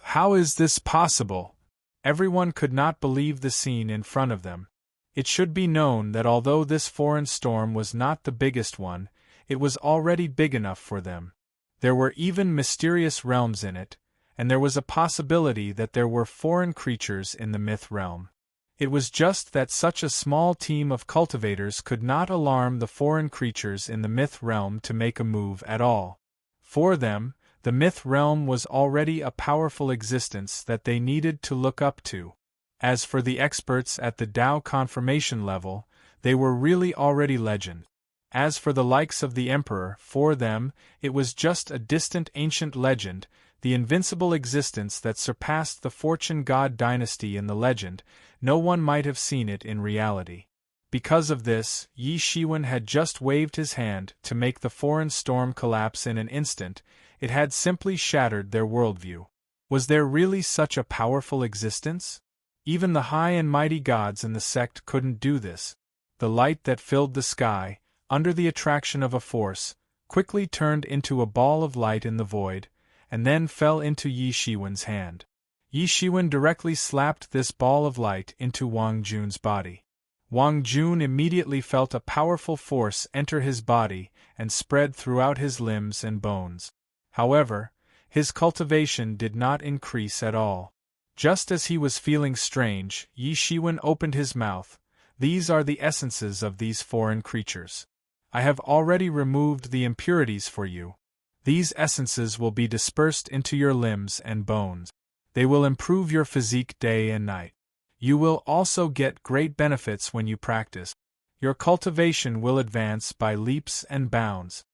How is this possible? Everyone could not believe the scene in front of them. It should be known that although this foreign storm was not the biggest one, it was already big enough for them. There were even mysterious realms in it, and there was a possibility that there were foreign creatures in the myth realm. It was just that such a small team of cultivators could not alarm the foreign creatures in the myth realm to make a move at all. For them, the myth realm was already a powerful existence that they needed to look up to. As for the experts at the Tao confirmation level, they were really already legend. As for the likes of the Emperor, for them, it was just a distant ancient legend, the invincible existence that surpassed the fortune god dynasty in the legend. No one might have seen it in reality. Because of this, Yi Shiwen had just waved his hand to make the foreign storm collapse in an instant. It had simply shattered their worldview. Was there really such a powerful existence? Even the high and mighty gods in the sect couldn't do this. The light that filled the sky, under the attraction of a force, quickly turned into a ball of light in the void, and then fell into Yi Shiwen's hand. Yi Shiwen directly slapped this ball of light into Wang Jun's body. Wang Jun immediately felt a powerful force enter his body and spread throughout his limbs and bones. However, his cultivation did not increase at all. Just as he was feeling strange, Yi Shiwen opened his mouth. These are the essences of these foreign creatures. I have already removed the impurities for you. These essences will be dispersed into your limbs and bones. They will improve your physique day and night. You will also get great benefits when you practice. Your cultivation will advance by leaps and bounds.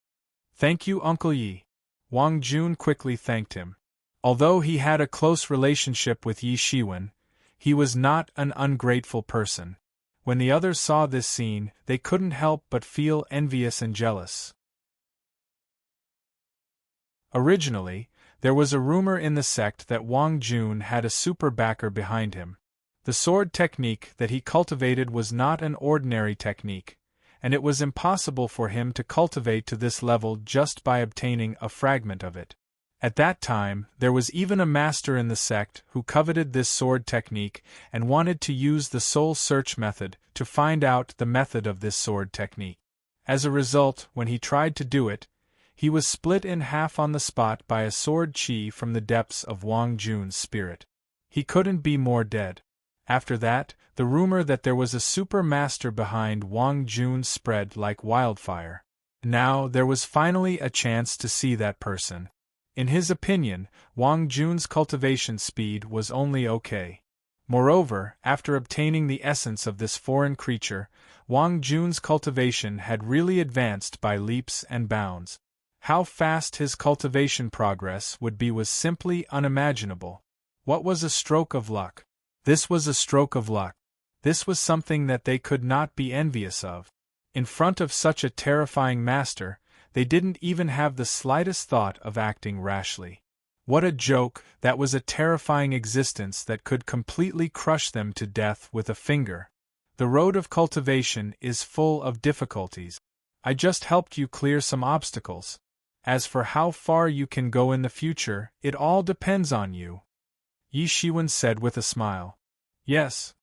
Thank you, Uncle Yi. Wang Jun quickly thanked him. Although he had a close relationship with Yi Shiwen, he was not an ungrateful person. When the others saw this scene, they couldn't help but feel envious and jealous. Originally, there was a rumor in the sect that Wang Jun had a super backer behind him. The sword technique that he cultivated was not an ordinary technique, and it was impossible for him to cultivate to this level just by obtaining a fragment of it. At that time, there was even a master in the sect who coveted this sword technique and wanted to use the soul search method to find out the method of this sword technique. As a result, when he tried to do it, he was split in half on the spot by a sword chi from the depths of Wang Jun's spirit. He couldn't be more dead. After that, the rumor that there was a super master behind Wang Jun spread like wildfire. Now there was finally a chance to see that person. In his opinion, Wang Jun's cultivation speed was only okay. Moreover, after obtaining the essence of this foreign creature, Wang Jun's cultivation had really advanced by leaps and bounds. How fast his cultivation progress would be was simply unimaginable. What was a stroke of luck? This was a stroke of luck. This was something that they could not be envious of. In front of such a terrifying master, they didn't even have the slightest thought of acting rashly. What a joke! That was a terrifying existence that could completely crush them to death with a finger. The road of cultivation is full of difficulties. I just helped you clear some obstacles. As for how far you can go in the future, it all depends on you. Yi Shiwen said with a smile. Yes.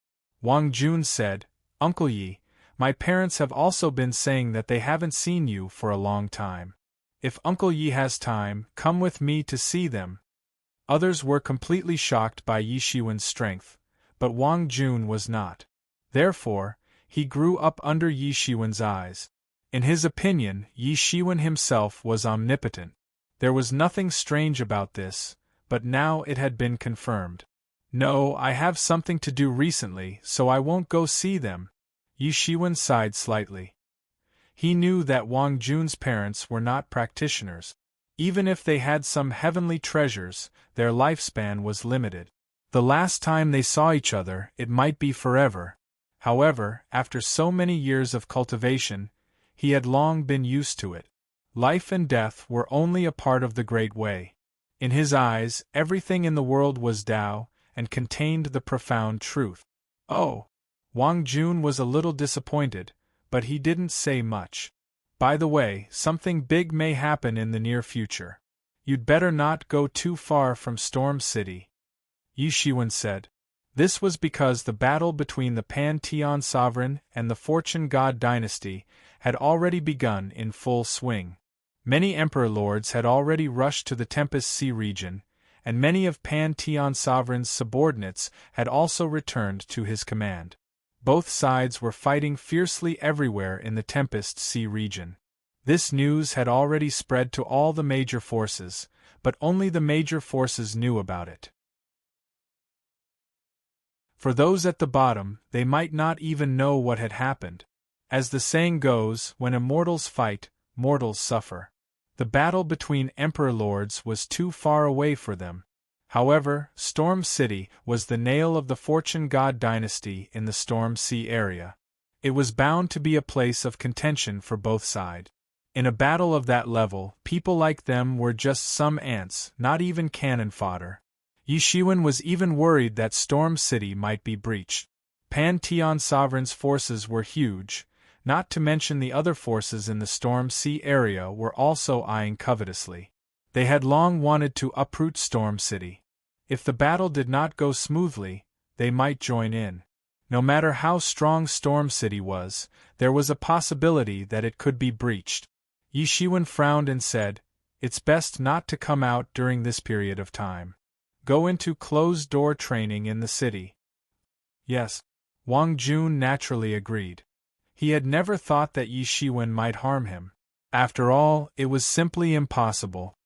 Wang Jun said, Uncle Yi, my parents have also been saying that they haven't seen you for a long time. If Uncle Yi has time, come with me to see them. Others were completely shocked by Yi Shiwen's strength, but Wang Jun was not. Therefore, he grew up under Yi Shiwen's eyes. In his opinion, Yi Shiwen himself was omnipotent. There was nothing strange about this, but now it had been confirmed. No, I have something to do recently, so I won't go see them. Yi Shiwen sighed slightly. He knew that Wang Jun's parents were not practitioners. Even if they had some heavenly treasures, their lifespan was limited. The last time they saw each other, it might be forever. However, after so many years of cultivation, he had long been used to it. Life and death were only a part of the Great Way. In his eyes, everything in the world was Tao, and contained the profound truth. Oh! Wang Jun was a little disappointed, but he didn't say much. By the way, something big may happen in the near future. You'd better not go too far from Storm City, Yi Shiwen said. This was because the battle between the Pantheon sovereign and the Fortune God dynasty had already begun in full swing. Many emperor lords had already rushed to the Tempest Sea region, and many of Pantheon sovereign's subordinates had also returned to his command. Both sides were fighting fiercely everywhere in the Tempest Sea region. This news had already spread to all the major forces, but only the major forces knew about it. For those at the bottom, they might not even know what had happened. As the saying goes, when immortals fight, mortals suffer. The battle between emperor lords was too far away for them. However, Storm City was the nail of the Fortune God dynasty in the Storm Sea area. It was bound to be a place of contention for both sides. In a battle of that level, people like them were just some ants, not even cannon fodder. Yi Shiwen was even worried that Storm City might be breached. Pantheon Sovereign's forces were huge, not to mention the other forces in the Storm Sea area were also eyeing covetously. They had long wanted to uproot Storm City. If the battle did not go smoothly, they might join in. No matter how strong Storm City was, there was a possibility that it could be breached. Yi Shiwen frowned and said, "It's best not to come out during this period of time. Go into closed-door training in the city." Yes, Wang Jun naturally agreed. He had never thought that Yi Shiwen might harm him. After all, it was simply impossible.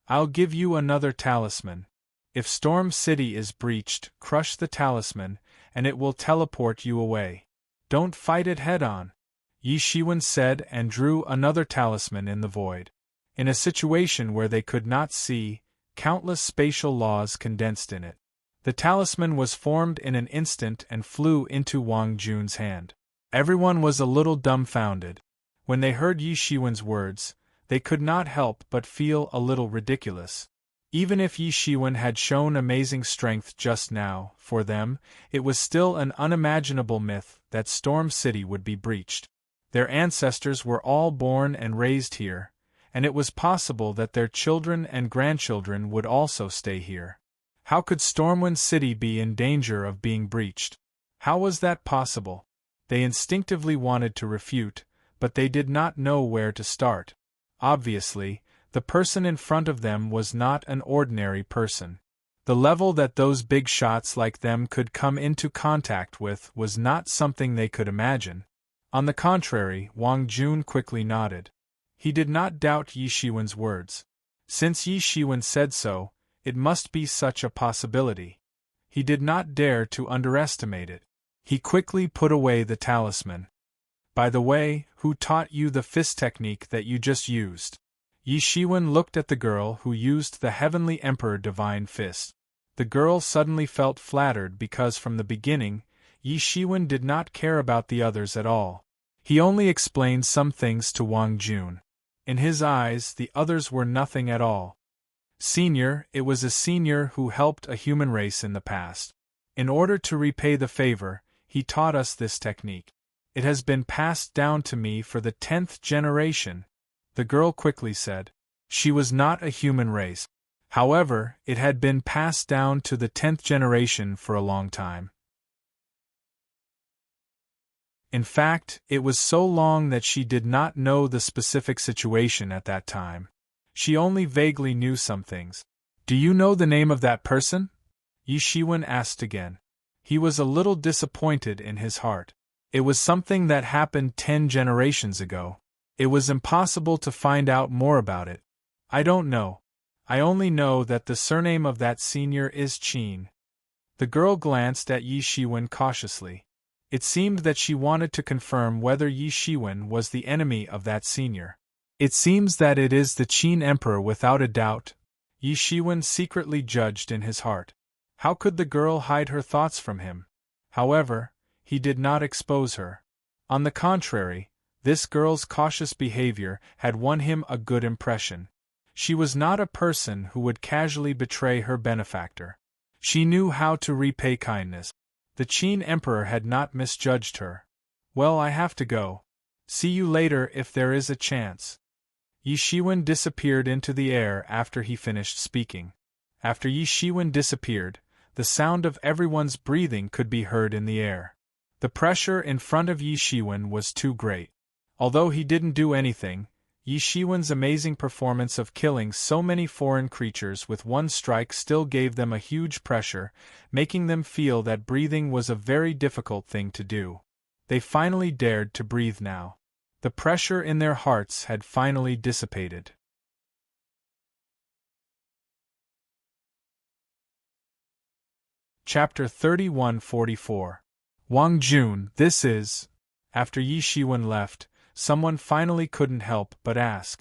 "I'll give you another talisman. If Storm City is breached, crush the talisman, and it will teleport you away. Don't fight it head-on," Yi Shiwen said and drew another talisman in the void. In a situation where they could not see, countless spatial laws condensed in it. The talisman was formed in an instant and flew into Wang Jun's hand. Everyone was a little dumbfounded. When they heard Yi Shiwen's words, they could not help but feel a little ridiculous. Even if Yi Shiwen had shown amazing strength just now, for them, it was still an unimaginable myth that Storm City would be breached. Their ancestors were all born and raised here, and it was possible that their children and grandchildren would also stay here. How could Stormwind City be in danger of being breached? How was that possible? They instinctively wanted to refute, but they did not know where to start. Obviously, the person in front of them was not an ordinary person. The level that those big shots like them could come into contact with was not something they could imagine. On the contrary, Wang Jun quickly nodded. He did not doubt Yi Shiwen's words. Since Yi Shiwen said so, it must be such a possibility. He did not dare to underestimate it. He quickly put away the talisman. "By the way, who taught you the fist technique that you just used?" Yi Shiwen looked at the girl who used the Heavenly Emperor Divine Fist. The girl suddenly felt flattered because from the beginning, Yi Shiwen did not care about the others at all. He only explained some things to Wang Jun. In his eyes, the others were nothing at all. "Senior, it was a senior who helped a human race in the past. In order to repay the favor, he taught us this technique. It has been passed down to me for the 10th generation," the girl quickly said. She was not a human race. However, it had been passed down to the 10th generation for a long time. In fact, it was so long that she did not know the specific situation at that time. She only vaguely knew some things. "Do you know the name of that person?" Yi Shiwen asked again. He was a little disappointed in his heart. It was something that happened 10 generations ago. It was impossible to find out more about it. "I don't know. I only know that the surname of that senior is Qin." The girl glanced at Yi Shiwen cautiously. It seemed that she wanted to confirm whether Yi Shiwen was the enemy of that senior. "It seems that it is the Qin Emperor without a doubt," Yi Shiwen secretly judged in his heart. How could the girl hide her thoughts from him? However, he did not expose her. On the contrary, this girl's cautious behavior had won him a good impression. She was not a person who would casually betray her benefactor. She knew how to repay kindness. The Qin Emperor had not misjudged her. "Well, I have to go. See you later if there is a chance. Yi Shiwen disappeared into the air after he finished speaking. After Yi Shiwen disappeared, the sound of everyone's breathing could be heard in the air. The pressure in front of Yi Shiwen was too great. Although he didn't do anything, Yi Shiwen's amazing performance of killing so many foreign creatures with one strike still gave them a huge pressure, making them feel that breathing was a very difficult thing to do. They finally dared to breathe now. The pressure in their hearts had finally dissipated. Chapter 3144. Wang Jun, this is... After Yi Shiwen left, someone finally couldn't help but ask.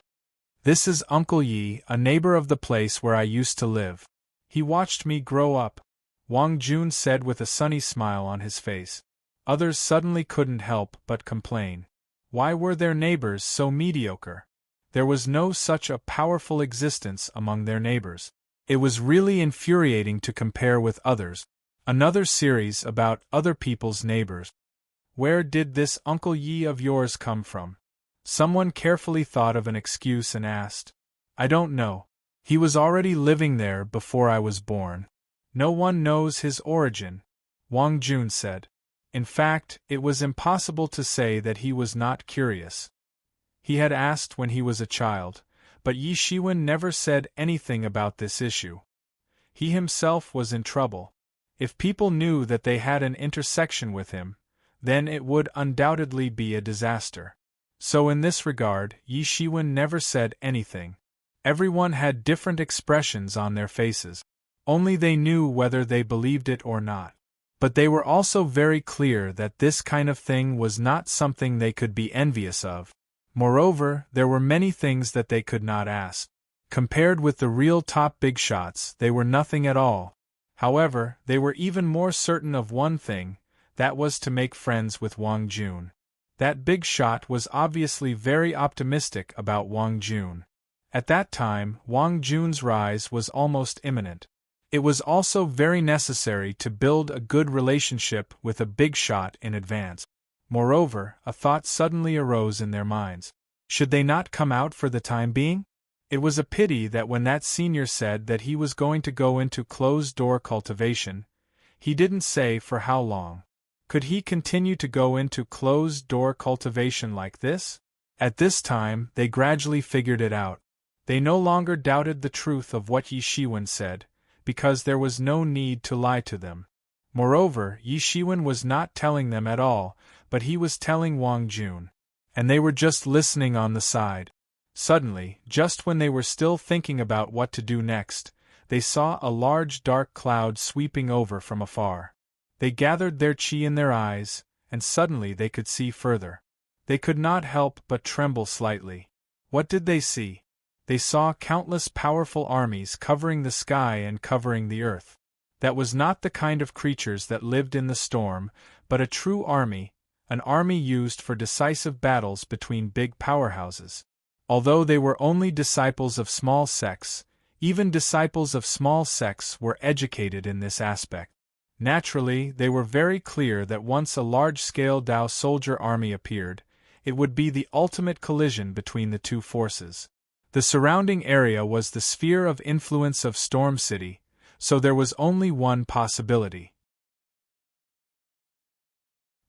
This is Uncle Yi, a neighbor of the place where I used to live. He watched me grow up, Wang Jun said with a sunny smile on his face. Others suddenly couldn't help but complain. Why were their neighbors so mediocre? There was no such a powerful existence among their neighbors. It was really infuriating to compare with others. Another series about other people's neighbors. Where did this Uncle Yi of yours come from? Someone carefully thought of an excuse and asked. I don't know. He was already living there before I was born. No one knows his origin, Wang Jun said. In fact, it was impossible to say that he was not curious. He had asked when he was a child, but Yi Shiwen never said anything about this issue. He himself was in trouble. If people knew that they had an intersection with him, then it would undoubtedly be a disaster. So in this regard, Yi Shiwen never said anything. Everyone had different expressions on their faces. Only they knew whether they believed it or not. But they were also very clear that this kind of thing was not something they could be envious of. Moreover, there were many things that they could not ask. Compared with the real top big shots, they were nothing at all. However, they were even more certain of one thing, that was to make friends with Wang Jun. That big shot was obviously very optimistic about Wang Jun. At that time, Wang Jun's rise was almost imminent. It was also very necessary to build a good relationship with a big shot in advance. Moreover, a thought suddenly arose in their minds. Should they not come out for the time being? It was a pity that when that senior said that he was going to go into closed-door cultivation, he didn't say for how long. Could he continue to go into closed-door cultivation like this? At this time, they gradually figured it out. They no longer doubted the truth of what Yi Shiwen said, because there was no need to lie to them. Moreover, Yi Shiwen was not telling them at all, but he was telling Wang Jun. And they were just listening on the side. Suddenly, just when they were still thinking about what to do next, they saw a large dark cloud sweeping over from afar. They gathered their chi in their eyes, and suddenly they could see further. They could not help but tremble slightly. What did they see? They saw countless powerful armies covering the sky and covering the earth. That was not the kind of creatures that lived in the storm, but a true army, an army used for decisive battles between big powerhouses. Although they were only disciples of small sects, even disciples of small sects were educated in this aspect. Naturally, they were very clear that once a large-scale Dao soldier army appeared, it would be the ultimate collision between the two forces. The surrounding area was the sphere of influence of Storm City, so there was only one possibility.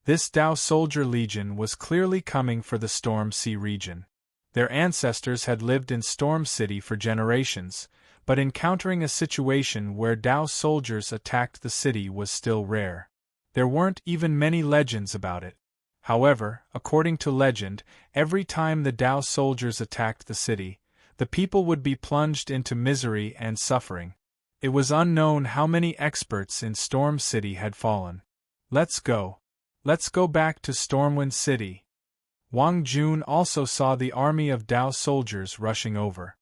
This Dao soldier legion was clearly coming for the Storm Sea region. Their ancestors had lived in Storm City for generations, but encountering a situation where Dao soldiers attacked the city was still rare. There weren't even many legends about it. However, according to legend, every time the Dao soldiers attacked the city, the people would be plunged into misery and suffering. It was unknown how many experts in Storm City had fallen. Let's go. Let's go back to Stormwind City. Wang Jun also saw the army of Dao soldiers rushing over.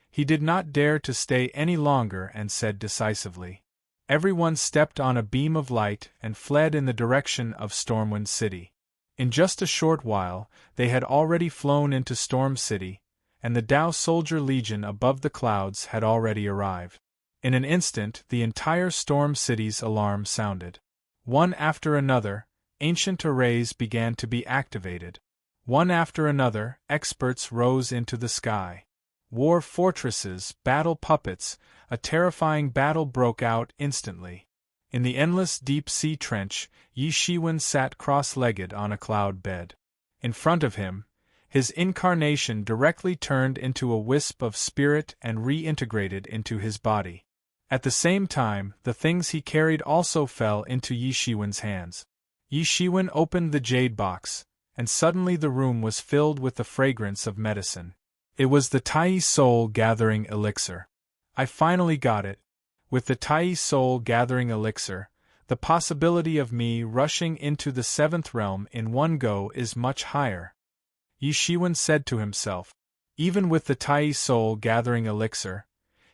He did not dare to stay any longer and said decisively. Everyone stepped on a beam of light and fled in the direction of Stormwind City. In just a short while, they had already flown into Storm City, and the Dao soldier legion above the clouds had already arrived. In an instant, the entire Storm City's alarm sounded. One after another, ancient arrays began to be activated. One after another, experts rose into the sky. War fortresses, battle puppets, a terrifying battle broke out instantly. In the endless deep-sea trench, Yi Shiwen sat cross-legged on a cloud bed. In front of him, his incarnation directly turned into a wisp of spirit and reintegrated into his body. At the same time, the things he carried also fell into Yi Shiwen's hands. Yi Shiwen opened the jade box, and suddenly the room was filled with the fragrance of medicine. It was the Tai Soul Gathering Elixir. I finally got it. With the Tai Soul Gathering Elixir, the possibility of me rushing into the seventh realm in one go is much higher. Yi Shiwen said to himself. Even with the Tai Soul Gathering Elixir,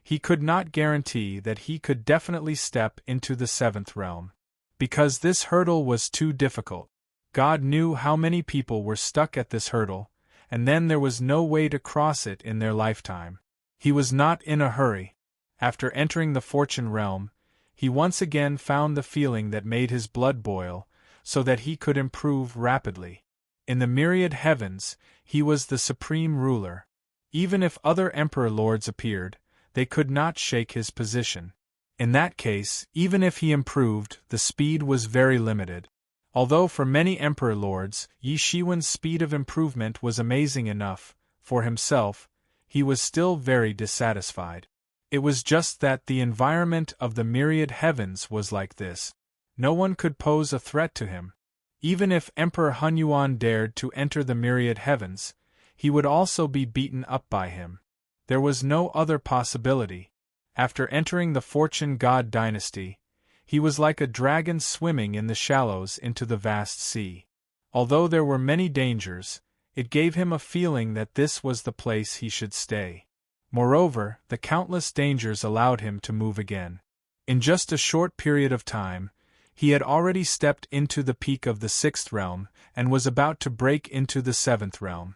he could not guarantee that he could definitely step into the seventh realm. Because this hurdle was too difficult. God knew how many people were stuck at this hurdle, and then there was no way to cross it in their lifetime. He was not in a hurry. After entering the fortune realm, he once again found the feeling that made his blood boil, so that he could improve rapidly. In the myriad heavens, he was the supreme ruler. Even if other emperor lords appeared, they could not shake his position. In that case, even if he improved, the speed was very limited. Although for many emperor lords, Yi Shiwen's speed of improvement was amazing enough, for himself, he was still very dissatisfied. It was just that the environment of the myriad heavens was like this. No one could pose a threat to him. Even if Emperor Hunyuan dared to enter the myriad heavens, he would also be beaten up by him. There was no other possibility. After entering the Fortune God dynasty, he was like a dragon swimming in the shallows into the vast sea. Although there were many dangers, it gave him a feeling that this was the place he should stay. Moreover, the countless dangers allowed him to move again. In just a short period of time, he had already stepped into the peak of the sixth realm and was about to break into the seventh realm.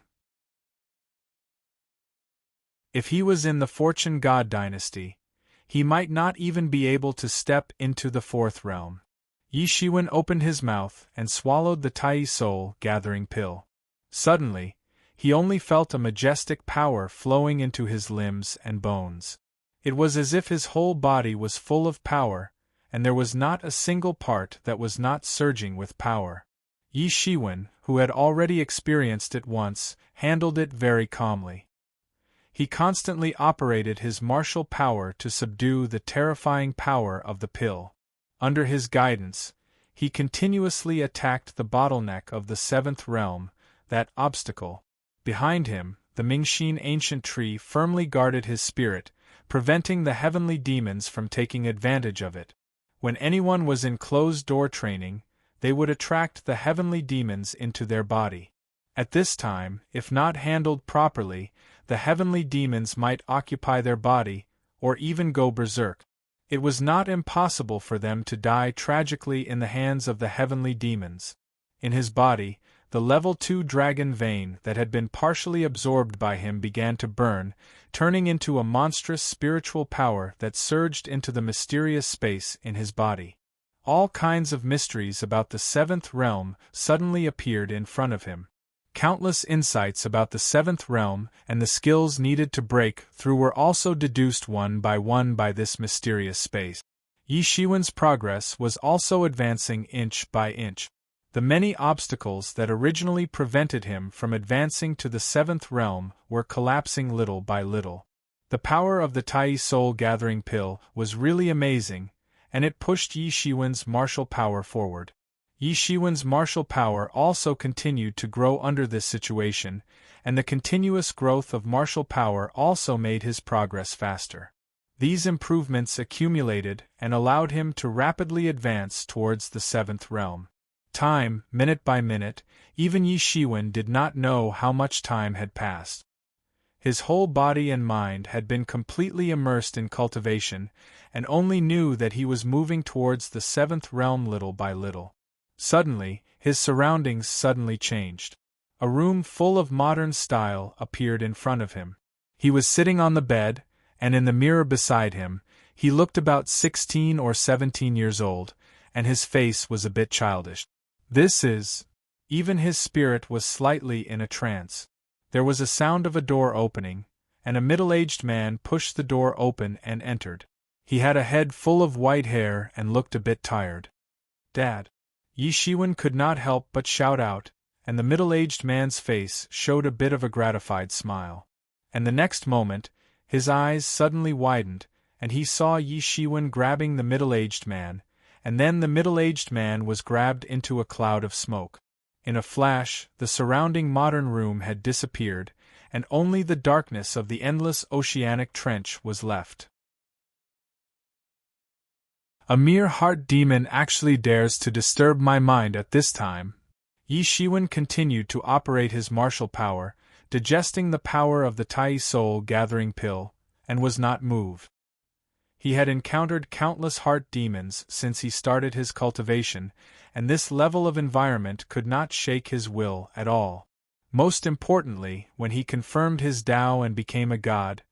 If he was in the Fortune God dynasty, he might not even be able to step into the fourth realm. Yi Shiwen opened his mouth and swallowed the Tai Soul Gathering pill. Suddenly, he only felt a majestic power flowing into his limbs and bones. It was as if his whole body was full of power, and there was not a single part that was not surging with power. Yi Shiwen, who had already experienced it once, handled it very calmly. He constantly operated his martial power to subdue the terrifying power of the pill. Under his guidance, he continuously attacked the bottleneck of the seventh realm, that obstacle. Behind him, the Mingxin ancient tree firmly guarded his spirit, preventing the heavenly demons from taking advantage of it. When anyone was in closed-door training, they would attract the heavenly demons into their body. At this time, if not handled properly, the heavenly demons might occupy their body, or even go berserk. It was not impossible for them to die tragically in the hands of the heavenly demons. In his body, the level 2 dragon vein that had been partially absorbed by him began to burn, turning into a monstrous spiritual power that surged into the mysterious space in his body. All kinds of mysteries about the seventh realm suddenly appeared in front of him. Countless insights about the seventh realm and the skills needed to break through were also deduced one by this mysterious space. Yi Shiwen's progress was also advancing inch by inch. The many obstacles that originally prevented him from advancing to the seventh realm were collapsing little by little. The power of the Tai Soul Gathering pill was really amazing, and it pushed Yi Shiwen's martial power forward. Yi Shiwen's martial power also continued to grow under this situation, and the continuous growth of martial power also made his progress faster. These improvements accumulated and allowed him to rapidly advance towards the seventh realm. Time, minute by minute, even Yi Shiwen did not know how much time had passed. His whole body and mind had been completely immersed in cultivation, and only knew that he was moving towards the seventh realm little by little. Suddenly, his surroundings suddenly changed. A room full of modern style appeared in front of him. He was sitting on the bed, and in the mirror beside him, he looked about 16 or 17 years old, and his face was a bit childish. "This is..." Even his spirit was slightly in a trance. There was a sound of a door opening, and a middle-aged man pushed the door open and entered. He had a head full of white hair and looked a bit tired. "Dad!" Yi Shiwen could not help but shout out, and the middle-aged man's face showed a bit of a gratified smile. And the next moment, his eyes suddenly widened, and he saw Yi Shiwen grabbing the middle-aged man, and then the middle-aged man was grabbed into a cloud of smoke. In a flash, the surrounding modern room had disappeared, and only the darkness of the endless oceanic trench was left. A mere heart demon actually dares to disturb my mind at this time. Yi Shiwen continued to operate his martial power, digesting the power of the Tai soul-gathering pill, and was not moved. He had encountered countless heart demons since he started his cultivation, and this level of environment could not shake his will at all. Most importantly, when he confirmed his Tao and became a god,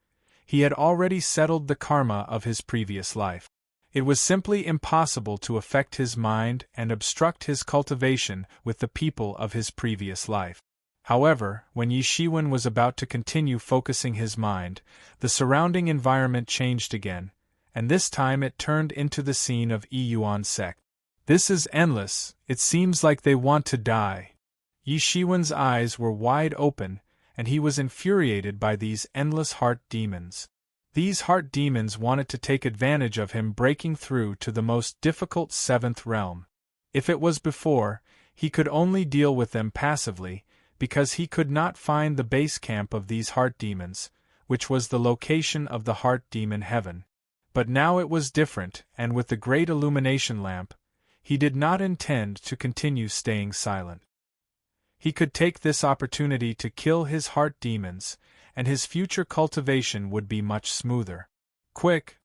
he had already settled the karma of his previous life. It was simply impossible to affect his mind and obstruct his cultivation with the people of his previous life. However, when Yi Shiwen was about to continue focusing his mind, the surrounding environment changed again, and this time it turned into the scene of Yuan sect. "This is endless, it seems like they want to die." Yi Shiwen's eyes were wide open, and he was infuriated by these endless heart demons. These heart demons wanted to take advantage of him breaking through to the most difficult seventh realm. If it was before, he could only deal with them passively, because he could not find the base camp of these heart demons, which was the location of the heart demon heaven. But now it was different, and with the great illumination lamp, he did not intend to continue staying silent. He could take this opportunity to kill his heart demons, and his future cultivation would be much smoother. "Quick!"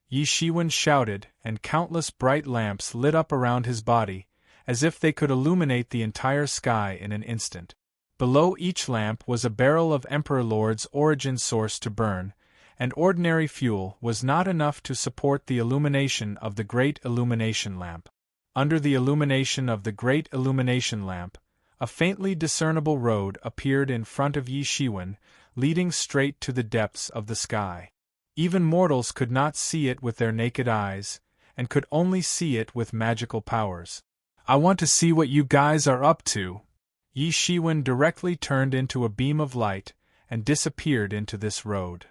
Yi Shiwen shouted, and countless bright lamps lit up around his body, as if they could illuminate the entire sky in an instant. Below each lamp was a barrel of Emperor Lord's origin source to burn, and ordinary fuel was not enough to support the illumination of the Great Illumination Lamp. Under the illumination of the Great Illumination Lamp, a faintly discernible road appeared in front of Yi Shiwen, leading straight to the depths of the sky. Even mortals could not see it with their naked eyes, and could only see it with magical powers. "I want to see what you guys are up to." Yi Shiwen directly turned into a beam of light, and disappeared into this road.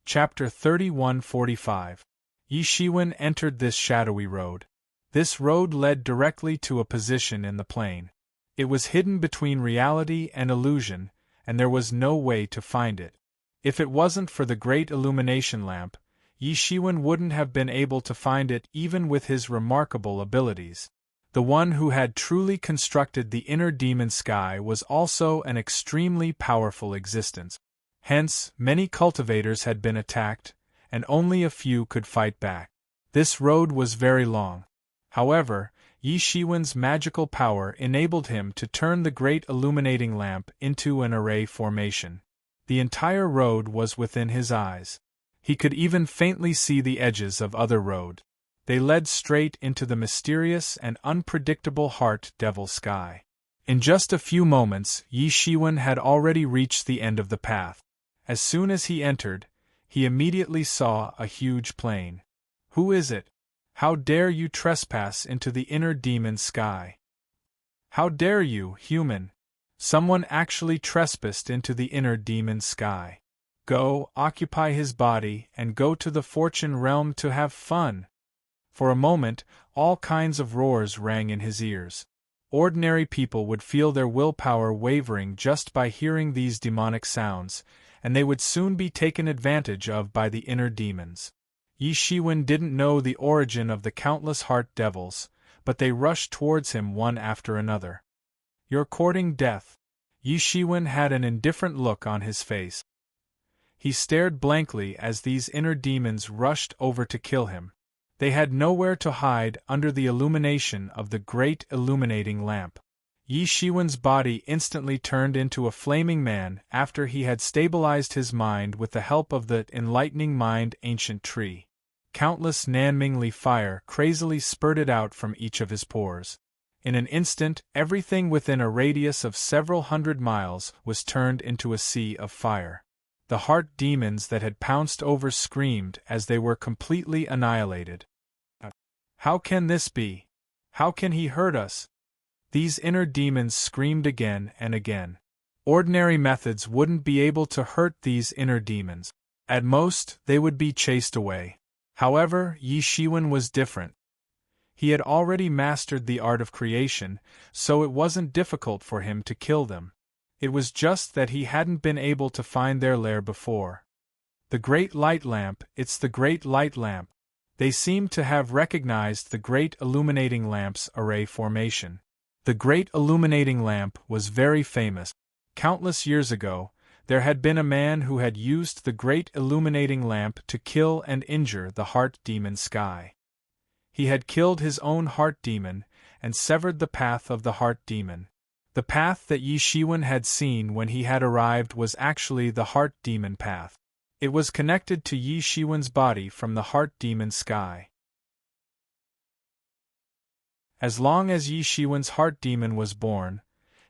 Chapter 3145. Yi Shiwen entered this shadowy road. This road led directly to a position in the plain. It was hidden between reality and illusion, and there was no way to find it. If it wasn't for the Great Illumination Lamp, Yi Shiwen wouldn't have been able to find it even with his remarkable abilities. The one who had truly constructed the inner demon sky was also an extremely powerful existence. Hence, many cultivators had been attacked, and only a few could fight back. This road was very long. However, Yi Shiwen's magical power enabled him to turn the Great Illuminating Lamp into an array formation. The entire road was within his eyes. He could even faintly see the edges of other road. They led straight into the mysterious and unpredictable Heart Devil Sky. In just a few moments, Yi Shiwen had already reached the end of the path. As soon as he entered, he immediately saw a huge plain. "Who is it? How dare you trespass into the inner demon sky? How dare you, human? Someone actually trespassed into the inner demon sky. Go, occupy his body, and go to the fortune realm to have fun." For a moment, all kinds of roars rang in his ears. Ordinary people would feel their willpower wavering just by hearing these demonic sounds, and they would soon be taken advantage of by the inner demons. Yi Shiwen didn't know the origin of the countless heart devils, but they rushed towards him one after another. "You're courting death." Yi Shiwen had an indifferent look on his face. He stared blankly as these inner demons rushed over to kill him. They had nowhere to hide under the illumination of the Great Illuminating Lamp. Yi Shiwen's body instantly turned into a flaming man after he had stabilized his mind with the help of the Enlightening Mind Ancient Tree. countless Nanmingli fire crazily spurted out from each of his pores. In an instant, everything within a radius of several hundred miles was turned into a sea of fire. The heart demons that had pounced over screamed as they were completely annihilated. How can this be? How can he hurt us? These inner demons screamed again and again. Ordinary methods wouldn't be able to hurt these inner demons. At most, they would be chased away. However, Yi Shiwen was different. He had already mastered the art of creation, so it wasn't difficult for him to kill them. It was just that he hadn't been able to find their lair before. The Great Light Lamp, it's the Great Light Lamp. They seemed to have recognized the Great Illuminating Lamp's array formation. The Great Illuminating Lamp was very famous. Countless years ago, there had been a man who had used the Great Illuminating Lamp to kill and injure the heart demon Sky. He had killed his own heart demon and severed the path of the heart demon. The path that Yi Shiwen had seen when he had arrived was actually the heart demon path. It was connected to Yi Shiwen's body from the heart demon Sky. As long as Yi Shiwen's heart demon was born,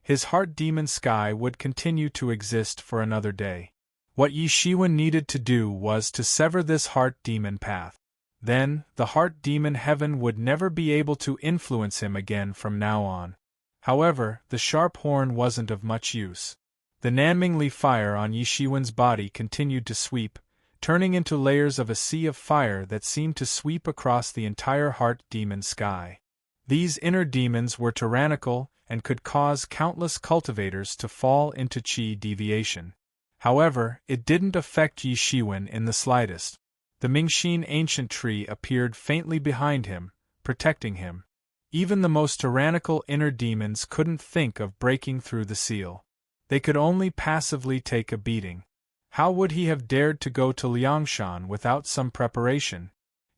his heart demon Sky would continue to exist for another day. What Yi Shiwen needed to do was to sever this heart demon path. Then, the heart demon heaven would never be able to influence him again from now on. However, the sharp horn wasn't of much use. The Nanmingli fire on Yi Shiwen's body continued to sweep, turning into layers of a sea of fire that seemed to sweep across the entire heart demon Sky. These inner demons were tyrannical and could cause countless cultivators to fall into qi deviation. However, it didn't affect Yi Shiwen in the slightest. The Mingxin ancient tree appeared faintly behind him, protecting him. Even the most tyrannical inner demons couldn't think of breaking through the seal. They could only passively take a beating. How would he have dared to go to Liangshan without some preparation?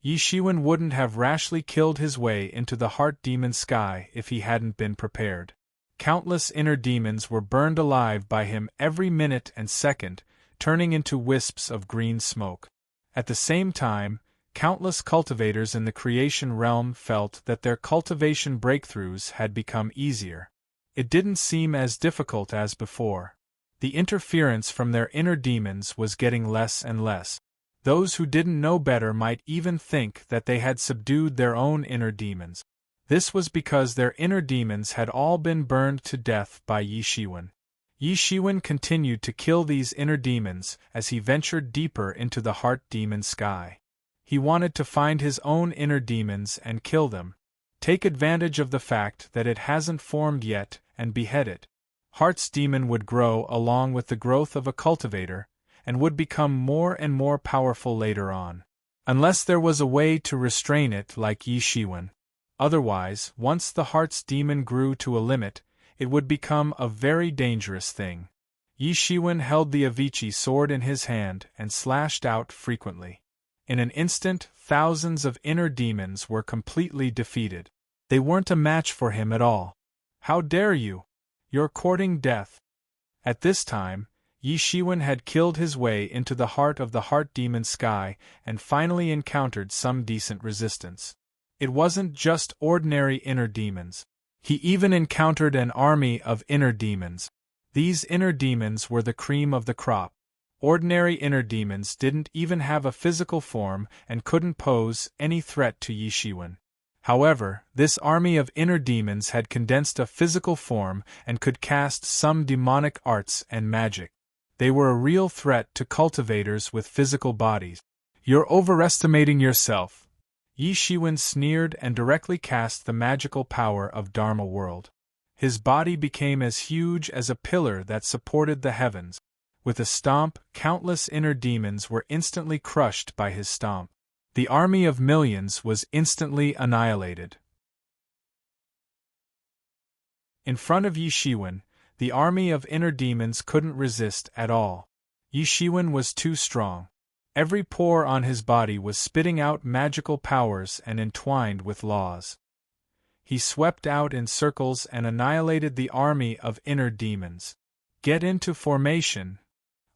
Yi Shiwen wouldn't have rashly killed his way into the heart demon Sky if he hadn't been prepared. Countless inner demons were burned alive by him every minute and second, turning into wisps of green smoke. At the same time, countless cultivators in the creation realm felt that their cultivation breakthroughs had become easier. It didn't seem as difficult as before. The interference from their inner demons was getting less and less. Those who didn't know better might even think that they had subdued their own inner demons. This was because their inner demons had all been burned to death by Yi Shiwen. Yi Shiwen continued to kill these inner demons as he ventured deeper into the heart demon Sky. He wanted to find his own inner demons and kill them. Take advantage of the fact that it hasn't formed yet and behead it. Heart's demon would grow along with the growth of a cultivator, and would become more and more powerful later on. Unless there was a way to restrain it like Yi Shiwen. Otherwise, once the heart's demon grew to a limit, it would become a very dangerous thing. Yi Shiwen held the Avicii sword in his hand and slashed out frequently. In an instant, thousands of inner demons were completely defeated. They weren't a match for him at all. How dare you? You're courting death. At this time, Yi Shiwen had killed his way into the heart of the heart demon Sky and finally encountered some decent resistance. It wasn't just ordinary inner demons. He even encountered an army of inner demons. These inner demons were the cream of the crop. Ordinary inner demons didn't even have a physical form and couldn't pose any threat to Yi Shiwen. However, this army of inner demons had condensed a physical form and could cast some demonic arts and magic. They were a real threat to cultivators with physical bodies. You're overestimating yourself. Yi Shiwen sneered and directly cast the magical power of Dharma World. His body became as huge as a pillar that supported the heavens. With a stomp, countless inner demons were instantly crushed by his stomp. The army of millions was instantly annihilated. In front of Yi Shiwen, the army of inner demons couldn't resist at all. Yi Shiwen was too strong. Every pore on his body was spitting out magical powers and entwined with laws. He swept out in circles and annihilated the army of inner demons. Get into formation.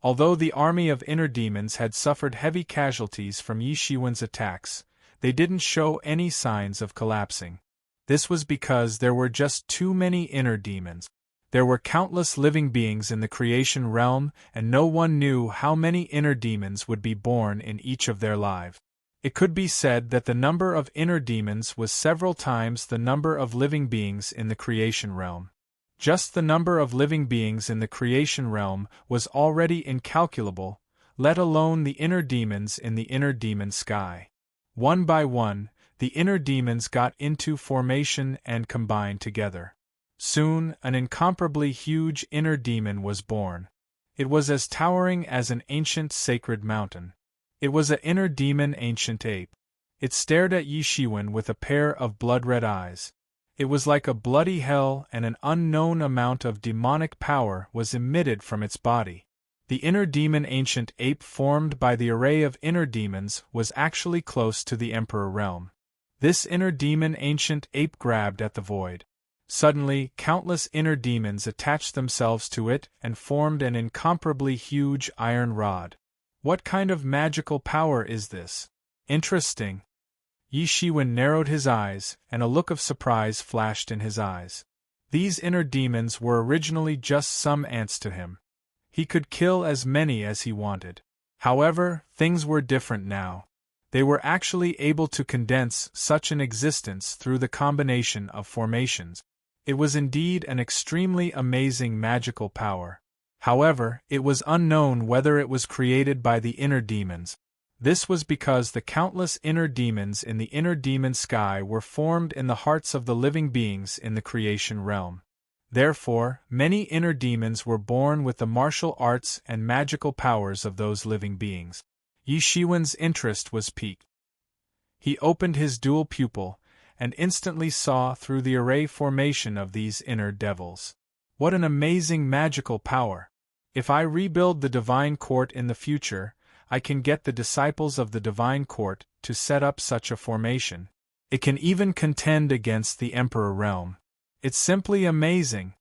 Although the army of inner demons had suffered heavy casualties from Yi Shiwen's attacks, they didn't show any signs of collapsing. This was because there were just too many inner demons. There were countless living beings in the creation realm, and no one knew how many inner demons would be born in each of their lives. It could be said that the number of inner demons was several times the number of living beings in the creation realm. Just the number of living beings in the creation realm was already incalculable, let alone the inner demons in the inner demon sky. One by one, the inner demons got into formation and combined together. Soon, an incomparably huge inner demon was born. It was as towering as an ancient sacred mountain. It was an inner demon ancient ape. It stared at Yi Shiwen with a pair of blood-red eyes. It was like a bloody hell, and an unknown amount of demonic power was emitted from its body. The inner demon ancient ape formed by the array of inner demons was actually close to the Emperor realm. This inner demon ancient ape grabbed at the void. Suddenly, countless inner demons attached themselves to it and formed an incomparably huge iron rod. What kind of magical power is this? Interesting. Yi Shiwen narrowed his eyes, and a look of surprise flashed in his eyes. These inner demons were originally just some ants to him. He could kill as many as he wanted. However, things were different now. They were actually able to condense such an existence through the combination of formations. It was indeed an extremely amazing magical power. However, it was unknown whether it was created by the inner demons. This was because the countless inner demons in the inner demon sky were formed in the hearts of the living beings in the creation realm. Therefore, many inner demons were born with the martial arts and magical powers of those living beings. Yi Shiwen's interest was piqued. He opened his dual pupil, and instantly saw through the array formation of these inner devils. What an amazing magical power! If I rebuild the divine court in the future, I can get the disciples of the divine court to set up such a formation. It can even contend against the Emperor realm. It's simply amazing.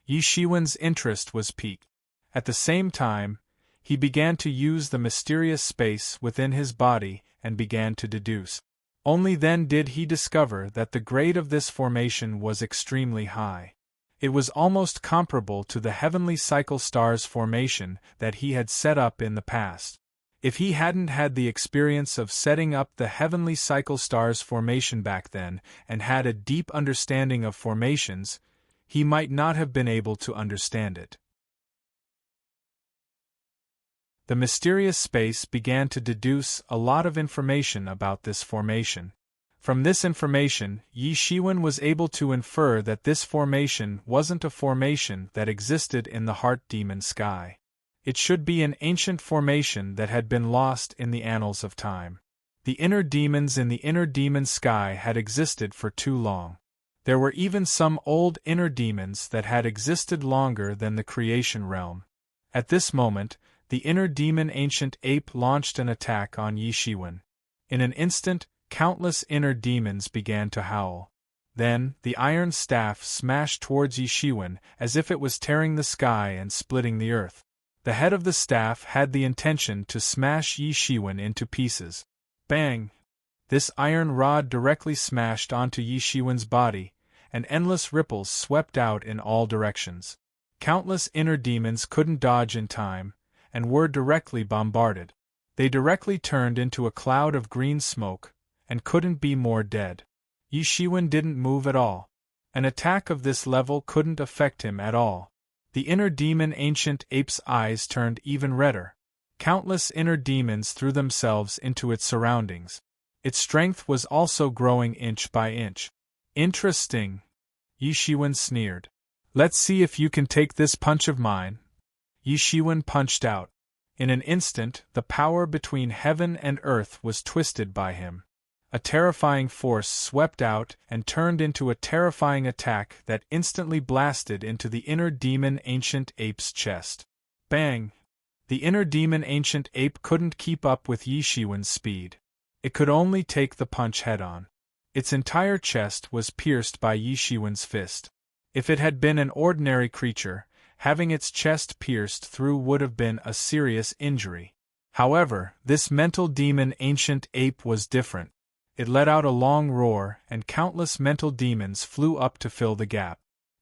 Yi Shiwen's interest was piqued. At the same time, he began to use the mysterious space within his body and began to deduce. Only then did he discover that the grade of this formation was extremely high. It was almost comparable to the heavenly cycle stars formation that he had set up in the past. If he hadn't had the experience of setting up the heavenly cycle stars formation back then and had a deep understanding of formations, he might not have been able to understand it. The mysterious space began to deduce a lot of information about this formation. From this information, Yi Shiwen was able to infer that this formation wasn't a formation that existed in the heart demon sky. It should be an ancient formation that had been lost in the annals of time. The inner demons in the inner demon sky had existed for too long. There were even some old inner demons that had existed longer than the creation realm. At this moment, the inner demon ancient ape launched an attack on Yi Shiwen. In an instant, countless inner demons began to howl. Then, the iron staff smashed towards Yi Shiwen as if it was tearing the sky and splitting the earth. The head of the staff had the intention to smash Yi Shiwen into pieces. Bang! This iron rod directly smashed onto Yi Shiwen's body, and endless ripples swept out in all directions. Countless inner demons couldn't dodge in time, and were directly bombarded. They directly turned into a cloud of green smoke, and couldn't be more dead. Yi Shiwen didn't move at all. An attack of this level couldn't affect him at all. The inner demon ancient ape's eyes turned even redder. Countless inner demons threw themselves into its surroundings. Its strength was also growing inch by inch. Interesting. Yi Shiwen sneered. Let's see if you can take this punch of mine. Yi Shiwen punched out. In an instant, the power between heaven and earth was twisted by him. A terrifying force swept out and turned into a terrifying attack that instantly blasted into the inner demon ancient ape's chest. Bang! The inner demon ancient ape couldn't keep up with Yi Shiwen's speed. It could only take the punch head-on. Its entire chest was pierced by Yi Shiwen's fist. If it had been an ordinary creature, having its chest pierced through would have been a serious injury. However, this mental demon ancient ape was different. It let out a long roar, and countless mental demons flew up to fill the gap.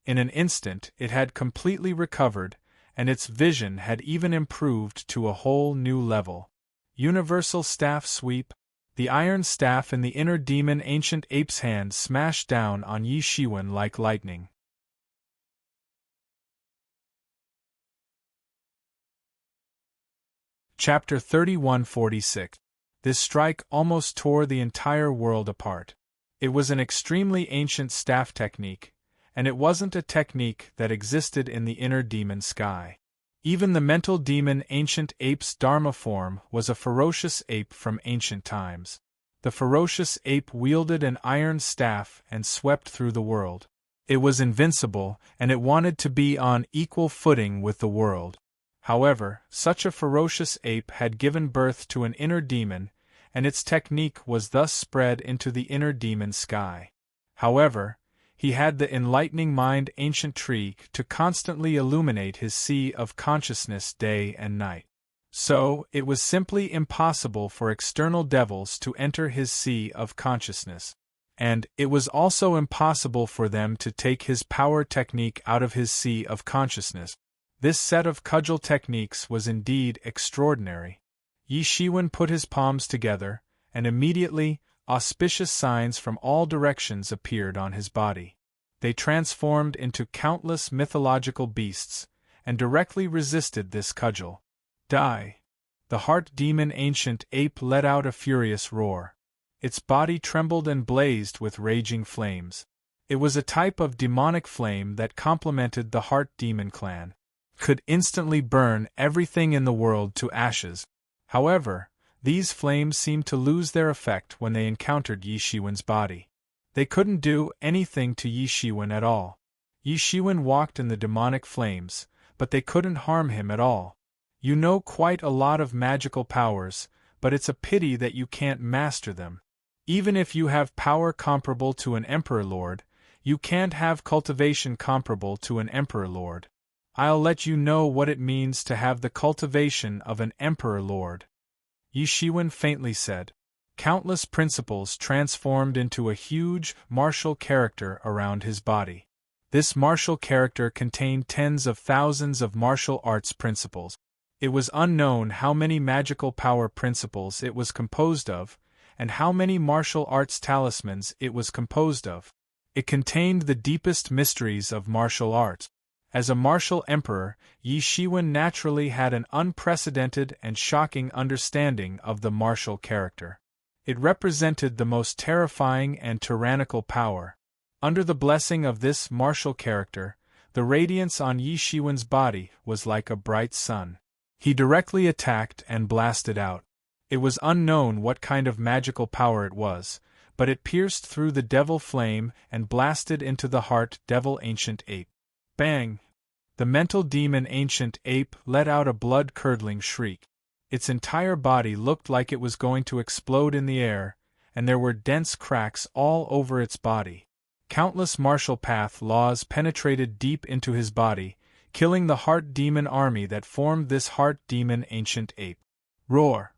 In an instant it had completely recovered, and its vision had even improved to a whole new level. Universal staff sweep. The iron staff in the inner demon ancient ape's hand smashed down on Yi Shiwen like lightning. Chapter 3146. This strike almost tore the entire world apart. It was an extremely ancient staff technique, and it wasn't a technique that existed in the inner demon sky. Even the mental demon ancient ape's dharma form was a ferocious ape from ancient times. The ferocious ape wielded an iron staff and swept through the world. It was invincible, and it wanted to be on equal footing with the world. However, such a ferocious ape had given birth to an inner demon, and its technique was thus spread into the inner demon sky. However, he had the enlightening mind ancient tree to constantly illuminate his sea of consciousness day and night. So, it was simply impossible for external devils to enter his sea of consciousness. And it was also impossible for them to take his power technique out of his sea of consciousness. This set of cudgel techniques was indeed extraordinary. Yi Shiwen put his palms together, and immediately, auspicious signs from all directions appeared on his body. They transformed into countless mythological beasts, and directly resisted this cudgel. Die! The heart demon ancient ape let out a furious roar. Its body trembled and blazed with raging flames. It was a type of demonic flame that complemented the heart demon clan. Could instantly burn everything in the world to ashes. However, these flames seemed to lose their effect when they encountered Yi Shiwen's body. They couldn't do anything to Yi Shiwen at all. Yi Shiwen walked in the demonic flames, but they couldn't harm him at all. You know quite a lot of magical powers, but it's a pity that you can't master them. Even if you have power comparable to an Emperor Lord, you can't have cultivation comparable to an Emperor Lord. I'll let you know what it means to have the cultivation of an Emperor Lord. Yi Shiwen faintly said. Countless principles transformed into a huge, martial character around his body. This martial character contained tens of thousands of martial arts principles. It was unknown how many magical power principles it was composed of, and how many martial arts talismans it was composed of. It contained the deepest mysteries of martial arts. As a martial emperor, Yi Shiwen naturally had an unprecedented and shocking understanding of the martial character. It represented the most terrifying and tyrannical power. Under the blessing of this martial character, the radiance on Yi Shiwen's body was like a bright sun. He directly attacked and blasted out. It was unknown what kind of magical power it was, but it pierced through the devil flame and blasted into the heart devil ancient ape. Bang! The mental demon ancient ape let out a blood-curdling shriek. Its entire body looked like it was going to explode in the air, and there were dense cracks all over its body. Countless martial path laws penetrated deep into his body, killing the heart demon army that formed this heart demon ancient ape. Roar!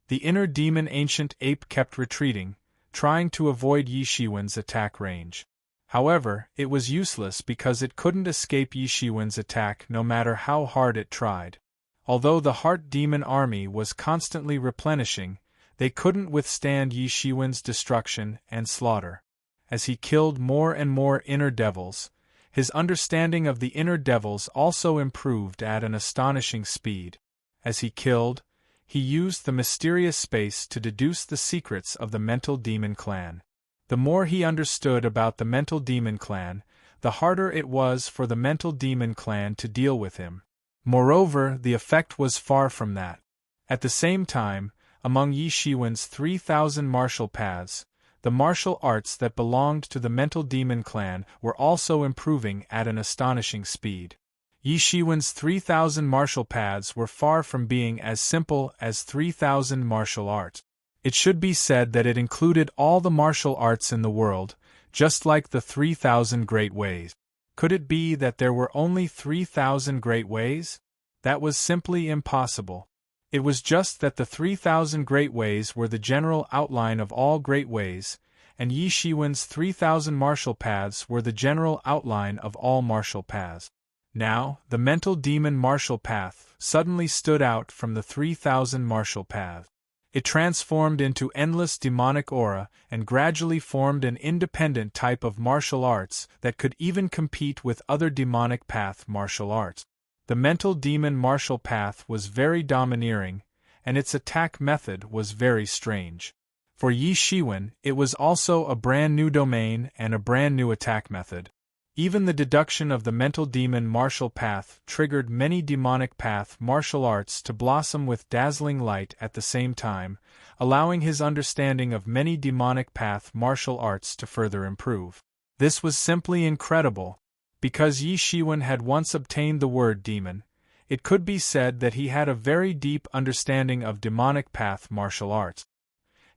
The inner demon ancient ape kept retreating, trying to avoid Yi Shiwen's attack range. However, it was useless because it couldn't escape Yi Shiwen's attack no matter how hard it tried. Although the heart demon army was constantly replenishing, they couldn't withstand Yi Shiwen's destruction and slaughter. As he killed more and more inner devils, his understanding of the inner devils also improved at an astonishing speed. As he killed, he used the mysterious space to deduce the secrets of the mental demon clan. The more he understood about the mental demon clan, the harder it was for the mental demon clan to deal with him. Moreover, the effect was far from that. At the same time, among Yi Shiwen's 3,000 martial paths, the martial arts that belonged to the mental demon clan were also improving at an astonishing speed. Yi Shiwen's 3,000 martial paths were far from being as simple as 3,000 martial arts. It should be said that it included all the martial arts in the world, just like the 3,000 great ways. Could it be that there were only 3,000 great ways? That was simply impossible. It was just that the 3,000 great ways were the general outline of all great ways, and Yi Shiwen's 3,000 martial paths were the general outline of all martial paths. Now, the mental demon martial path suddenly stood out from the 3,000 martial paths. It transformed into endless demonic aura and gradually formed an independent type of martial arts that could even compete with other demonic path martial arts. The mental demon martial path was very domineering, and its attack method was very strange. For Yi Shiwen, it was also a brand new domain and a brand new attack method. Even the deduction of the mental demon martial path triggered many demonic path martial arts to blossom with dazzling light at the same time, allowing his understanding of many demonic path martial arts to further improve. This was simply incredible. Because Yi Shiwen had once obtained the word demon, it could be said that he had a very deep understanding of demonic path martial arts.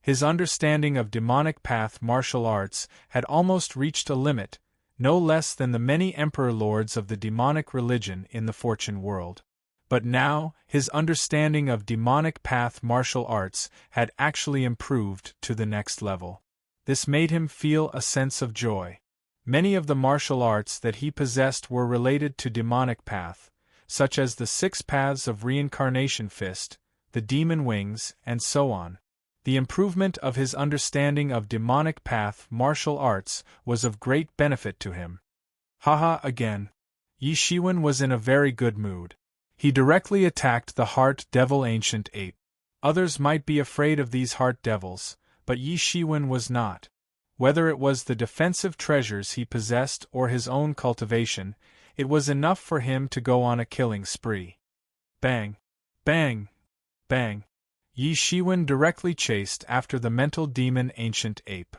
His understanding of demonic path martial arts had almost reached a limit, no less than the many emperor lords of the demonic religion in the fortune world. But now, his understanding of demonic path martial arts had actually improved to the next level. This made him feel a sense of joy. Many of the martial arts that he possessed were related to demonic path, such as the 6 paths of reincarnation fist, the demon wings, and so on. The improvement of his understanding of demonic path martial arts was of great benefit to him. Haha again. Yi Shiwen was in a very good mood. He directly attacked the heart devil ancient ape. Others might be afraid of these heart devils, but Yi Shiwen was not. Whether it was the defensive treasures he possessed or his own cultivation, it was enough for him to go on a killing spree. Bang! Bang! Bang! Yi Shiwen directly chased after the mental demon ancient ape.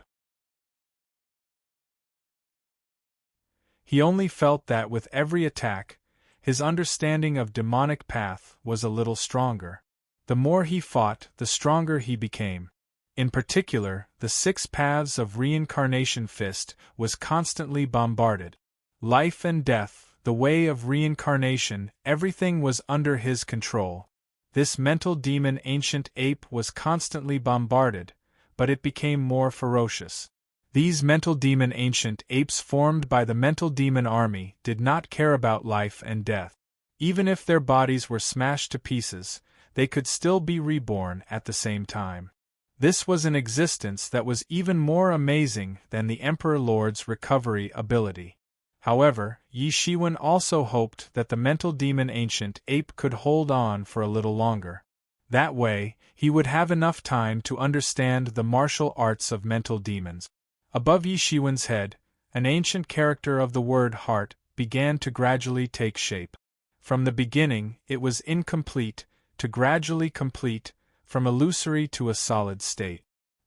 He only felt that with every attack, his understanding of demonic path was a little stronger. The more he fought, the stronger he became. In particular, the 6 paths of reincarnation fist was constantly bombarded. Life and death, the way of reincarnation, everything was under his control. This mental demon ancient ape was constantly bombarded, but it became more ferocious. These mental demon ancient apes formed by the mental demon army did not care about life and death. Even if their bodies were smashed to pieces, they could still be reborn at the same time. This was an existence that was even more amazing than the Emperor Lord's recovery ability. However, Yi Shiwen also hoped that the mental demon ancient ape could hold on for a little longer. That way, he would have enough time to understand the martial arts of mental demons. Above Yi Shiwen's head, an ancient character of the word heart began to gradually take shape. From the beginning, it was incomplete, to gradually complete, from illusory to a solid state.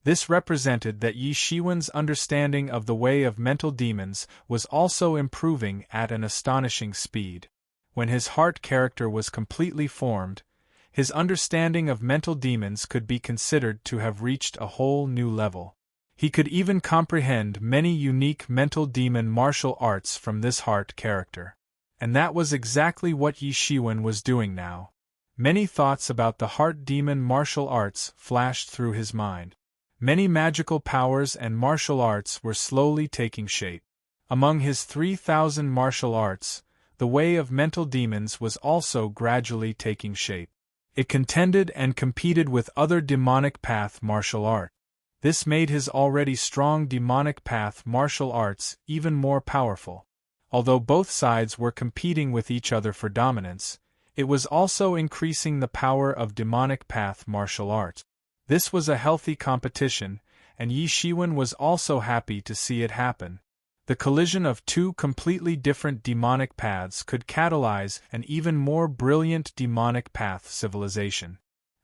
This represented that Yi Shiwen's understanding of the way of mental demons was also improving at an astonishing speed. When his heart character was completely formed, his understanding of mental demons could be considered to have reached a whole new level. He could even comprehend many unique mental demon martial arts from this heart character. And that was exactly what Yi Shiwen was doing now. Many thoughts about the heart demon martial arts flashed through his mind. Many magical powers and martial arts were slowly taking shape. Among his 3,000 martial arts, the way of mental demons was also gradually taking shape. It contended and competed with other demonic path martial arts. This made his already strong demonic path martial arts even more powerful. Although both sides were competing with each other for dominance, it was also increasing the power of demonic path martial arts. This was a healthy competition, and Yi Shiwen was also happy to see it happen. The collision of 2 completely different demonic paths could catalyze an even more brilliant demonic path civilization.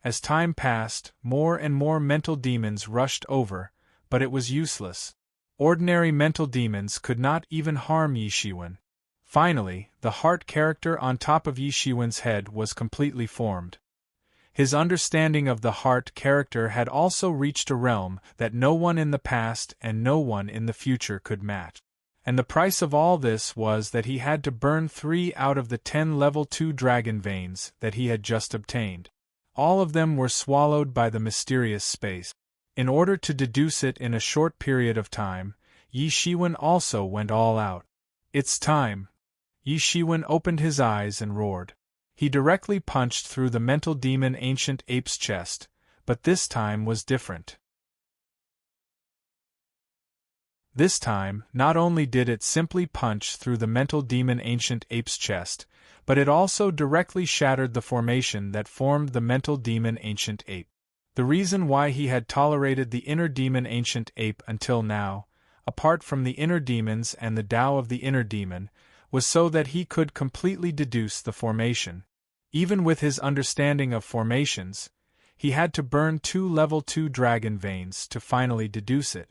As time passed, more and more mental demons rushed over, but it was useless. Ordinary mental demons could not even harm Yi Shiwen. Finally, the heart character on top of Yi Shiwen's head was completely formed. His understanding of the heart character had also reached a realm that no one in the past and no one in the future could match. And the price of all this was that he had to burn 3 out of the 10 level 2 dragon veins that he had just obtained. All of them were swallowed by the mysterious space. In order to deduce it in a short period of time, Yi Shiwen also went all out. It's time. Yi Shiwen opened his eyes and roared. He directly punched through the mental demon Ancient Ape's chest, but this time was different. This time, not only did it simply punch through the mental demon Ancient Ape's chest, but it also directly shattered the formation that formed the mental demon Ancient Ape. The reason why he had tolerated the inner demon Ancient Ape until now, apart from the inner demons and the Tao of the inner demon, was so that he could completely deduce the formation. Even with his understanding of formations, he had to burn 2 level 2 dragon veins to finally deduce it.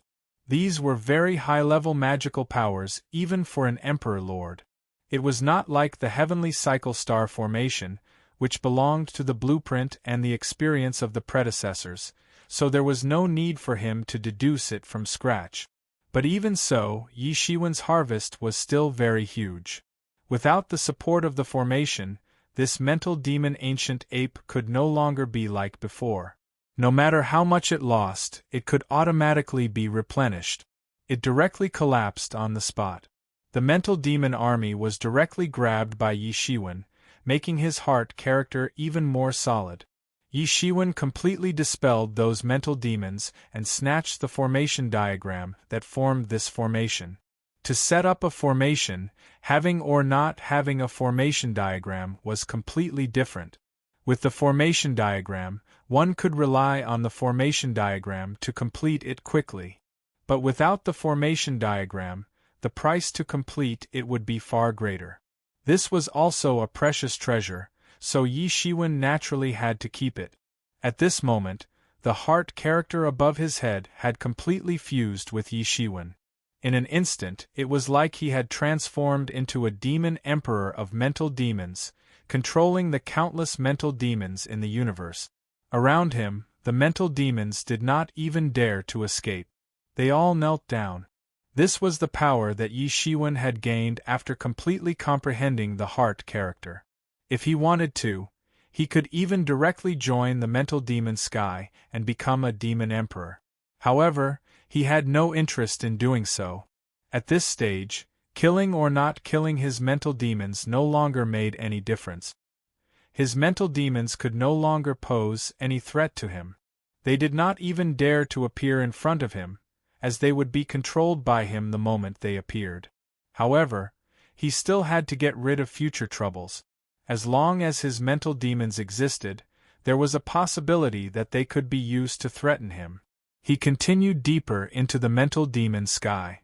These were very high-level magical powers even for an Emperor Lord. It was not like the heavenly cycle star formation, which belonged to the blueprint and the experience of the predecessors, so there was no need for him to deduce it from scratch. But even so, Yi Shiwen's harvest was still very huge. Without the support of the formation, this mental demon Ancient Ape could no longer be like before. No matter how much it lost, it could automatically be replenished. It directly collapsed on the spot. The mental demon army was directly grabbed by Yi Shiwen, making his heart character even more solid. Yi Shiwen completely dispelled those mental demons and snatched the formation diagram that formed this formation. To set up a formation, having or not having a formation diagram was completely different. With the formation diagram, one could rely on the formation diagram to complete it quickly. But without the formation diagram, the price to complete it would be far greater. This was also a precious treasure, so Yi Shiwen naturally had to keep it. At this moment, the heart character above his head had completely fused with Yi Shiwen. In an instant, it was like he had transformed into a demon emperor of mental demons, controlling the countless mental demons in the universe. Around him, the mental demons did not even dare to escape. They all knelt down. This was the power that Yi Shiwen had gained after completely comprehending the heart character. If he wanted to, he could even directly join the mental demon sky and become a demon emperor. However, he had no interest in doing so. At this stage, killing or not killing his mental demons no longer made any difference. His mental demons could no longer pose any threat to him. They did not even dare to appear in front of him, as they would be controlled by him the moment they appeared. However, he still had to get rid of future troubles. As long as his mental demons existed, there was a possibility that they could be used to threaten him. He continued deeper into the mental demon sky.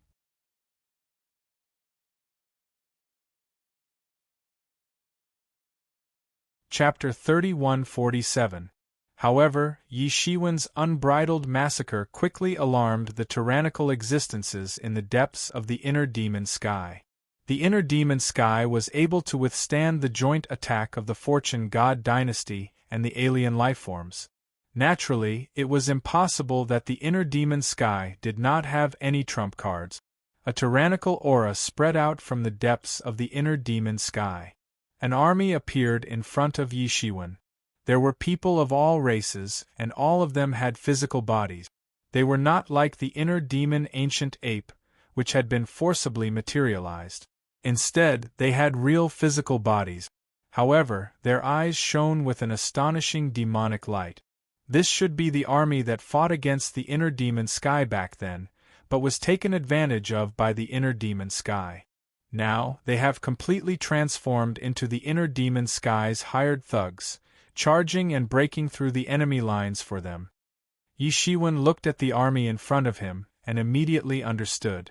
Chapter 3147. However, Yi Shiwen's unbridled massacre quickly alarmed the tyrannical existences in the depths of the inner demon sky. The inner demon sky was able to withstand the joint attack of the Fortune God dynasty and the alien lifeforms. Naturally, it was impossible that the inner demon sky did not have any trump cards. A tyrannical aura spread out from the depths of the inner demon sky. An army appeared in front of Yi Shiwen. There were people of all races, and all of them had physical bodies. They were not like the inner demon Ancient Ape, which had been forcibly materialized. Instead, they had real physical bodies. However, their eyes shone with an astonishing demonic light. This should be the army that fought against the inner demon sky back then, but was taken advantage of by the inner demon sky. Now, they have completely transformed into the inner demon sky's hired thugs, charging and breaking through the enemy lines for them. Yi Shiwen looked at the army in front of him, and immediately understood.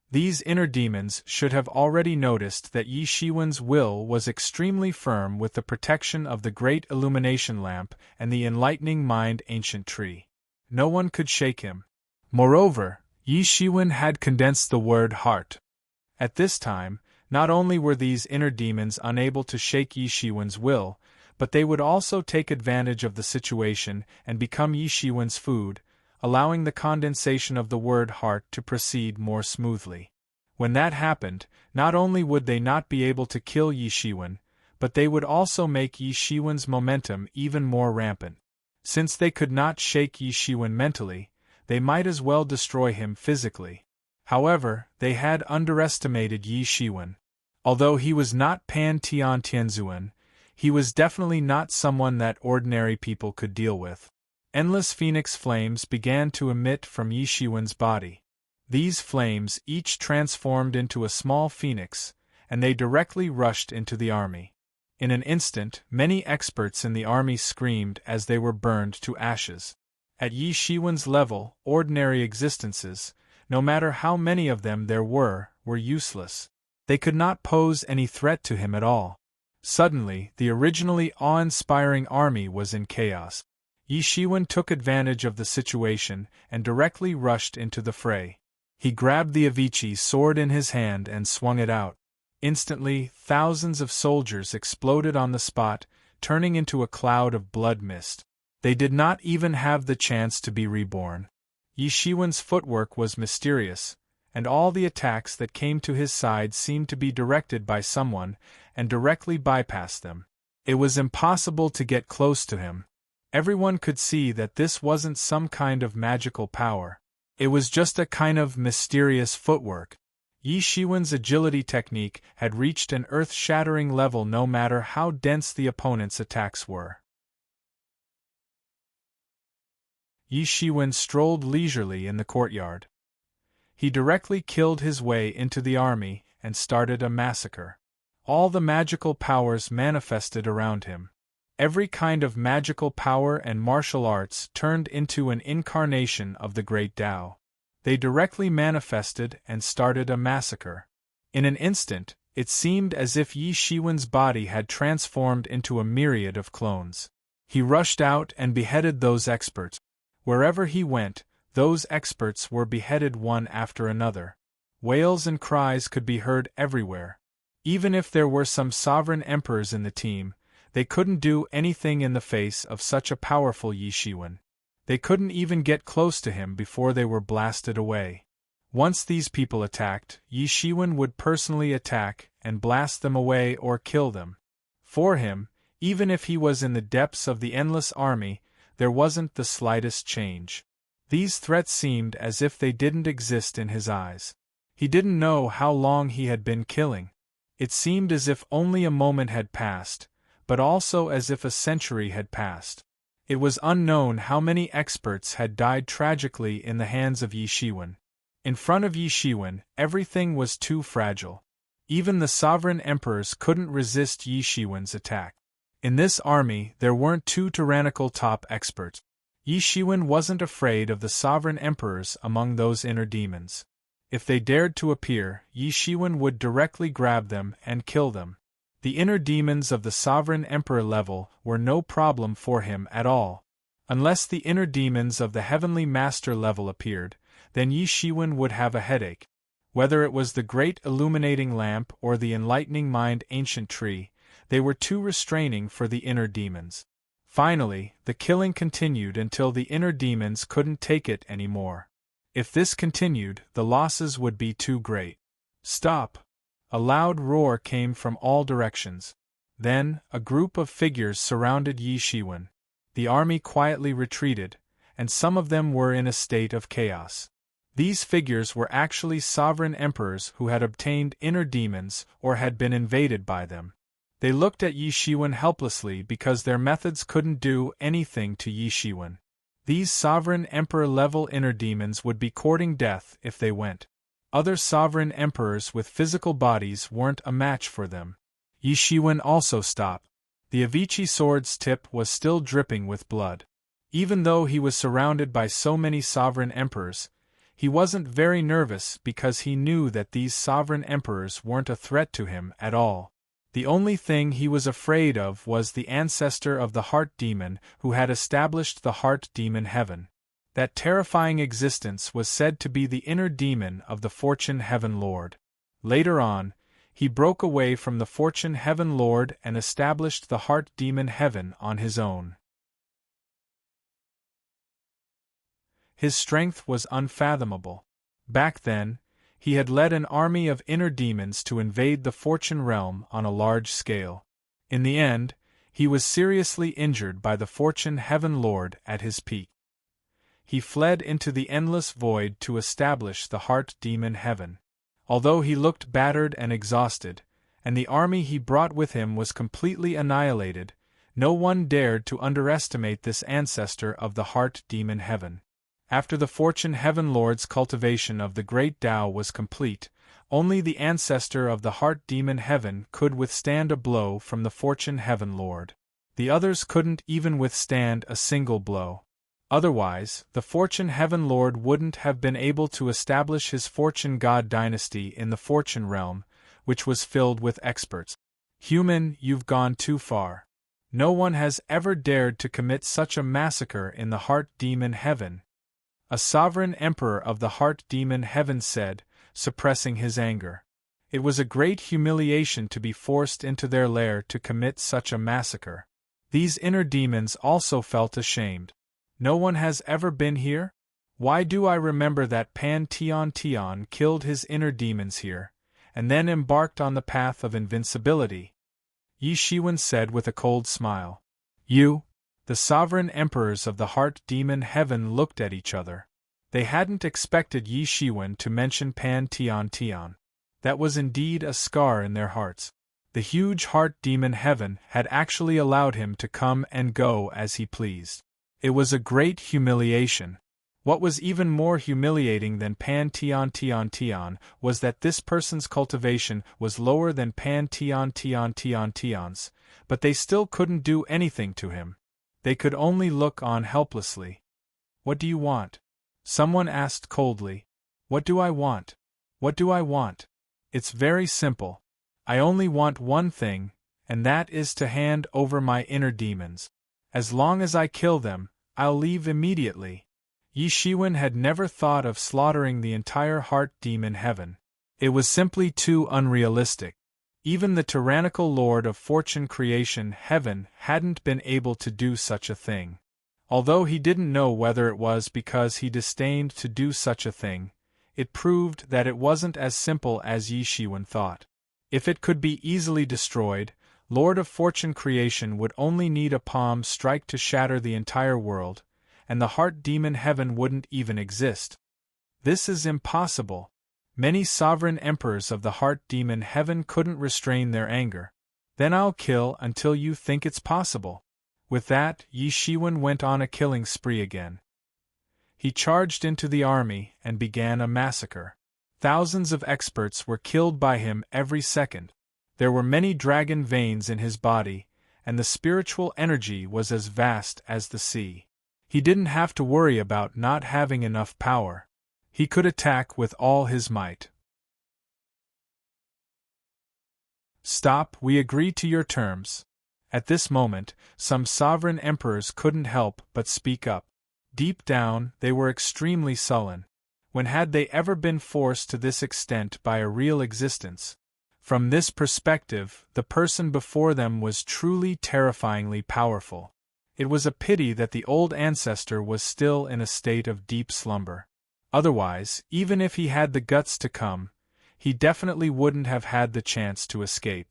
These inner demons should have already noticed that Yi Shiwen's will was extremely firm with the protection of the Great Illumination Lamp and the Enlightening Mind Ancient Tree. No one could shake him. Moreover, Yi Shiwen had condensed the word heart. At this time, not only were these inner demons unable to shake Yi Shiwen's will, but they would also take advantage of the situation and become Yi Shiwen's food, allowing the condensation of the word heart to proceed more smoothly. When that happened, not only would they not be able to kill Yi Shiwen, but they would also make Yi Shiwen's momentum even more rampant. Since they could not shake Yi Shiwen mentally, they might as well destroy him physically. However, they had underestimated Yi Shiwen. Although he was not Pan Tian Tianzuan, he was definitely not someone that ordinary people could deal with. Endless phoenix flames began to emit from Yi Shiwen's body. These flames each transformed into a small phoenix, and they directly rushed into the army. In an instant, many experts in the army screamed as they were burned to ashes. At Yi Shiwen's level, ordinary existences, no matter how many of them there were useless. They could not pose any threat to him at all. Suddenly, the originally awe-inspiring army was in chaos. Yi Shiwen took advantage of the situation and directly rushed into the fray. He grabbed the Avicii sword in his hand and swung it out. Instantly, thousands of soldiers exploded on the spot, turning into a cloud of blood mist. They did not even have the chance to be reborn. Yi Shiwen's footwork was mysterious, and all the attacks that came to his side seemed to be directed by someone and directly bypassed them. It was impossible to get close to him. Everyone could see that this wasn't some kind of magical power. It was just a kind of mysterious footwork. Yi Shiwen's agility technique had reached an earth-shattering level no matter how dense the opponent's attacks were. Yi Shiwen strolled leisurely in the courtyard. He directly killed his way into the army and started a massacre. All the magical powers manifested around him. Every kind of magical power and martial arts turned into an incarnation of the great Tao. They directly manifested and started a massacre. In an instant, it seemed as if Yi Shiwen's body had transformed into a myriad of clones. He rushed out and beheaded those experts. Wherever he went, those experts were beheaded one after another. Wails and cries could be heard everywhere. Even if there were some sovereign emperors in the team, they couldn't do anything in the face of such a powerful Yi Shiwen. They couldn't even get close to him before they were blasted away. Once these people attacked, Yi Shiwen would personally attack and blast them away or kill them. For him, even if he was in the depths of the endless army, there wasn't the slightest change. These threats seemed as if they didn't exist in his eyes. He didn't know how long he had been killing. It seemed as if only a moment had passed, but also as if a century had passed. It was unknown how many experts had died tragically in the hands of Yi Shiwen. In front of Yi Shiwen, everything was too fragile. Even the sovereign emperors couldn't resist Yi Shiwen's attack. In this army, there weren't two tyrannical top experts. Yi Shiwen wasn't afraid of the sovereign emperors among those inner demons. If they dared to appear, Yi Shiwen would directly grab them and kill them. The inner demons of the sovereign emperor level were no problem for him at all. Unless the inner demons of the heavenly master level appeared, then Yi Shiwen would have a headache. Whether it was the great illuminating lamp or the enlightening mind ancient tree, they were too restraining for the inner demons. Finally, the killing continued until the inner demons couldn't take it anymore. If this continued, the losses would be too great. Stop! A loud roar came from all directions. Then, a group of figures surrounded Yi Shiwen. The army quietly retreated, and some of them were in a state of chaos. These figures were actually sovereign emperors who had obtained inner demons or had been invaded by them. They looked at Yi Shiwen helplessly because their methods couldn't do anything to Yi Shiwen. These sovereign emperor-level inner demons would be courting death if they went. Other sovereign emperors with physical bodies weren't a match for them. Yi Shiwen also stopped. The Avicii sword's tip was still dripping with blood. Even though he was surrounded by so many sovereign emperors, he wasn't very nervous because he knew that these sovereign emperors weren't a threat to him at all. The only thing he was afraid of was the ancestor of the heart demon who had established the heart demon heaven. That terrifying existence was said to be the inner demon of the Fortune Heaven Lord. Later on, he broke away from the Fortune Heaven Lord and established the heart demon heaven on his own. His strength was unfathomable. Back then, He had led an army of inner demons to invade the fortune realm on a large scale. In the end, he was seriously injured by the fortune heaven lord at his peak. He fled into the endless void to establish the heart demon heaven. Although he looked battered and exhausted, and the army he brought with him was completely annihilated, no one dared to underestimate this ancestor of the heart demon heaven. After the fortune heaven lord's cultivation of the great Tao was complete, only the ancestor of the heart demon heaven could withstand a blow from the fortune heaven lord. The others couldn't even withstand a single blow. Otherwise, the fortune heaven lord wouldn't have been able to establish his fortune god dynasty in the fortune realm, which was filled with experts. Human, you've gone too far. No one has ever dared to commit such a massacre in the heart demon heaven. A sovereign emperor of the heart demon heaven said, suppressing his anger. It was a great humiliation to be forced into their lair to commit such a massacre. These inner demons also felt ashamed. No one has ever been here? Why do I remember that Pan Tian killed his inner demons here, and then embarked on the path of invincibility? Yi Shiwen said with a cold smile. You? The sovereign emperors of the heart demon heaven looked at each other. They hadn't expected Yi Shiwen to mention Pan Tian. That was indeed a scar in their hearts. The huge heart demon heaven had actually allowed him to come and go as he pleased. It was a great humiliation. What was even more humiliating than Pan Tian was that this person's cultivation was lower than Pan Tian's, but they still couldn't do anything to him. They could only look on helplessly. What do you want? Someone asked coldly. What do I want? What do I want? It's very simple. I only want one thing, and that is to hand over my inner demons. As long as I kill them, I'll leave immediately. Yi Shiwen had never thought of slaughtering the entire heart demon heaven. It was simply too unrealistic. Even the tyrannical lord of fortune creation heaven hadn't been able to do such a thing. Although he didn't know whether it was because he disdained to do such a thing, it proved that it wasn't as simple as Yi Shiwen thought. If it could be easily destroyed, Lord of Fortune creation would only need a palm strike to shatter the entire world, and the heart demon heaven wouldn't even exist. This is impossible. Many sovereign emperors of the heart demon heaven couldn't restrain their anger. Then I'll kill until you think it's possible. With that, Yi Shiwen went on a killing spree again. He charged into the army and began a massacre. Thousands of experts were killed by him every second. There were many dragon veins in his body, and the spiritual energy was as vast as the sea. He didn't have to worry about not having enough power. He could attack with all his might. Stop, we agree to your terms. At this moment, some sovereign emperors couldn't help but speak up. Deep down, they were extremely sullen. When had they ever been forced to this extent by a real existence? From this perspective, the person before them was truly terrifyingly powerful. It was a pity that the old ancestor was still in a state of deep slumber. Otherwise, even if he had the guts to come, he definitely wouldn't have had the chance to escape.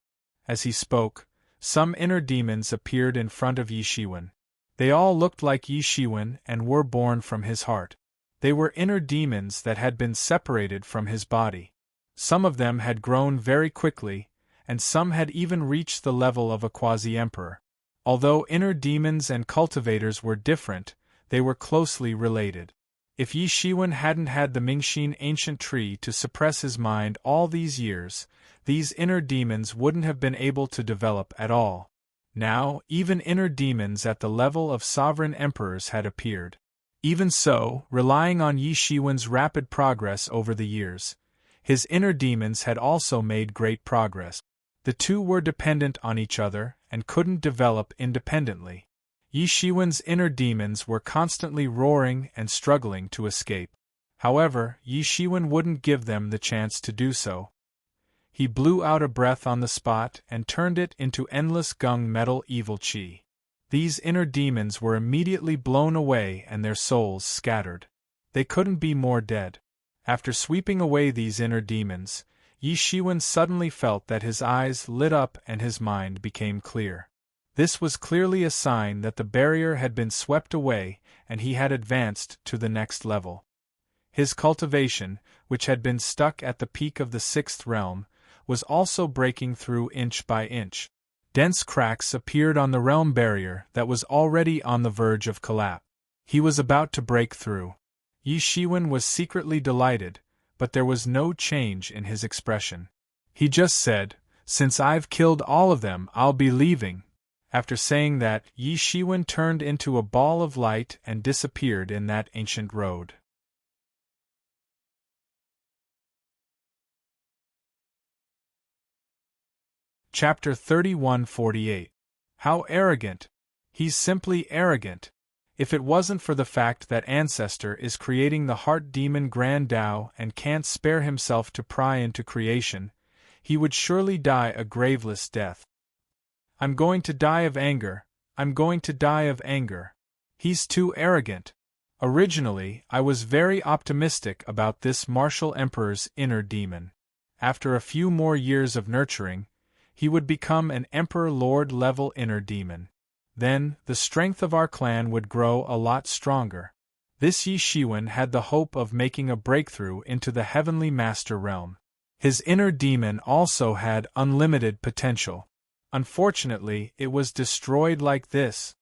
As he spoke, some inner demons appeared in front of Yi Shiwen. They all looked like Yi Shiwen and were born from his heart. They were inner demons that had been separated from his body. Some of them had grown very quickly, and some had even reached the level of a quasi-emperor. Although inner demons and cultivators were different, they were closely related. If Yi Shiwen hadn't had the Mingxin ancient tree to suppress his mind all these years, these inner demons wouldn't have been able to develop at all. Now, even inner demons at the level of sovereign emperors had appeared. Even so, relying on Yi Shiwen's rapid progress over the years, his inner demons had also made great progress. The two were dependent on each other and couldn't develop independently. Yi Shiwen's inner demons were constantly roaring and struggling to escape. However, Yi Shiwen wouldn't give them the chance to do so. He blew out a breath on the spot and turned it into endless gung metal evil qi. These inner demons were immediately blown away and their souls scattered. They couldn't be more dead. After sweeping away these inner demons, Yi Shiwen suddenly felt that his eyes lit up and his mind became clear. This was clearly a sign that the barrier had been swept away and he had advanced to the next level. His cultivation, which had been stuck at the peak of the sixth realm, was also breaking through inch by inch. Dense cracks appeared on the realm barrier that was already on the verge of collapse. He was about to break through. Yi Shiwen was secretly delighted, but there was no change in his expression. He just said, "Since I've killed all of them, I'll be leaving." After saying that, Yi Shiwen turned into a ball of light and disappeared in that ancient road. Chapter 3148. How arrogant! He's simply arrogant. If it wasn't for the fact that Ancestor is creating the heart demon Grand Tao and can't spare himself to pry into creation, he would surely die a graveless death. I'm going to die of anger, I'm going to die of anger. He's too arrogant. Originally, I was very optimistic about this martial emperor's inner demon. After a few more years of nurturing, he would become an Emperor Lord-level inner demon. Then, the strength of our clan would grow a lot stronger. This Yi Shiwen had the hope of making a breakthrough into the Heavenly Master realm. His inner demon also had unlimited potential. Unfortunately, it was destroyed like this.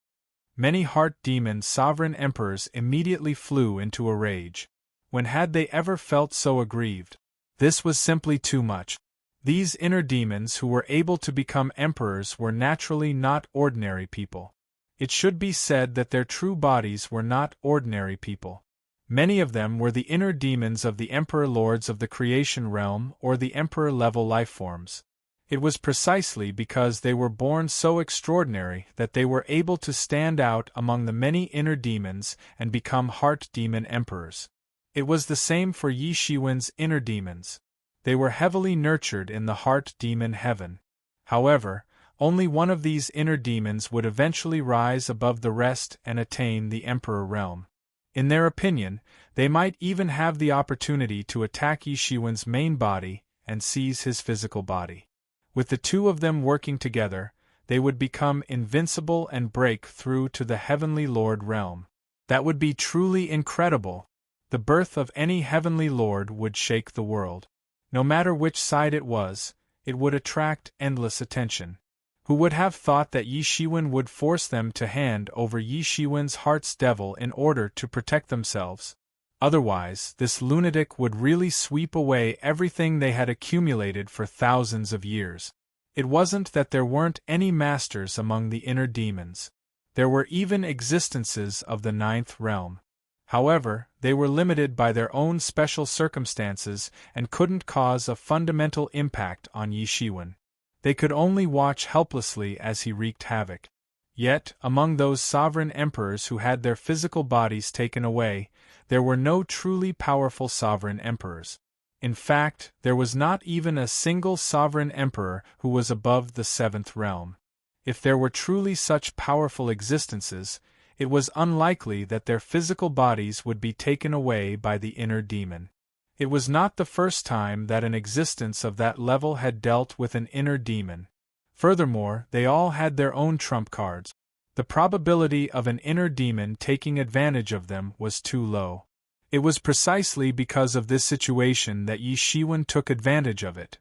Many heart demon sovereign emperors immediately flew into a rage. When had they ever felt so aggrieved? This was simply too much. These inner demons who were able to become emperors were naturally not ordinary people. It should be said that their true bodies were not ordinary people. Many of them were the inner demons of the Emperor Lords of the Creation Realm or the Emperor-level lifeforms. It was precisely because they were born so extraordinary that they were able to stand out among the many inner demons and become heart demon emperors. It was the same for Yi Shiwen's inner demons. They were heavily nurtured in the heart demon heaven. However, only one of these inner demons would eventually rise above the rest and attain the Emperor realm. In their opinion, they might even have the opportunity to attack Yi Shiwen's main body and seize his physical body. With the two of them working together, they would become invincible and break through to the Heavenly Lord realm. That would be truly incredible. The birth of any Heavenly Lord would shake the world. No matter which side it was, it would attract endless attention. Who would have thought that Yi Shiwen would force them to hand over Yi Shiwen's heart's devil in order to protect themselves? Otherwise, this lunatic would really sweep away everything they had accumulated for thousands of years. It wasn't that there weren't any masters among the inner demons. There were even existences of the ninth realm. However, they were limited by their own special circumstances and couldn't cause a fundamental impact on Yi Shiwen. They could only watch helplessly as he wreaked havoc. Yet, among those sovereign emperors who had their physical bodies taken away, there were no truly powerful sovereign emperors. In fact, there was not even a single sovereign emperor who was above the seventh realm. If there were truly such powerful existences, it was unlikely that their physical bodies would be taken away by the inner demon. It was not the first time that an existence of that level had dealt with an inner demon. Furthermore, they all had their own trump cards. The probability of an inner demon taking advantage of them was too low. It was precisely because of this situation that Yi Shiwen took advantage of it.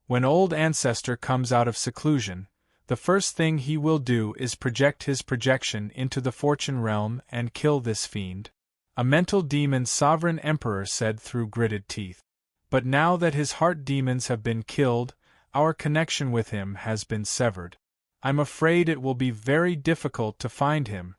When old Ancestor comes out of seclusion, the first thing he will do is project his projection into the fortune realm and kill this fiend. A mental demon sovereign emperor said through gritted teeth. But now that his heart demons have been killed, our connection with him has been severed. I'm afraid it will be very difficult to find him.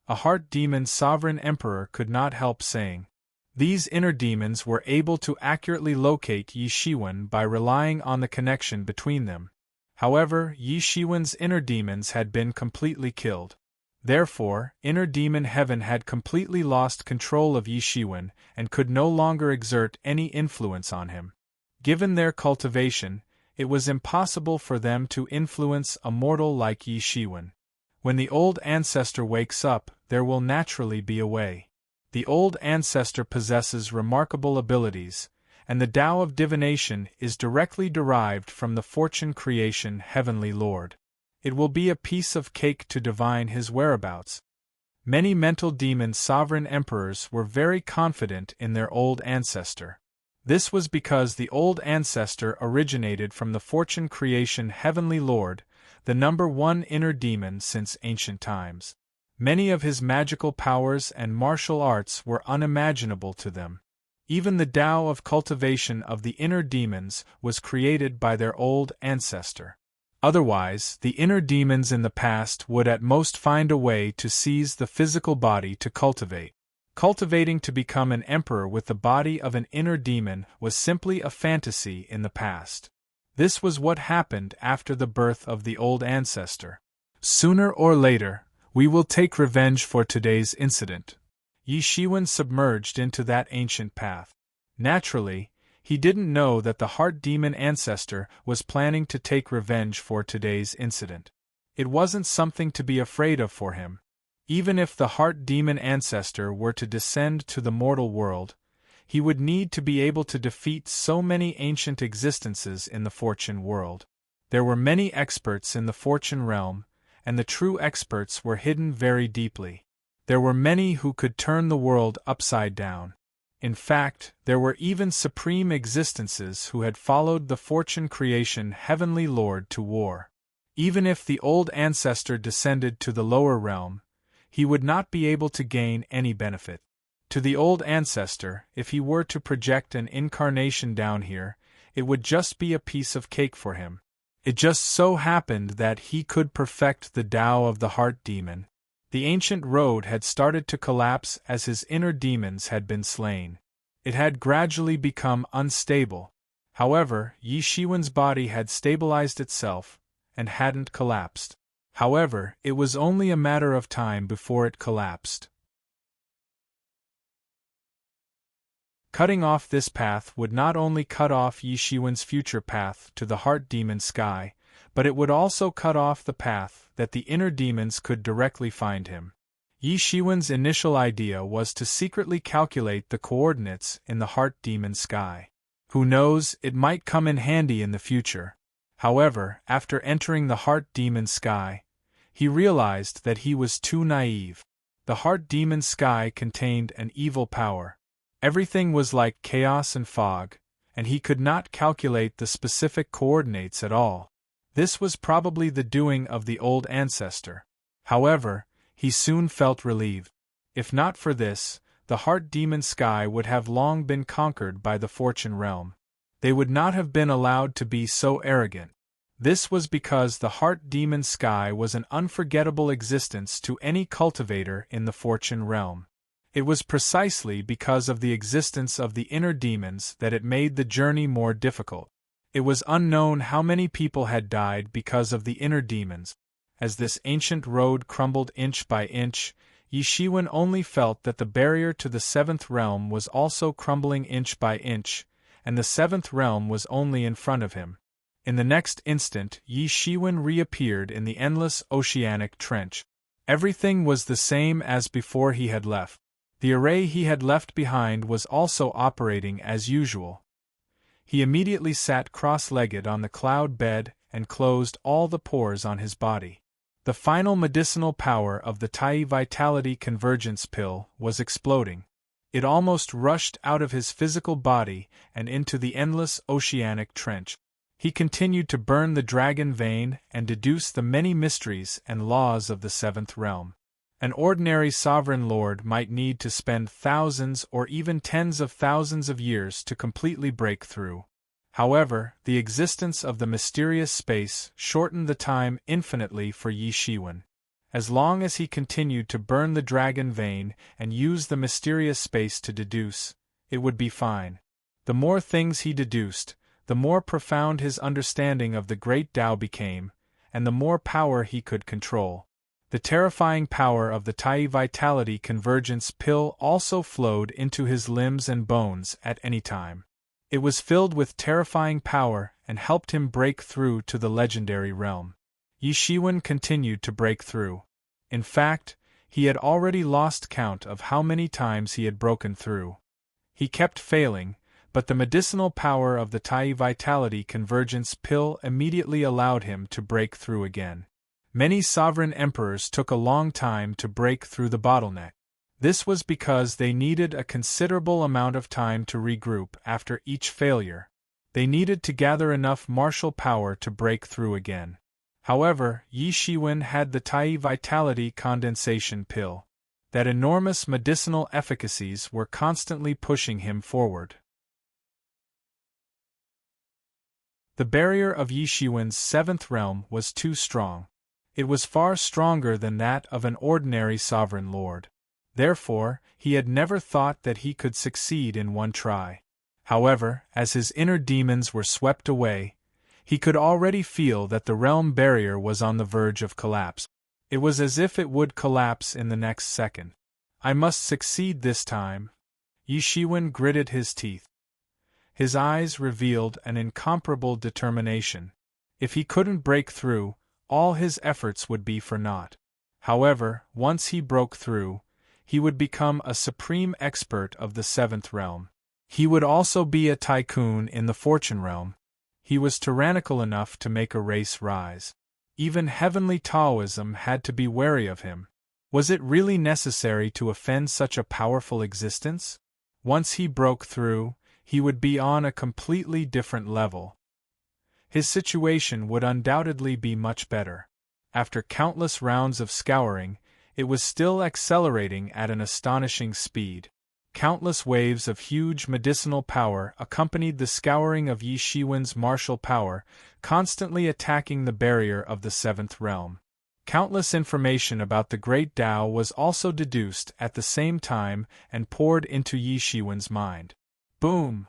A heart demon sovereign emperor could not help saying. These inner demons were able to accurately locate Yi Shiwen by relying on the connection between them. However, Yi Shiwen's inner demons had been completely killed. Therefore, inner demon heaven had completely lost control of Yi Shiwen and could no longer exert any influence on him. Given their cultivation, it was impossible for them to influence a mortal like Yi Shiwen. When the old Ancestor wakes up, there will naturally be a way. The old ancestor possesses remarkable abilities, and the Tao of divination is directly derived from the fortune creation heavenly Lord. It will be a piece of cake to divine his whereabouts. Many mental demon sovereign emperors were very confident in their old ancestor. This was because the old ancestor originated from the fortune creation heavenly Lord, the number one inner demon since ancient times. Many of his magical powers and martial arts were unimaginable to them. Even the Tao of cultivation of the inner demons was created by their old ancestor. Otherwise, the inner demons in the past would at most find a way to seize the physical body to cultivate. Cultivating to become an emperor with the body of an inner demon was simply a fantasy in the past. This was what happened after the birth of the old ancestor. Sooner or later, we will take revenge for today's incident. Yi Shiwen submerged into that ancient path. Naturally, he didn't know that the heart demon ancestor was planning to take revenge for today's incident. It wasn't something to be afraid of for him. Even if the heart demon ancestor were to descend to the mortal world, he would need to be able to defeat so many ancient existences in the fortune world. There were many experts in the fortune realm, and the true experts were hidden very deeply. There were many who could turn the world upside down. In fact, there were even supreme existences who had followed the fortune creation heavenly Lord to war. Even if the old ancestor descended to the lower realm, he would not be able to gain any benefit. To the old ancestor, if he were to project an incarnation down here, it would just be a piece of cake for him. It just so happened that he could perfect the Tao of the heart demon. The ancient road had started to collapse as his inner demons had been slain. It had gradually become unstable. However, Yi Shiwen's body had stabilized itself, and hadn't collapsed. However, it was only a matter of time before it collapsed. Cutting off this path would not only cut off Yi Shiwen's future path to the heart demon sky, but it would also cut off the path that the inner demons could directly find him. Yi Shiwen's initial idea was to secretly calculate the coordinates in the heart demon sky. Who knows, it might come in handy in the future. However, after entering the heart demon sky, he realized that he was too naive. The heart demon sky contained an evil power. Everything was like chaos and fog, and he could not calculate the specific coordinates at all. This was probably the doing of the old ancestor. However, he soon felt relieved. If not for this, the heart demon sky would have long been conquered by the fortune realm. They would not have been allowed to be so arrogant. This was because the heart demon sky was an unforgettable existence to any cultivator in the fortune realm. It was precisely because of the existence of the inner demons that it made the journey more difficult. It was unknown how many people had died because of the inner demons. As this ancient road crumbled inch by inch, Yi Shiwen only felt that the barrier to the seventh realm was also crumbling inch by inch, and the seventh realm was only in front of him. In the next instant, Yi Shiwen reappeared in the endless oceanic trench. Everything was the same as before he had left. The array he had left behind was also operating as usual. He immediately sat cross-legged on the cloud bed and closed all the pores on his body. The final medicinal power of the Tai Vitality Convergence Pill was exploding. It almost rushed out of his physical body and into the endless oceanic trench. He continued to burn the dragon vein and deduce the many mysteries and laws of the seventh realm. An ordinary sovereign lord might need to spend thousands or even tens of thousands of years to completely break through. However, the existence of the mysterious space shortened the time infinitely for Yi Shiwen. As long as he continued to burn the dragon vein and use the mysterious space to deduce, it would be fine. The more things he deduced, the more profound his understanding of the great Tao became, and the more power he could control. The terrifying power of the Tai Vitality Convergence Pill also flowed into his limbs and bones at any time. It was filled with terrifying power and helped him break through to the legendary realm. Yi Shiwen continued to break through. In fact, He had already lost count of how many times he had broken through. He kept failing, but the medicinal power of the Tai Vitality Convergence pill immediately allowed him to break through again. Many sovereign emperors took a long time to break through the bottleneck. This was because they needed a considerable amount of time to regroup after each failure. They needed to gather enough martial power to break through again. However, Yi Shiwen had the Tai Vitality Condensation pill. That enormous medicinal efficacies were constantly pushing him forward. The barrier of Yi Shiwen's seventh realm was too strong. It was far stronger than that of an ordinary sovereign lord. Therefore, he had never thought that he could succeed in one try. However, as his inner demons were swept away, he could already feel that the realm barrier was on the verge of collapse. It was as if it would collapse in the next second. I must succeed this time. Yi Shiwen gritted his teeth. His eyes revealed an incomparable determination. If he couldn't break through, all his efforts would be for naught. However, once he broke through, he would become a supreme expert of the seventh realm. He would also be a tycoon in the fortune realm. He was tyrannical enough to make a race rise. Even heavenly Taoism had to be wary of him. Was it really necessary to offend such a powerful existence? Once he broke through, he would be on a completely different level. His situation would undoubtedly be much better. After countless rounds of scouring, it was still accelerating at an astonishing speed. Countless waves of huge medicinal power accompanied the scouring of Yi Shiwen's martial power, constantly attacking the barrier of the seventh realm. Countless information about the Great Tao was also deduced at the same time and poured into Yi Shiwen's mind. Boom!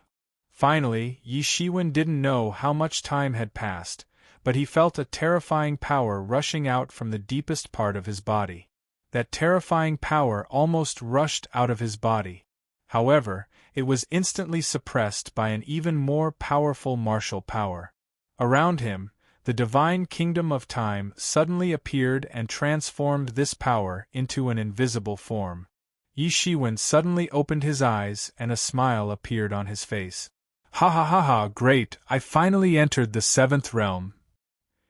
Finally, Yi Shiwen didn't know how much time had passed, but he felt a terrifying power rushing out from the deepest part of his body. That terrifying power almost rushed out of his body. However, it was instantly suppressed by an even more powerful martial power. Around him, the divine kingdom of time suddenly appeared and transformed this power into an invisible form. Yi Shiwen suddenly opened his eyes and a smile appeared on his face. Ha ha ha ha, great, I finally entered the seventh realm.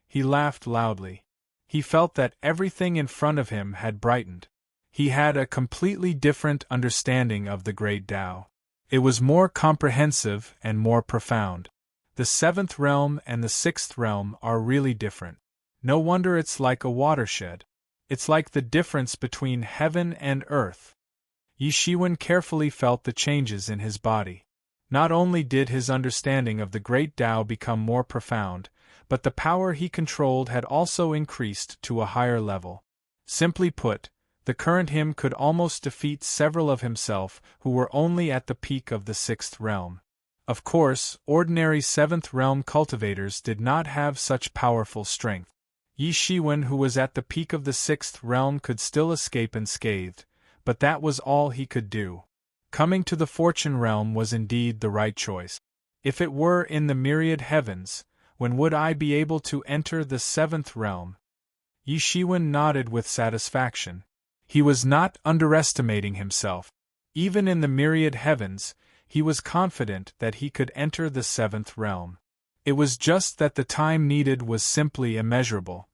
He laughed loudly. He felt that everything in front of him had brightened. He had a completely different understanding of the Great Tao. It was more comprehensive and more profound. The seventh realm and the sixth realm are really different. No wonder it's like a watershed. It's like the difference between heaven and earth. Yi Shiwen carefully felt the changes in his body. Not only did his understanding of the Great Tao become more profound, but the power he controlled had also increased to a higher level. Simply put, the current him could almost defeat several of himself who were only at the peak of the sixth realm. Of course, ordinary seventh realm cultivators did not have such powerful strength. Yi Shiwen, who was at the peak of the sixth realm, could still escape unscathed, but that was all he could do. Coming to the fortune realm was indeed the right choice. If it were in the myriad heavens, when would I be able to enter the seventh realm? Yi Shiwen nodded with satisfaction. He was not underestimating himself. Even in the myriad heavens, he was confident that he could enter the seventh realm. It was just that the time needed was simply immeasurable.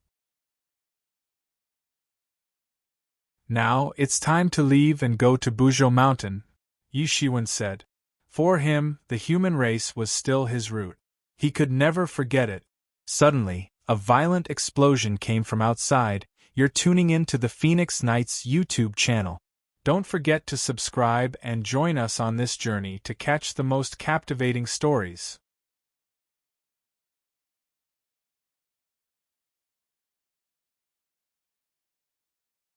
Now, it's time to leave and go to Buzhou Mountain, Yi Shiwen said. For him, the human race was still his root. He could never forget it. Suddenly, a violent explosion came from outside. You're tuning in to the Phoenix Nights YouTube channel. Don't forget to subscribe and join us on this journey to catch the most captivating stories.